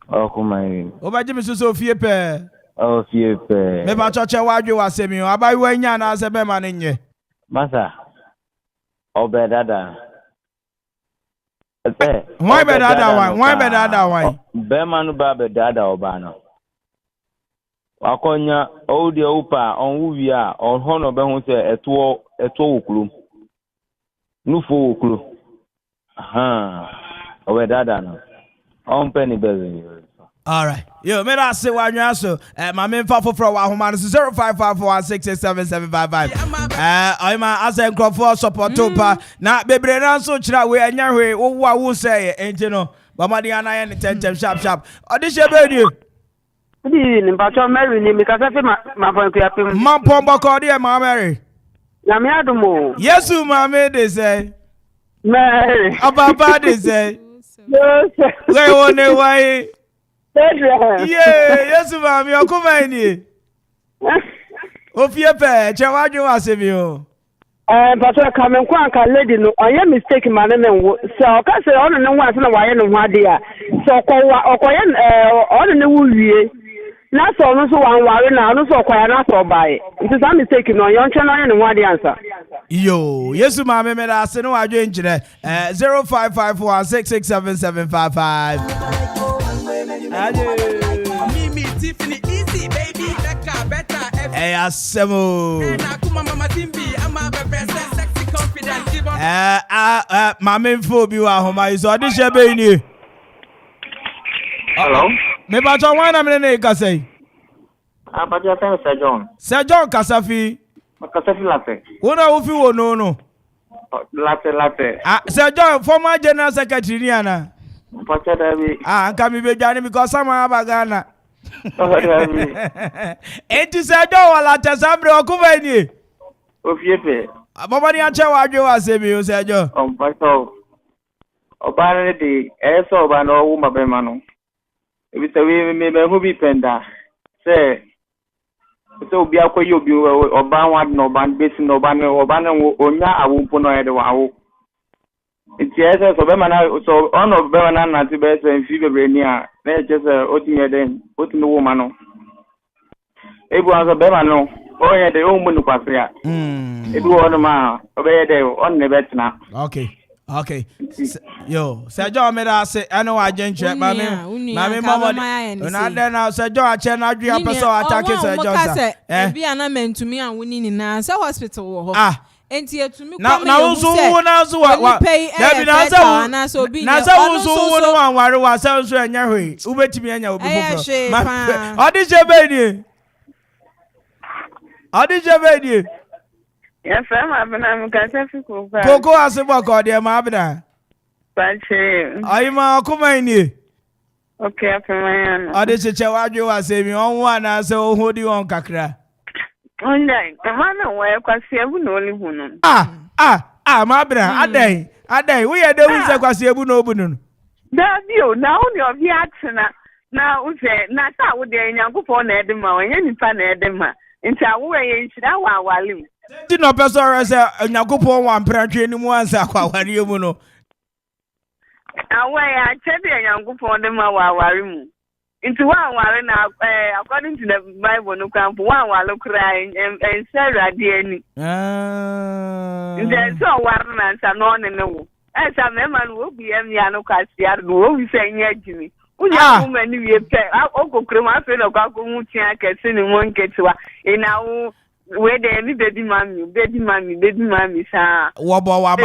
Okoman. O ba jimi so fie pe. Oh, fiepe. Me ba choche wadwe wasemi o. Abai wanya na se be ma nye. Masa. Obedada. Why bedada one? Why bedada one? Be manu ba bedada obana. Wakonya odi upa onwuwi a onhono be hu se eto okulu. Nufu okulu. Aha. Obedada no. On penny bezi. All right. Yo, me da say wa nwa so. My main for wa homa 0554167755. I'm asa nkrofo support pa na bebre na so kira we anya hwe wo wa wo say enti no. Ba made ana ye tentem sharp. Odishe be ni. Di ni mpacho Mary ni mi ka se ma pon ku yapim. Ma pon boko de ma Mary. Na me adumo. Yesu ma me de say. Mary. Ababa de say. Yes. We wone why. Yeah, yes, ma'am. You're coming. Ofie pe, chewadwe wasemi o. But I come and quanka lady no, I am mistaken my name. So I can say on and one and why no idea. So Okoyan on the woo. Not so no one worry now, no so quiet not so by. It is a mistake no, young channel and one answer. Yo, yes, my me I say no I join 0551667755. Mimi Tiffany easy baby better Hey asemo. Mama Timbi I'm a sexy confident my main phobia wa homa is audition be ni. Hello. Me ba jo wan na me na ka say. But your friend Sir John. Sir John Kasafi. Kasafi latte. Wona wo fi wo no. Latte. Sir John former general secretary ni ana. Nka mi be dwane because some abagana. Enti Sir John wala tesambre okuba ni. Ofiepe. Baba ni ache wa adwe wa se mi o Sir John. Pastor. Oba ne de eso oba no wu mabema no. Ebi se we me hu bi penda. Say so obi akoyi obi oba wan no ban besi no ban oba na onya awumpo no yede wa. It's yes, so Bemana, so on of Bemana to best and fever brania. Let's just otin then, otin the woman. It was a Bemano, oh, yeah, the old Munupasria. It was a man, obey the on the bet now. Okay. Yo, Sir John made us say, I know I didn't check, Mammy, Mama, and I then now Sir John, I cannot do a person attacking Sir John. Be an amen to me and winning in a hospital. Enti etumi kwa na unso wo na so wa dabi na so na so unso wo no wan ware wa so unso anya hwe ubetimi anya obi fofo odi jebe ni ya fama abena mukasa fiku ba koko asebo ko de ma abena pache ayi ma kuma ni okay afema yana odi cheche wadwe wa se mi onwa na se ohodi won kakra online hana wa kwasi ebu na oli hunu ma bra adai we ye de hu se kwasi ebu na obu nu da bio na oni obi atena na uze na ta wo de nyankopon na edema onye nipa na edema nti awo ye nchira wa awale ti no person re se nyankopon wa mpratwe ni mu ansa kwa aware mu no awo ya chede nyankopon de ma wa aware mu into one wale na according to the Bible no camp one wale crying and Sarah any then so warn answer no no as a man will be no kasia no we say nyajimi unya woman ni we pe okokrema fe no kwa ko mutia kese ni won ketewa ina we dey ni baby mami sa wo bo wa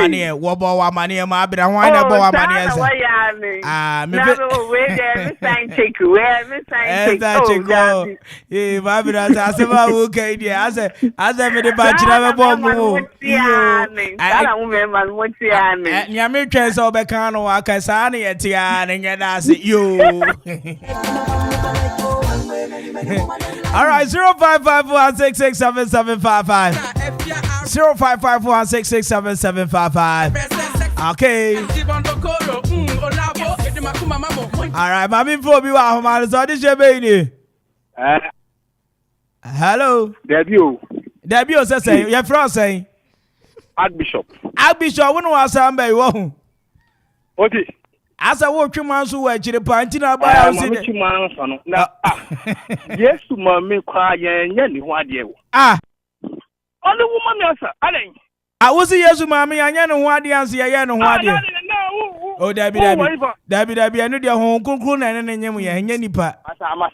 mane ma abira hwan na bo wa mane sa me we dey me sign check ma abira sa se ba wo kai dia ase me de ba chira me bo mu ala mu me man mo tia ne nya me twen so be kan no aka sa na ye tia ne nya da se yo. All right, 0551667755. 0551667755. Okay. All right, mami fo bi wa homa so di je be ni. Hello. Debi o say you from say Archbishop wonu wa sam be wo. Okay. Asa wo twema so wa chire panti na ba ya si de. Na Yesu ma me kwa yen ni ho ade wo. Only woman answer. Alen. Wo si Yesu ma me yen ni ho ade anse ye no ho ade. O dabi enu de ho kunkun na ne nyem ye nya nipa.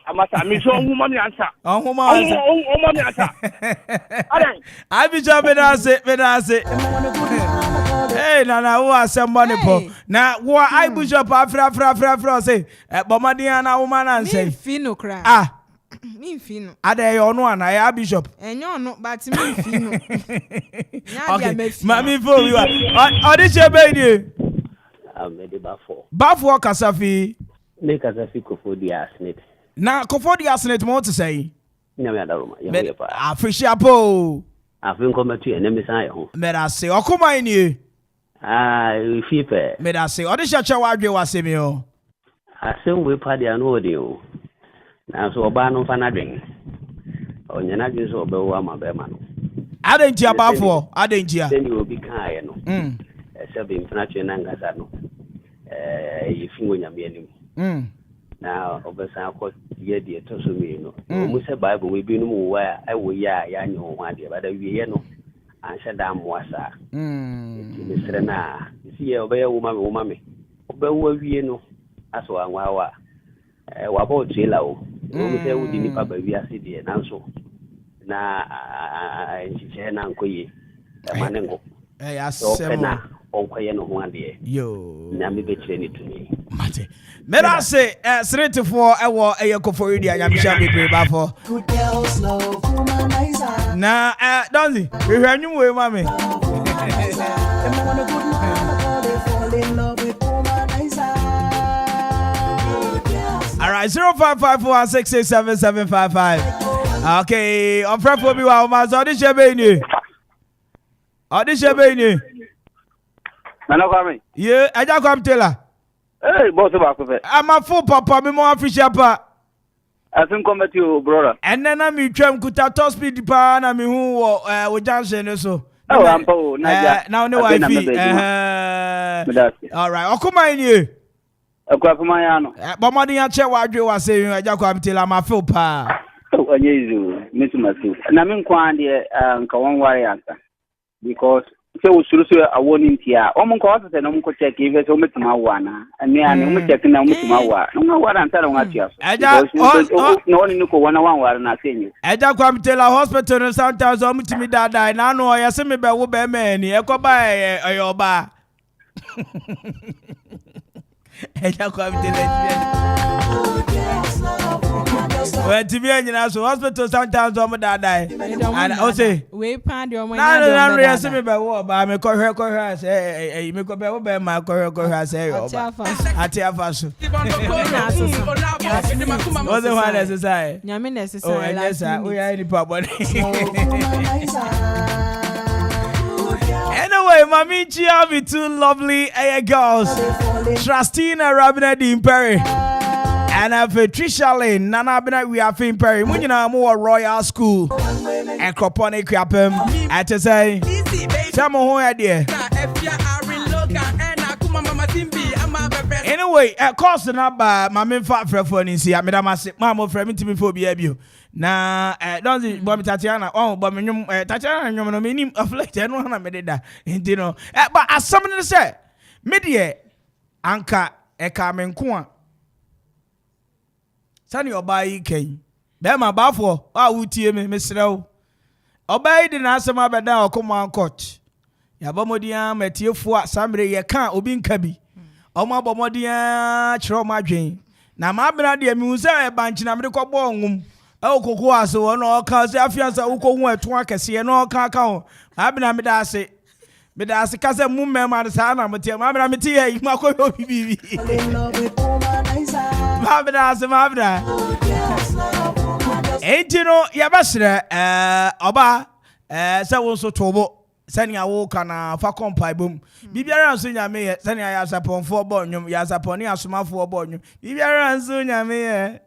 Amasa me so woman answer. Woman answer. Alen. Abi jo be na se. Hey, na wo asembo ne po. Na wo I bishop afra say, bomadian na woman answer. Me fino kra. Me fino. Ade yo no ana ya bishop. Enyo no, but me fino. Okay. Mami fo wi wa. Odi chebe ni. Amede Bafo kasafi. Me kasafi Kofodia Snit. Na Kofodia Snit mo to say. Nyame adaroma. Ye pa. Afishia po. Afin komatu ene me san ye ho. Me da say Okoman ni. Fipe. Me da say odi chacha wa adwe wa se mi o. Asem we pa dia no odi o. Na so oba no fa na dwen. Onya na dwen so oba wa ma be ma no. Adenji abafo, adenji a. Then obi kan ye no. Ese be mpratwe na ngasa no. Yifingo nyame anim. Na obesa akọ ye die to so mi no. Mu se Bible we bi no mu wa ai wo ya ya nyi ho ade ba da wie ye no. anhyɛ da mmoa saa nti mesrɛ no a ɛsi yɛ ɔbɛyɛ wo ma me ɔbɛwo awie no asɛ wanwa a wabɔ wo trailer o wɔmu sɛ wode nnipa baawi ase deɛ nanso na nhyehyɛɛ no ankɔ yie ɛma ne ngo ɔpɛ na ɔnkɔyɛ no ho adeɛ na mebɛkyerɛ ne tumi mate mera se seretefoɔ ɛwɔ ɛyɛ kɔfɔri di anyamhyɛ bebree bafɔ na donzi hwehwɛ anwum wei ma me alright 0551667755 okay ɔfrɛfoɔ bi wa ɔma sɛ ɔde hyɛ bɛyi ni Nana Kwame. Ye, Aja Kwame Taylor. Hey, boss of Akufe. I'm a full papa, me more official pa. I think come to you, brother. And then I'm you try to top speed pa na me who with Johnson so. Oh, I'm po. Now no wife. All right. Okuma in you. Akwapuma yano. But more than check what you were saying, Aja Kwame Taylor, my full pa. Oh, Yesu, Miss Masu. Na me kwande kawan wari answer. Because so usuru a warning tia o mun ko wasa na mun ko check even so mutuma wana ani ani mun check na mutuma wa no wa dan tara ngatia so eja no ni ko wana wan wa na senyu eja Kwame Taylor hospital no sometimes o mutumi dada na no ya se me be wo be mani e ko ba oba eja Kwame Taylor well, to me, you know, so hospital sometimes I'm that die. And I say, we pound your money. I'm real simple, but I'm a correct. Say, you make a better my correct. Say, I tell fast. What's the one necessary? Yamin necessary. Oh, yes, we are in the pub. Anyway, Mami Chia with two lovely girls, Trustina Rabina de Imperi. And Patricia Lane, Nana Bina, we are in Perry. When you know more Royal School and Croponic Crapem, I to say, some more idea. Anyway, of course, not by my main fat for Nisi, I made a massive mamma for me to be for you. Now, don't see Bobby Tatiana, oh, but Tatiana, you meaning of late, and one I made that, you know. But as someone said, Media, Anka, A.K.A Kwan. Sani obai ken be ma bafo a wutie me mesrew obai di na asema beda Okoman coach ya bomodian matiefo a samre ye kan obi nka bi oma bomodian chiro madwen na ma bena de mi unse e banchi na me ko bo nwum e okoko ase wo no ka se afiansa ukohu eto akese no ka ka ho ma bena me da ase ka se mu mema sa na metie ma bena metie yi ma ko bibi Mabda. Ejino yabasre oba se so tobo sani awo kana fa kompai bom bibiara nso nyame ye sani ayasaponfo bo nwum yasaponi asomafo bo nwum bibiara nso nyame ye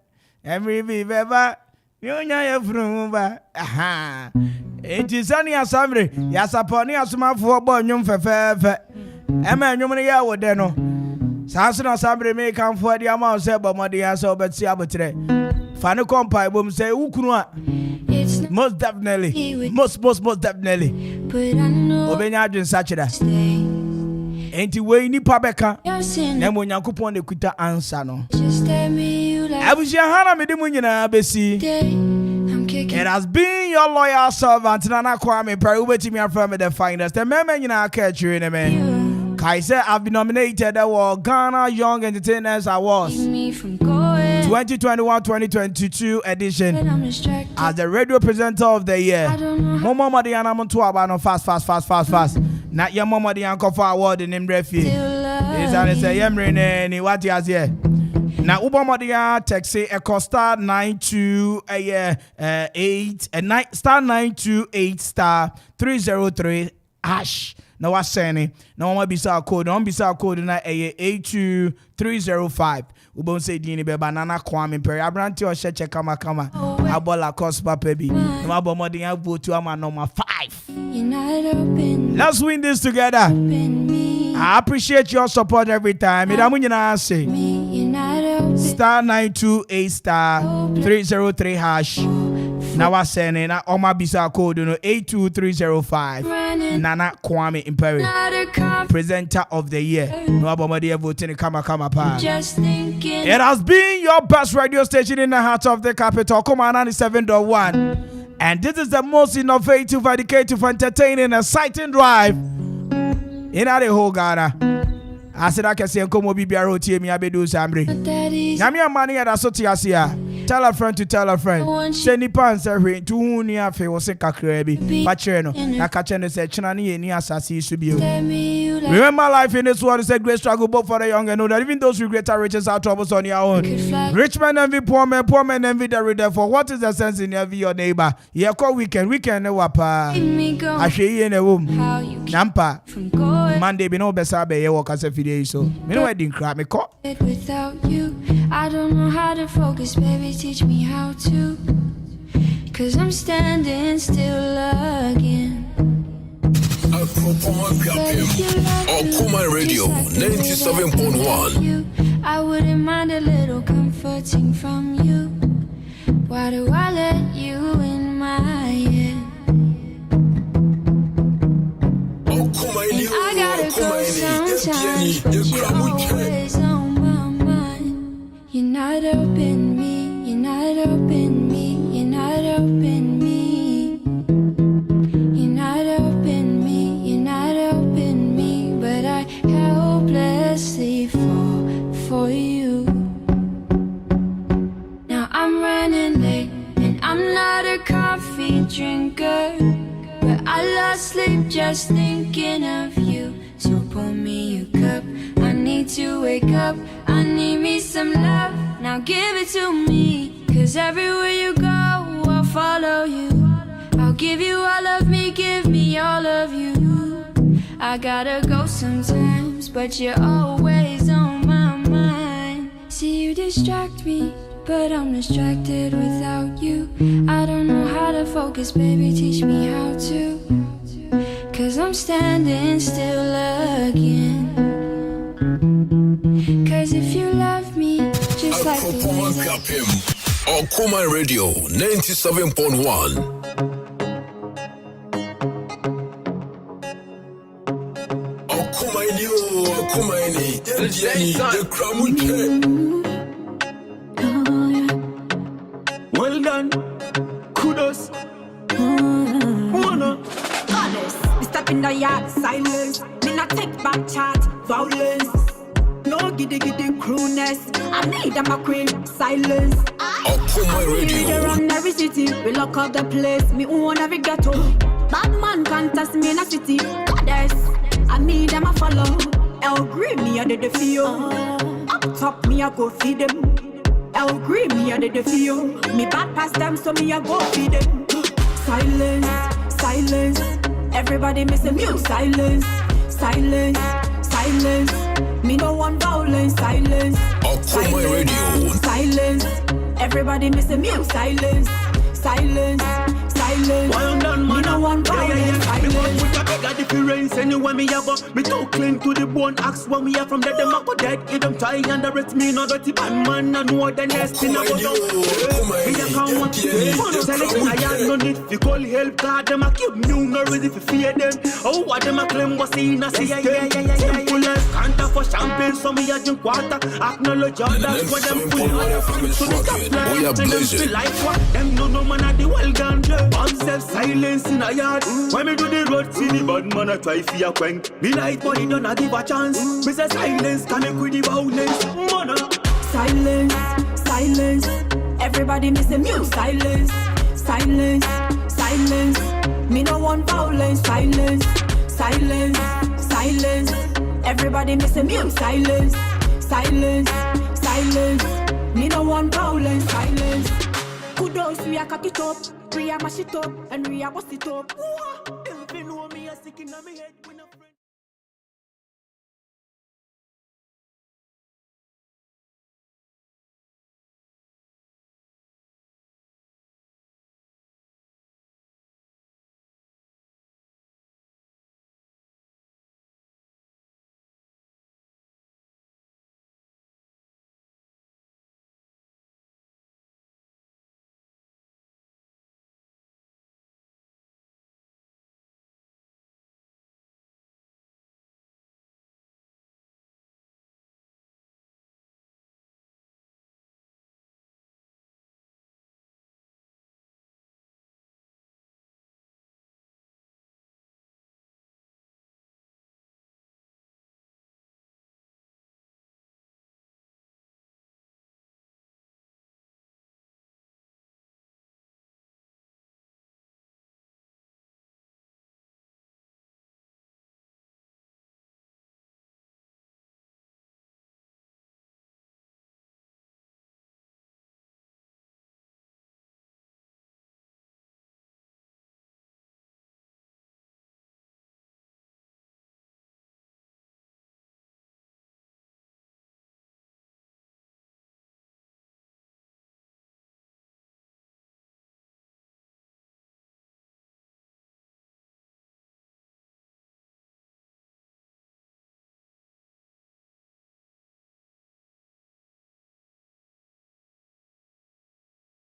every beba nyonya ye furu ba aha enti sani asamre yasaponi asomafo bo nwum fefefe ema nwum ne ya wode no Sansuna Sambre me come for the amount say but modi answer but see abotre. Fanu kompai bom say ukunu most definitely. Most definitely. Obenya adwen sachida. Enti we ni pabeka. Na mo Nyankopon de kuta answer no. Abusia hana me de mu nyina besi. It has been your loyal servant Nana Kwame Mpere ubetimi from the finest. The meme nyina catch you in me. I said I've been nominated for Ghana Young Entertainers Awards 2021-2022 edition as the radio presenter of the year. Momo Madiana Montuaba no fast. Not your Momo Madiana for award in Imrefi. Is an say Yemre ni what has here. Now Uba Madiana taxi a costa 928 star 928 star 303 hash. No was saying no one be code na 82305. Ubon say dini be banana Kwame Mpere abranti o check kama abola cospa pebi no abomodi ya vote to ama number 5. Let's win this together. I appreciate your support every time. Idamu nyina say star 928 star 303 hash Now I say na Oma Bisa code 82305. Nana Kwame Mpere, presenter of the year. No abomadi voting kama pa. It has been your best radio station in the heart of the capital, Okoman 97.1. And this is the most innovative, educative, entertaining, exciting drive in the whole Ghana. I said I can say Nkomo Bibiaro Tiemi Abedu Samri. Nyamia mani ya dasoti asia. Tell a friend to tell a friend. Say nipa answer to uni afe wose kakrebi. Pacheno. Na kacheno say chinani ni asasi subio. Remember life in this world is a great struggle both for the young and old. Even those who greater riches are troubles on your own. Rich men envy poor men envy the rich. For what is the sense in envy your neighbor? Yeah, call weekend no wapa. Ashe in a womb. Nampa. Monday be no besabe ye work as a video so. Me no wedding crap me call. Without you, I don't know how to focus, baby, teach me how to. Cause I'm standing still again. Okoman Radio 97.1. I wouldn't mind a little comforting from you. Why do I let you in my head? I gotta go sometimes, but you're always on my mind. You're not helping me, you're not helping me, you're not helping me. You're not helping me, you're not helping me, but I helplessly fall for you. Now I'm running late, and I'm not a coffee drinker, but I lost sleep just thinking of you. So pour me a cup, I need to wake up, I need me some love, now give it to me. Cause everywhere you go, I'll follow you. I'll give you all of me, give me all of you. I gotta go sometimes, but you're always on my mind. See, you distract me, but I'm distracted without you. I don't know how to focus, baby, teach me how to. Cause I'm standing still again. Cause if you love me, just like the way Okoman Radio 97.1. Well done, kudos. Honest, we step in the yard, silence. Me not take back chat, violence. No giddy crewness. I need them a queen, silence. Okoman Radio. We run every city, we lock up the place. Me own every ghetto. Bad man can't test me in a city. Goddess, I need them a follow. El Green, me a the feel. Up top, me a go feed them. El Green, me a the feel. Me bad past them, so me a go feed them. Silence, silence. Everybody missing mute. Silence, silence, silence. Me no want violence. Silence, Okoman Radio. Silence. Everybody missing mute. Silence, silence, silence. Well done, man. Me no want violence. Me want Silence. put a bigger difference anywhere me have. Me too clean to the bone. Ask when we are from dead, them a go dead. If them try and arrest me, no dirty bad man. I know the next thing I go down. Me a come one day. Selection I had no need to call help. God them a keep new, no reason to fear them. Oh, what them a claim was in a system. Simple as can't for champagne, so me a drink water. Acknowledge all that's what them put on. So they stop lying and them feel like what them no man at the well gone. Bomb self silence in a yard. When me do the road, see the bad man a try fi a quench. Me like but he don't a give a chance. Me say silence, can make with the violence. Mona. Silence, silence. Everybody missing mute. Silence, silence, silence. Me no want violence. Silence, silence, silence. Everybody missing mute. Silence, silence, silence. Me no want violence. Silence. Kudos, we a cock it up, we a mash it up, and we a bust it up. If you know me a stick in my head, we no friend.